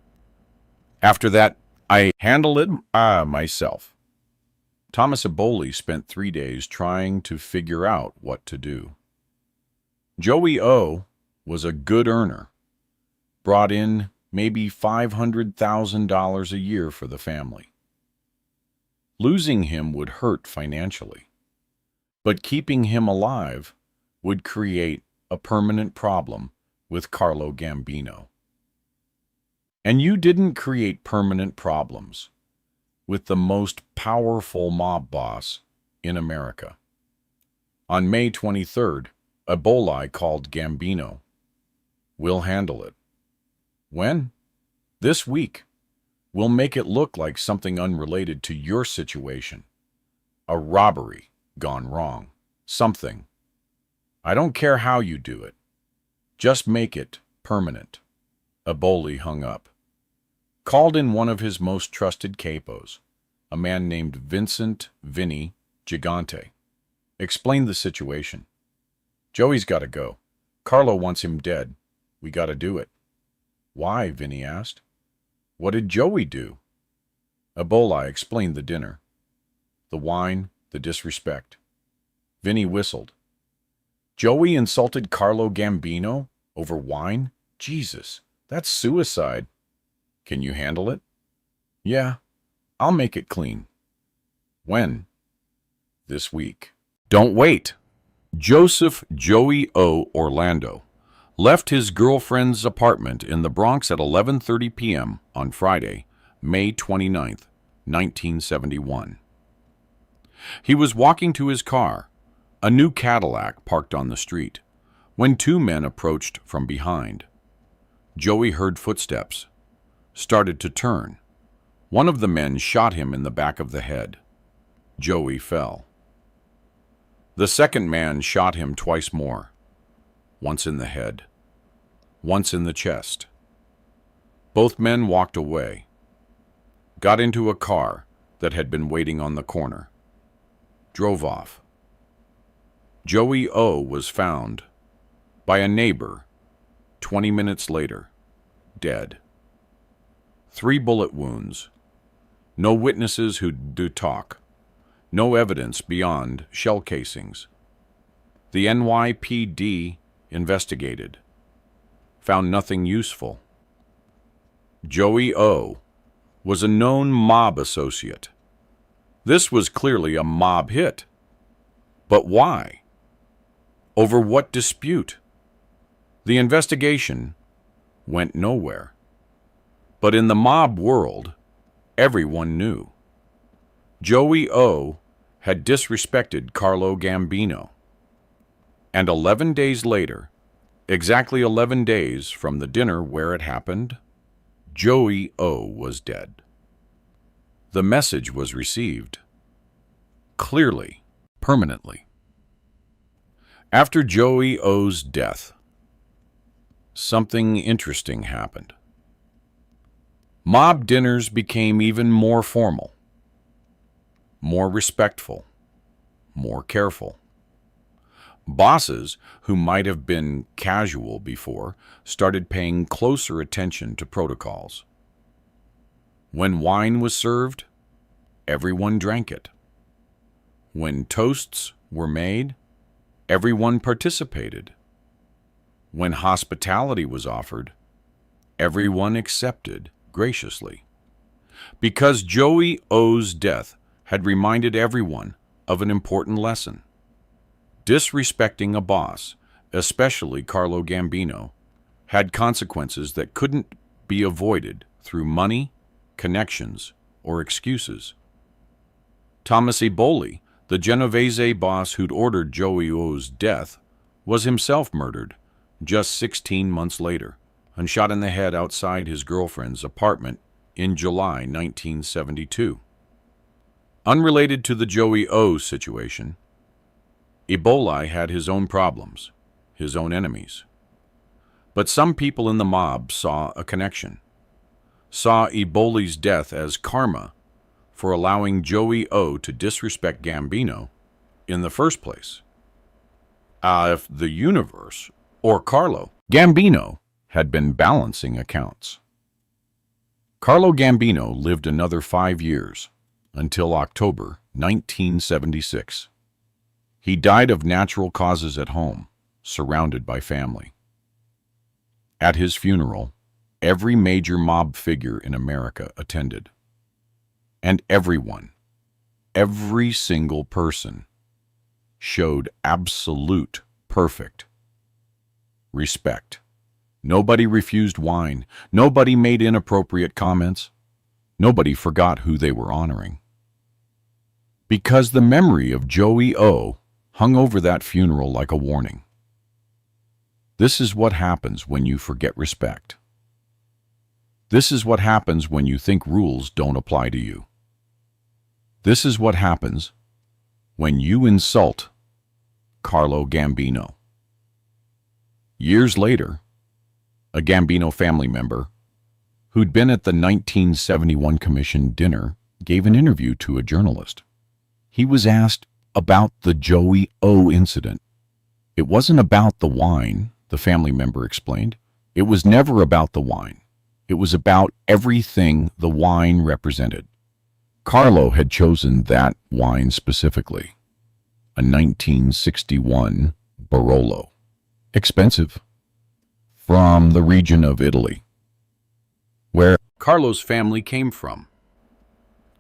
S1: After that, I handle it myself. Thomas Eboli spent 3 days trying to figure out what to do. Joey O was a good earner, brought in maybe $500,000 a year for the family. Losing him would hurt financially, but keeping him alive would create a permanent problem with Carlo Gambino. And you didn't create permanent problems with the most powerful mob boss in America. On May 23rd, Eboli called Gambino. We'll handle it. When? This week. We'll make it look like something unrelated to your situation. A robbery gone wrong. Something. I don't care how you do it. Just make it permanent. Eboli hung up. Called in one of his most trusted capos, a man named Vincent Vinny Gigante. Explained the situation. Joey's got to go. Carlo wants him dead. We got to do it. Why? Vinny asked. What did Joey do? Eboli explained the dinner. The wine, the disrespect. Vinny whistled. Joey insulted Carlo Gambino over wine? Jesus, that's suicide. Can you handle it? Yeah, I'll make it clean. When? This week. Don't wait. Joseph Joey O. Orlando left his girlfriend's apartment in the Bronx at 11:30 p.m. on Friday, May 29th, 1971. He was walking to his car, a new Cadillac parked on the street, when 2 men approached from behind. Joey heard footsteps, started to turn. One of the men shot him in the back of the head. Joey fell. The second man shot him twice more, once in the head, once in the chest. Both men walked away, got into a car that had been waiting on the corner, drove off. Joey O. was found by a neighbor 20 minutes later, dead. 3 bullet wounds, no witnesses who do talk, no evidence beyond shell casings. The NYPD investigated, found nothing useful. Joey O. was a known mob associate. This was clearly a mob hit. But why? Over what dispute? The investigation went nowhere. But in the mob world, everyone knew. Joey O. had disrespected Carlo Gambino. And 11 days later, exactly 11 days from the dinner where it happened, Joey O was dead. The message was received clearly, permanently. After Joey O's death, something interesting happened. Mob dinners became even more formal, more respectful, more careful. Bosses who might have been casual before started paying closer attention to protocols. When wine was served, everyone drank it. When toasts were made, everyone participated. When hospitality was offered, everyone accepted graciously. Because Joey O's death had reminded everyone of an important lesson. Disrespecting a boss, especially Carlo Gambino, had consequences that couldn't be avoided through money, connections, or excuses. Thomas Eboli, the Genovese boss who'd ordered Joey O's death, was himself murdered just 16 months later and shot in the head outside his girlfriend's apartment in July 1972. Unrelated to the Joey O situation, Eboli had his own problems, his own enemies. But some people in the mob saw a connection, saw Eboli's death as karma for allowing Joey O to disrespect Gambino in the first place. If the universe, or Carlo Gambino, had been balancing accounts. Carlo Gambino lived another 5 years, until October 1976. He died of natural causes at home, surrounded by family. At his funeral, every major mob figure in America attended. And everyone, every single person, showed absolute perfect respect. Nobody refused wine. Nobody made inappropriate comments. Nobody forgot who they were honoring. Because the memory of Joey O hung over that funeral like a warning. This is what happens when you forget respect. This is what happens when you think rules don't apply to you. This is what happens when you insult Carlo Gambino. Years later, a Gambino family member who'd been at the 1971 Commission dinner gave an interview to a journalist. He was asked about the Joey O incident. It wasn't about the wine, the family member explained. It was never about the wine. It was about everything the wine represented. Carlo had chosen that wine specifically, a 1961 Barolo, expensive, from the region of Italy, where Carlo's family came from.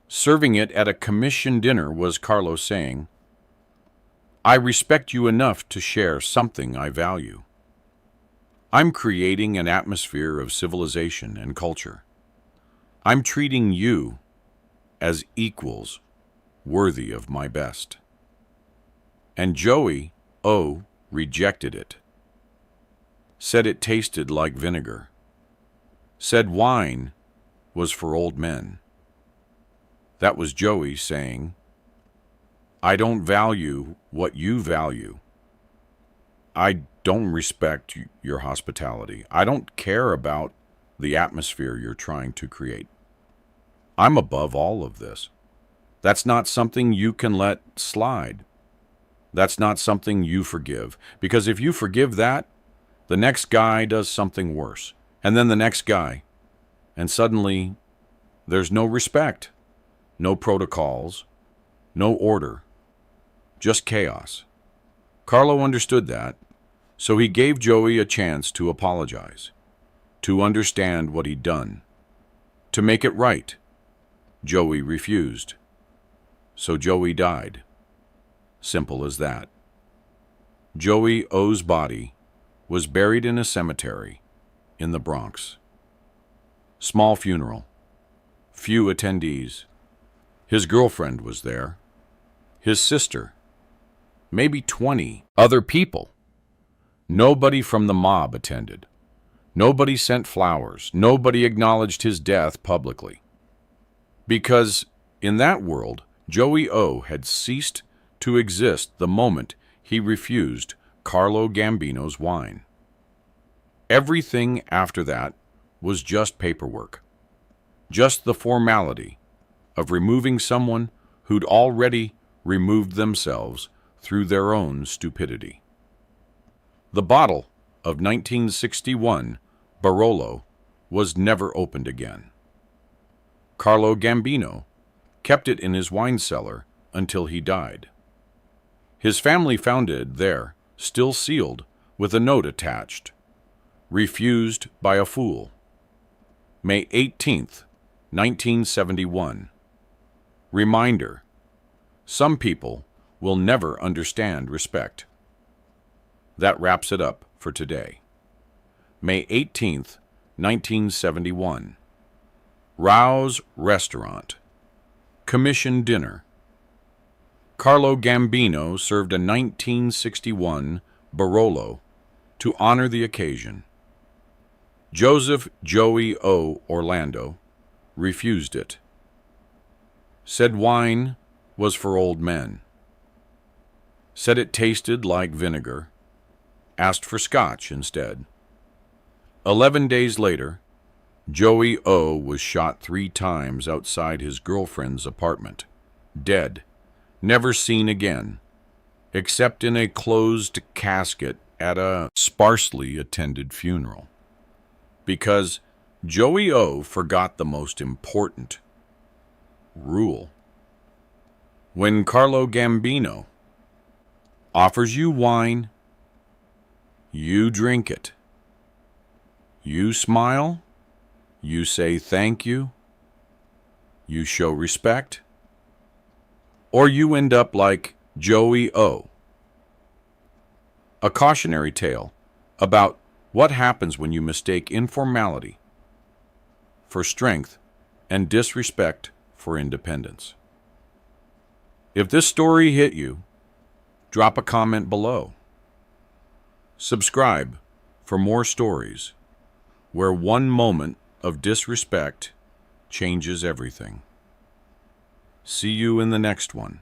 S1: Serving it at a commission dinner was Carlo saying, "I respect you enough to share something I value. I'm creating an atmosphere of civilization and culture. I'm treating you as equals worthy of my best." And Joey O rejected it. Said it tasted like vinegar. Said wine was for old men. That was Joey saying, "I don't value what you value. I don't respect your hospitality. I don't care about the atmosphere you're trying to create. I'm above all of this. That's not something you can let slide. That's not something you forgive. Because if you forgive that, the next guy does something worse. And then the next guy. And suddenly, there's no respect, no protocols, no order, just chaos." Carlo understood that, so he gave Joey a chance to apologize, to understand what he'd done, to make it right. Joey refused. So Joey died. Simple as that. Joey O's body was buried in a cemetery in the Bronx. Small funeral. Few attendees. His girlfriend was there. his sister, maybe 20 other people. Nobody from the mob attended. Nobody sent flowers. Nobody acknowledged his death publicly. Because in that world, Joey O had ceased to exist the moment he refused Carlo Gambino's wine. Everything after that was just paperwork, just the formality of removing someone who'd already removed themselves through their own stupidity. The bottle of 1961 Barolo was never opened again. Carlo Gambino kept it in his wine cellar until he died. His family found it there, still sealed, with a note attached. Refused by a fool. May 18th, 1971. Reminder: some people will never understand respect. That wraps it up for today. May 18th, 1971. Rao's Restaurant. Commission dinner. Carlo Gambino served a 1961 Barolo to honor the occasion. Joseph Joey O. Orlando refused it. Said wine was for old men. Said it tasted like vinegar. Asked for scotch instead. 11 days later, Joey O. was shot 3 times outside his girlfriend's apartment. Dead. Never seen again, except in a closed casket at a sparsely attended funeral. Because Joey O. forgot the most important rule. When Carlo Gambino offers you wine, you drink it. You smile, you say thank you, you show respect, or you end up like Joey O. A cautionary tale about what happens when you mistake informality for strength and disrespect for independence. If this story hit you, drop a comment below. Subscribe for more stories where one moment of disrespect changes everything. See you in the next one.